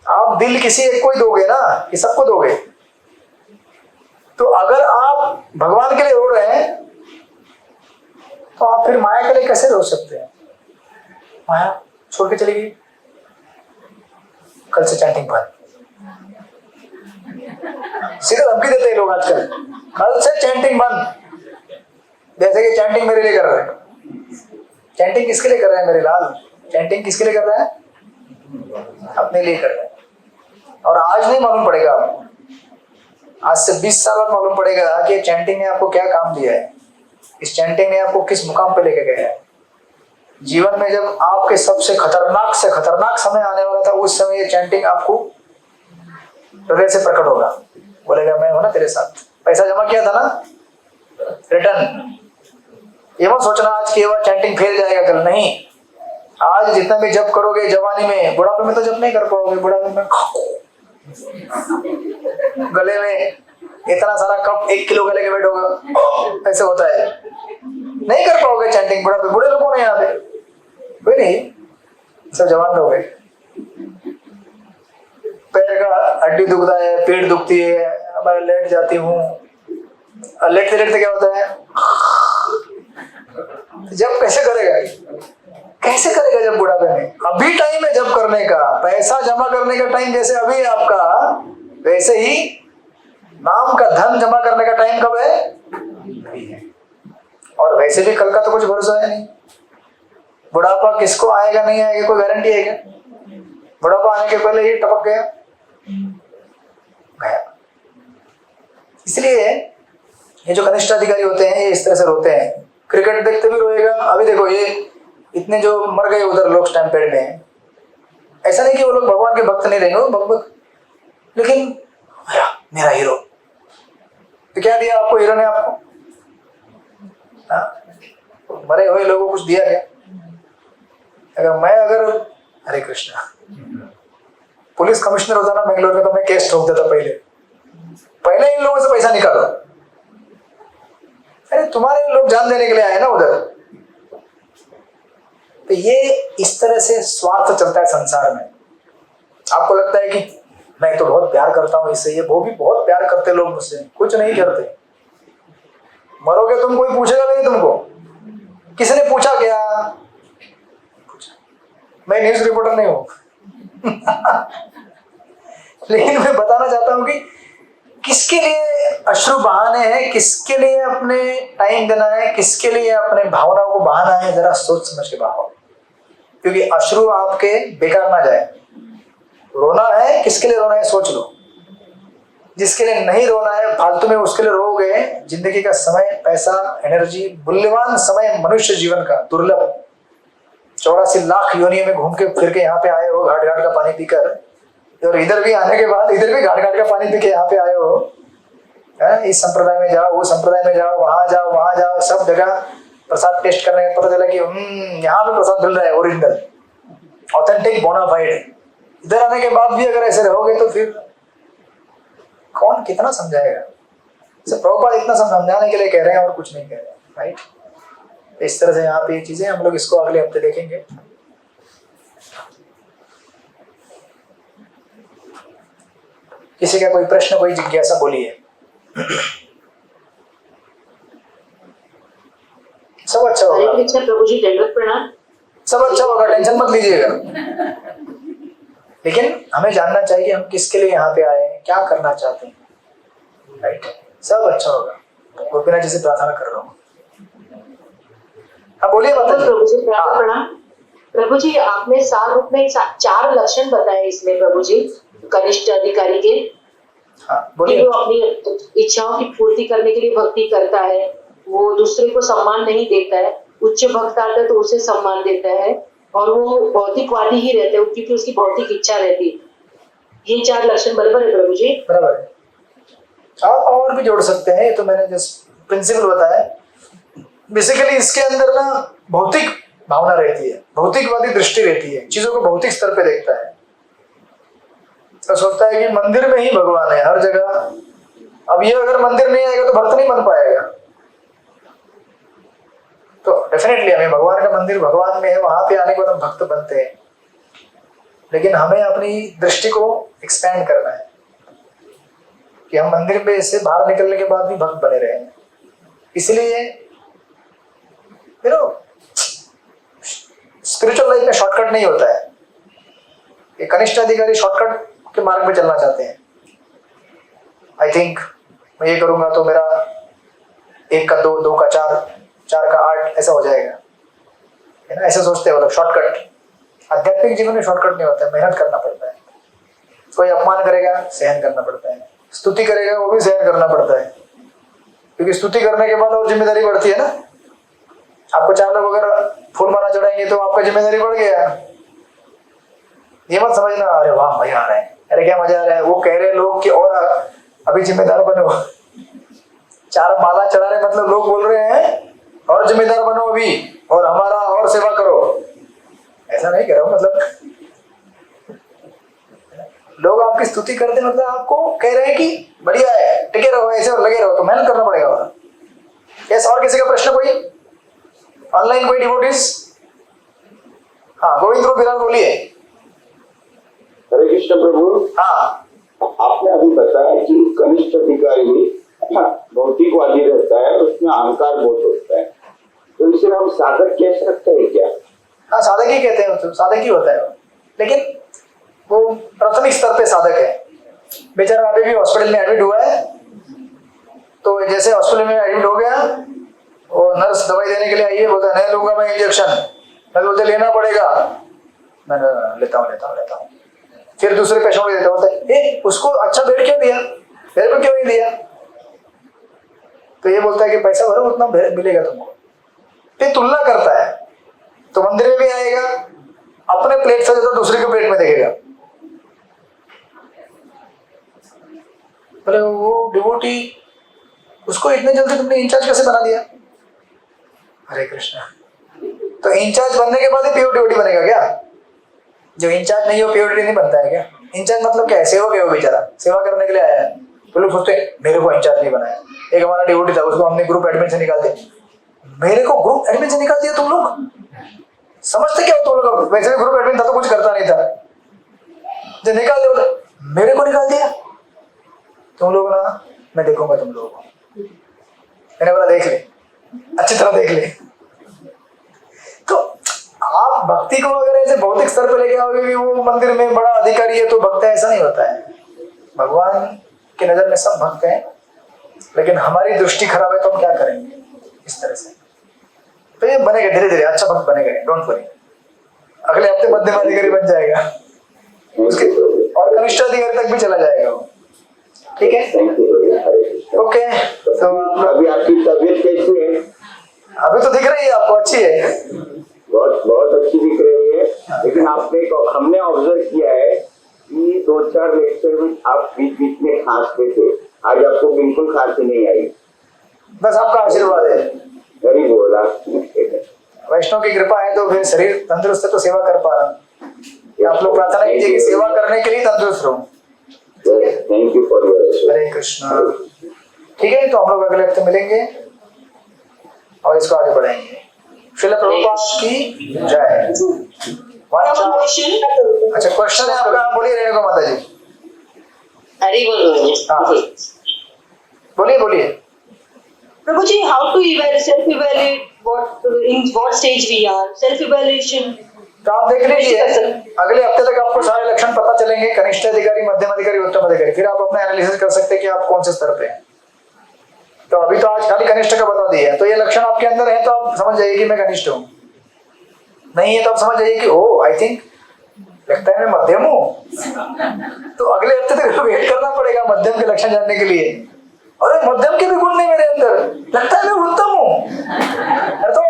आप दिल किसी एक को ही दोगे ना, कि सबको दोगे? तो अगर आप भगवान के लिए रो रहे हैं तो आप फिर माया के लिए कैसे रो सकते हैं? माया छोड़ के चली गई, कल से चैंटिंग बंद। सीधे धमकी देते हैं लोग आजकल, कल से चैंटिंग बंद। जैसे कि चैंटिंग मेरे लिए कर रहे हैं। चैंटिंग किसके लिए कर रहे हैं मेरे लाल? चैंटिंग किसके लिए कर रहे हैं? अपने लिए कर रहे हैं। और आज नहीं मालूम पड़ेगा आपको, आज से 20 साल बाद मालूम पड़ेगा कि चैंटिंग ने आपको क्या काम दिया है, इस चैंटिंग ने आपको किस मुकाम पे लेके गया है। जीवन में जब आपके सबसे खतरनाक से खतरनाक समय आने वाला था, उस समय ये चैंटिंग आपको हृदय से प्रकट होगा, बोलेगा मैं हूं ना तेरे साथ। पैसा जमा किया था ना, रिटर्न। ये मत सोचना आज की बार चैंटिंग फेल जाएगा, कल नहीं। आज जितना भी जप करोगे जवानी में, बुढ़ापे में तो जप नहीं कर पाओगे। बुढ़ापे में गले में इतना सारा कप 1 किलो गले के वेट होगा, ऐसे होता है, नहीं कर पाओगे चैंटिंग। बुढ़ापे बूढ़े लोग कौन है यहाँ पे? कोई नहीं, सब जवान लोग हैं। पैर का हड्डी दुखता है, पेट दुखती है, मैं लेट जाती हूँ। लेटते लेटते क्या होता है? जब कैसे करेगा? कैसे करेगा जब बुढ़ापे में? अभी टाइम है जब करने का, पैसा जमा करने का टाइम जैसे अभी है आपका, वैसे ही नाम का धन जमा करने का टाइम कब है? अभी है। और वैसे भी कल का तो कुछ भरोसा है नहीं। बुढ़ापा किसको आएगा नहीं आएगा, कोई गारंटी है क्या? बुढ़ापा आने के पहले ही टपक गया, गया। इसलिए ये जो कनिष्ठ अधिकारी होते हैं ये इस तरह से रोते हैं। क्रिकेट देखते भी रोएगा। अभी देखो ये इतने जो मर गए उधर लोग स्टैम्पेड में, ऐसा नहीं कि वो लोग भगवान के भक्त नहीं रहेंगे, वो भक्त, लेकिन मेरा हीरो तो क्या दिया आपको हीरो ने? आपको मरे हुए लोगों को कुछ दिया क्या? अगर हरे कृष्णा पुलिस कमिश्नर होता ना बेंगलोर में, तो मैं केस ठोक देता पहले इन लोगों से पैसा निकालो। अरे तुम्हारे लोग जान देने के लिए आए ना उधर। तो ये इस तरह से स्वार्थ चलता है संसार में। आपको लगता है कि मैं तो बहुत प्यार करता हूँ इससे, ये वो भी बहुत प्यार करते लोग मुझसे, कुछ नहीं करते। मरोगे तुम, कोई पूछेगा नहीं तुमको। किसने पूछा क्या? मैं न्यूज रिपोर्टर नहीं हूं लेकिन मैं बताना चाहता हूं कि किसके लिए अश्रु बहाने हैं, किसके लिए अपने टाइम देना है, किसके लिए अपने भावनाओं को बहाना है, जरा सोच समझ के बहाओ, क्योंकि अश्रु आपके बेकार ना जाए। रोना है, किसके लिए रोना है सोच लो। जिसके लिए नहीं रोना है फालतू में, उसके लिए रोगे। जिंदगी का समय, पैसा, एनर्जी, मूल्यवान समय मनुष्य जीवन का दुर्लभ। 84 लाख योनियों में घूम के फिर के यहाँ पे आए हो, घाट घाट का पानी पीकर, और इधर भी आने के बाद इधर भी घाट घाट का पानी पी के यहाँ पे आए हो। इस संप्रदाय में जाओ, वो संप्रदाय में जाओ, वहां जाओ, सब जगह प्रसाद टेस्ट करने का पता चला कि यहाँ पे प्रसाद मिल रहा है, ओरिजिनल, ऑथेंटिक, बोनाफाइड। इधर आने के बाद भी अगर ऐसे रहोगे तो फिर कौन कितना समझाएगा? प्रभुपाद इतना समझाने के लिए कह रहे हैं और कुछ नहीं कह रहे हैं, राइट? इस तरह से यहाँ पे चीजें हम लोग इसको अगले हफ्ते देखेंगे। किसी का कोई प्रश्न, कोई जिज्ञासा, बोलिए। सब अच्छा होगा प्रभु जी, दंडवत प्रणाम। सब अच्छा होगा, टेंशन मत लीजिएगा। लेकिन हमें जानना चाहिए हम किसके लिए यहाँ पे आए हैं, क्या करना चाहते हैं, राइट? सब अच्छा होगा। गोपीनाथ जी से प्रार्थना कर रहा हूँ। हाँ बोलिए माता जी। प्रभु जी प्रणाम। प्रभु जी, आपने सार रूप में 4 लक्षण बताए इसमें प्रभु जी, कनिष्ठ अधिकारी के। हाँ कि बोलिए। वो अपनी इच्छाओं की पूर्ति करने के लिए भक्ति करता है, वो दूसरे को सम्मान नहीं देता है, उच्च भक्त आता है तो उसे सम्मान देता है, और वो भौतिकवादी ही रहते हैं क्योंकि उसकी भौतिक इच्छा रहती है। ये 4 लक्षण बराबर है प्रभु जी? बराबर है। आप और भी जोड़ सकते हैं, ये तो मैंने जस्ट प्रिंसिपल बताया। बेसिकली इसके अंदर ना भौतिक भावना रहती है, भौतिकवादी दृष्टि रहती है, चीजों को भौतिक स्तर पे देखता है, तो सोचता है कि मंदिर में ही भगवान है हर जगह। अब ये अगर मंदिर नहीं आएगा तो भक्त नहीं बन पाएगा। तो डेफिनेटली हमें भगवान का मंदिर भगवान में है, वहां पे आने के बाद हम भक्त बनते हैं, लेकिन हमें अपनी दृष्टि को एक्सपैंड करना है कि हम मंदिर में से बाहर निकलने के बाद भी भक्त बने रहे। इसलिए स्पिरिचुअल लाइफ में शॉर्टकट नहीं होता है। ये कनिष्ठ अधिकारी शॉर्टकट के मार्ग में चलना चाहते हैं। आई थिंक मैं ये करूंगा तो मेरा 1 का 2, 2 का 4, 4 का 8 ऐसा हो जाएगा, है ना? ऐसे सोचते हैं वो लोग। शॉर्टकट आध्यात्मिक जीवन में शॉर्टकट नहीं होता है, मेहनत करना पड़ता है। कोई अपमान करेगा, सहन करना पड़ता है। स्तुति करेगा, वो भी सहन करना पड़ता है, क्योंकि स्तुति करने के बाद और जिम्मेदारी बढ़ती है ना। आपको 4 लोग अगर फूल माला चढ़ाएंगे तो आपका जिम्मेदारी बढ़ गया। ये मत समझना अरे वाह मजा आ रहा है, अरे क्या मजा आ रहा है। वो कह रहे लोग कि और अभी जिम्मेदार बनो। 4 माला चढ़ा रहे मतलब लोग बोल रहे हैं और जिम्मेदार बनो अभी, और हमारा और सेवा करो। ऐसा नहीं कह रहा हूं, मतलब लोग आपकी स्तुति करते मतलब आपको कह रहे हैं कि बढ़िया है, टिके रहो ऐसे और लगे रहो, तो मेहनत करना पड़ेगा। यस, और किसी का प्रश्न कोई ऑनलाइन, कोई डिवोटीज? हाँ गोविंद बिराल बोलिए। हरे कृष्ण प्रभु। हाँ आपने अभी बताया कि कनिष्ठ अधिकारी भौतिकवादी रहता है, उसमें अहंकार बहुत होता है, तो इसे हम साधक कह सकते हैं क्या? हाँ साधक ही कहते हैं, तो साधक ही होता है, लेकिन वो प्राथमिक स्तर पे साधक है। बेचारा अभी भी हॉस्पिटल में एडमिट हुआ है, तो जैसे हॉस्पिटल में एडमिट हो गया, वो नर्स दवाई देने के लिए आई है, बोलता है नहीं लूंगा मैं इंजेक्शन, मैं बोलते लेना पड़ेगा, मैं लेता हूँ। फिर दूसरे पेशेंट को देता, बोलता है उसको अच्छा बेड क्यों दिया, मेरे को क्यों नहीं दिया? तो ये बोलता है कि पैसा भरो उतना मिलेगा तुमको। फिर तुलना करता है, तो मंदिर में भी आएगा, अपने प्लेट से ज्यादा दूसरे के प्लेट में देखेगा। बोले वो डिवोटी, उसको इतने जल्दी तुमने इंचार्ज कैसे बना दिया? हरे कृष्णा। तो इंचार्ज बनने के बाद ही पीओ डिवोटी बनेगा क्या? जो इंचार्ज नहीं हो पीओ डिवोटी नहीं बनता है क्या? इंचार्ज मतलब क्या है? सेवक है वो बेचारा, सेवा करने के लिए आया है। तो लोग सोचते हैं मेरे को इंचार्ज नहीं बनाया। एक हमारा डिवोटी था, उसको हमने ग्रुप एडमिन से निकाल दिया। मेरे को ग्रुप एडमिन से निकाल दिया तुम लोग? समझते क्या हो तुम लोग? वैसे भी ग्रुप एडमिन था तो कुछ करता नहीं था, जो निकाल दो मेरे को निकाल दिया, तुम लोग ना, मैं देखूंगा तुम लोगों को। मैंने बोला देख ले, अच्छी तरह देख ले। तो आप भक्ति को अगर ऐसे भौतिक स्तर पर लेके आओगे कि वो मंदिर में बड़ा अधिकारी है तो भक्त है, ऐसा नहीं होता है। भगवान की नजर में सब भक्त हैं, लेकिन हमारी दृष्टि खराब है तो हम क्या करेंगे इस तरह से। तो ये बनेगा धीरे धीरे, अच्छा भक्त बनेगा, डोंट वरी। अगले हफ्ते मध्यम अधिकारी बन जाएगा, उसके और कनिष्ठ अधिकारी तक भी चला जाएगा वो। ठीक है, ओके। तो अभी आपकी तबीयत कैसी है? अभी तो दिख रही है आपको, अच्छी है, बहुत बहुत अच्छी दिख रही है। लेकिन हमने ऑब्जर्व किया है कि 2-4 लेक्चर में आप बीच बीच में खांसते थे, आज आपको बिल्कुल खांसी नहीं आई। बस आपका आशीर्वाद है, गरीब बोला। वैष्णव की कृपा है तो फिर शरीर तंदुरुस्त है तो सेवा कर पा रहा हूँ। आप लोग प्रार्थना कीजिए कि सेवा करने के लिए तंदुरुस्त रहो। Thank you for your. Hare Krishna. ठीक है, तो हम लोग अगले हफ्ते मिलेंगे और इसको आगे बढ़ाएंगे। श्रील प्रभुपाद की जय। अच्छा, क्वेश्चन है आपका, बोलिए रेणुका माता जी। हरी बोल। हाँ बोलिए बोलिए। Prabhu ji, how to self-evaluate what stage we are? Self-evaluation. तो आप देख लीजिए, अगले हफ्ते तक आपको सारे लक्षण पता चलेंगे, कनिष्ठ अधिकारी, मध्यम अधिकारी, उत्तम अधिकारी। फिर आप अपना एनालिसिस कर सकते हैं कि आप कौन से स्तर पे हैं। तो अभी तो आज खाली कनिष्ठ का बता दिया, तो ये लक्षण आपके अंदर है तो आप समझ जाइए कि मैं कनिष्ठ हूँ। नहीं है तो आप समझ जाइए कि ओ आई थिंक लगता है मैं मध्यम हूँ। तो अगले हफ्ते तक वेट करना पड़ेगा मध्यम के लक्षण जानने के लिए। अरे मध्यम के भी गुण नहीं मेरे अंदर, लगता है मैं उत्तम हूँ। तो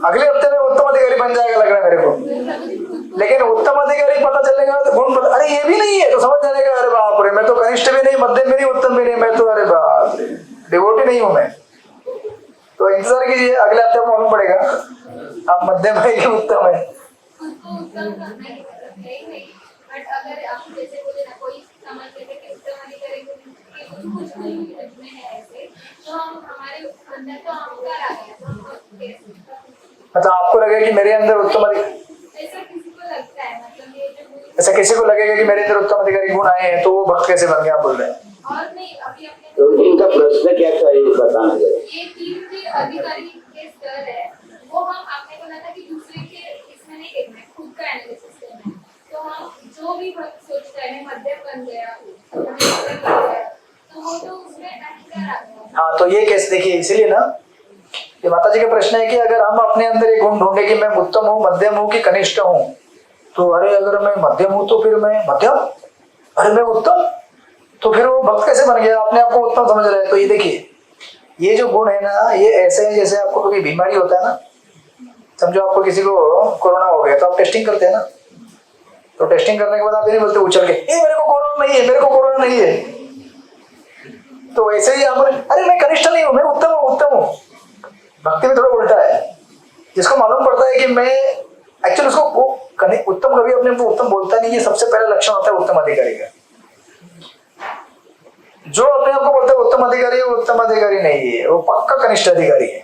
अगले हफ्ते में उत्तम अधिकारी बन जाएगा लग रहा है मेरे को। लेकिन उत्तम अधिकारी पता चलेगा तो गुण पता, अरे ये भी नहीं है तो समझ जाएगा अरे बाप रे, मैं तो कनिष्ठ भी नहीं, मध्यम भी नहीं, उत्तम भी नहीं, मैं तो अरे बाप रे डिवोटी नहीं हूं मैं। तो इंतजार कीजिए, अगले हफ्ते में मालूम पड़ेगा आप मध्यम है कि उत्तम है। उसको उत्तम करना ही नहीं, बट अगर आप जैसे बोले ना, कोई समझ लेते कि उत्तम अधिकारी को कुछ में है ऐसे, तो हम हमारे अंदर तो अहंकार आ गया, तो हम मतलब आपको लगेगा कि मेरे अंदर उत्तम अधिकारी, ऐसा किसी को लगता है, मतलब ये जो ऐसा किसी को लगेगा कि मेरे अंदर उत्तम अधिकारी गुण आए हैं तो वो भक्त कैसे बन गया आप बोल रहे हैं। और नहीं, अभी अपने तो इनका प्रश्न क्या था ये बताना जरा। ये 3 के अधिकारी के स्तर है, वो हम आपने बोला था कि दूसरे के इसमें नहीं देखना है, खुद का एनालिसिस करना है। तो हम जो भी भक्त सोचता है मैं मध्यम बन गया, तो वो तो उसमें अहंकार आ गया। हाँ, तो ये कैसे, देखिए इसीलिए ना ये माता जी का प्रश्न है कि अगर हम अपने अंदर एक गुण ढूंढे कि मैं उत्तम हूँ, मध्यम हूँ कि कनिष्ठ हूँ, तो अरे अगर मैं मध्यम हूँ तो फिर मैं मध्यम, अरे मैं उत्तम, तो फिर वो भक्त कैसे बन गया, अपने आप को उत्तम समझ रहे हैं। तो ये देखिए, ये जो गुण है ना, ये ऐसे है जैसे आपको कोई बीमारी होता है ना, समझो आपको किसी को कोरोना हो गया तो आप टेस्टिंग करते हैं ना, तो टेस्टिंग करने के बाद आप ये नहीं बोलते उछल के मेरे को कोरोना नहीं है, मेरे को कोरोना नहीं है। तो वैसे ही आप अरे मैं कनिष्ठ नहीं हूँ, मैं उत्तम हूँ, उत्तम हूँ। भक्ति में थोड़ा उल्टा है, जिसको मालूम पड़ता है कि मैं एक्चुअली उसको उत्तम कभी अपने को उत्तम बोलता नहीं, ये सबसे पहला लक्षण होता है उत्तम अधिकारी का। जो अपने आप को बोलता है उत्तम अधिकारी है, वो उत्तम अधिकारी नहीं है, वो पक्का कनिष्ठ अधिकारी है।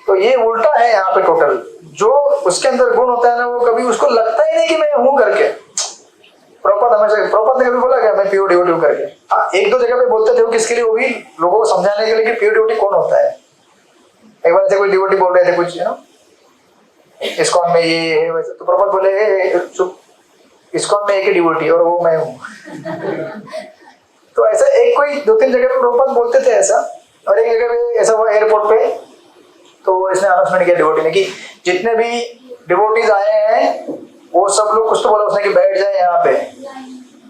तो ये उल्टा है यहाँ पे टोटल। जो उसके अंदर गुण होता है ना, वो कभी उसको लगता ही नहीं कि मैं हूं करके। प्रभुपाद ने कभी बोला क्या मैं प्योर डिवोटी हूं करके? हाँ, 1-2 जगह पे बोलते थे, वो किसके लिए, वो भी लोगों को समझाने के लिए कि प्योर डिवोटी कौन होता है। एक बार ऐसे कोई डिवोटी बोल रहे थे कुछ इस्कॉन में ये है वैसे, तो प्रभुपाद बोले चुप, इस्कॉन में एक ही डिवोटी और वो मैं हूँ। तो ऐसा एक कोई 2-3 जगह पे प्रभुपाद बोलते थे ऐसा। और एक जगह पे ऐसा हुआ एयरपोर्ट पे, तो इसने अनाउंसमेंट किया डिवोटी ने कि जितने भी डिवोटीज आए हैं वो सब लोग, कुछ तो बोला उसने कि बैठ जाए यहाँ पे,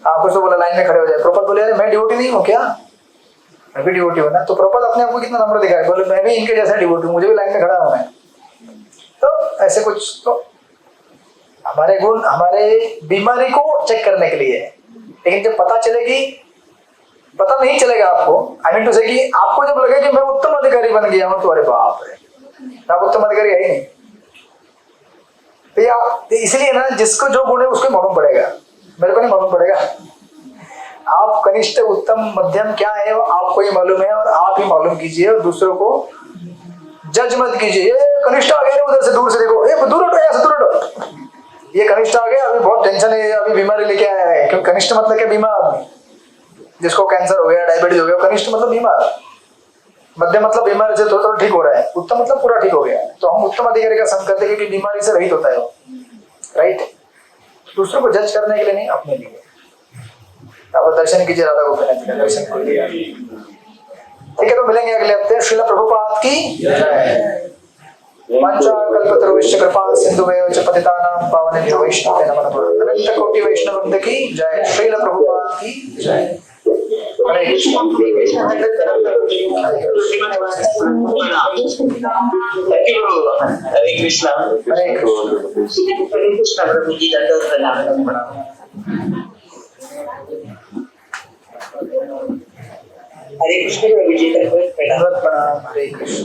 हाँ कुछ तो बोला लाइन में खड़े हो जाए। प्रभुपाद बोले अरे मैं डिवोटी नहीं हूँ क्या, मैं भी डिवोटी हूँ ना। तो प्रभुपाद अपने आप को कितना नम्र दिखाया, बोले मैं भी इनके जैसा डिवोटी हूँ, मुझे भी लाइन में खड़ा होना है। तो ऐसे कुछ तो हमारे गुण हमारे बीमारी को चेक करने के लिए है। लेकिन जब पता चलेगी, पता नहीं चलेगा आपको, आई मीन टू से कि आपको जब लगे कि मैं उत्तम अधिकारी बन गया हूं, तो अरे बाप रे आप उत्तम अधिकारी है ही नहीं। तो इसलिए ना, जिसको जो गुण है उसको मालूम पड़ेगा, मेरे को नहीं मालूम पड़ेगा। आप कनिष्ठ उत्तम मध्यम क्या है वो आपको ही मालूम है, और आप ही मालूम कीजिए और दूसरों को जज मत कीजिए। ये कनिष्ठ आ गया उधर से दूर से देखो, दूर हटो, यहाँ से दूर हटो, ये कनिष्ठ आ गया, अभी बहुत टेंशन है अभी बीमारी लेके आया है, क्योंकि कनिष्ठ मतलब क्या बीमार आदमी, जिसको कैंसर हो गया, डायबिटीज हो गया, कनिष्ठ मतलब बीमार, मध्यम मतलब बीमारी से थोड़ा ठीक हो रहा है, उत्तम मतलब पूरा ठीक हो गया है। तो हम उत्तम अधिकारी का संग करते हैं, क्योंकि बीमारी से रहित होता है वो, राइट। दूसरों को जज करने के लिए नहीं, अपने लिए। आप दर्शन कीजिए राधा गोपीनाथ जी का, दर्शन कीजिए। ठीक है, तो मिलेंगे अगले हफ्ते। श्रील प्रभुपाद की जय। पंचाकल्पतरुश्च कृपा सिंधुभ्यो च पतितानां पावनेभ्यो वैष्णवेभ्यो नमः नमः। अनंत कोटि वैष्णव वृंद की जय। श्रील प्रभुपाद की जय। हरे कृष्ण। हरे कृष्ण हरे कृष्ण। हरे कृष्ण प्रभु जी दंडवत प्रणाम। हरे कृष्ण प्रभु जी दंडवत प्रणाम। हरे कृष्ण।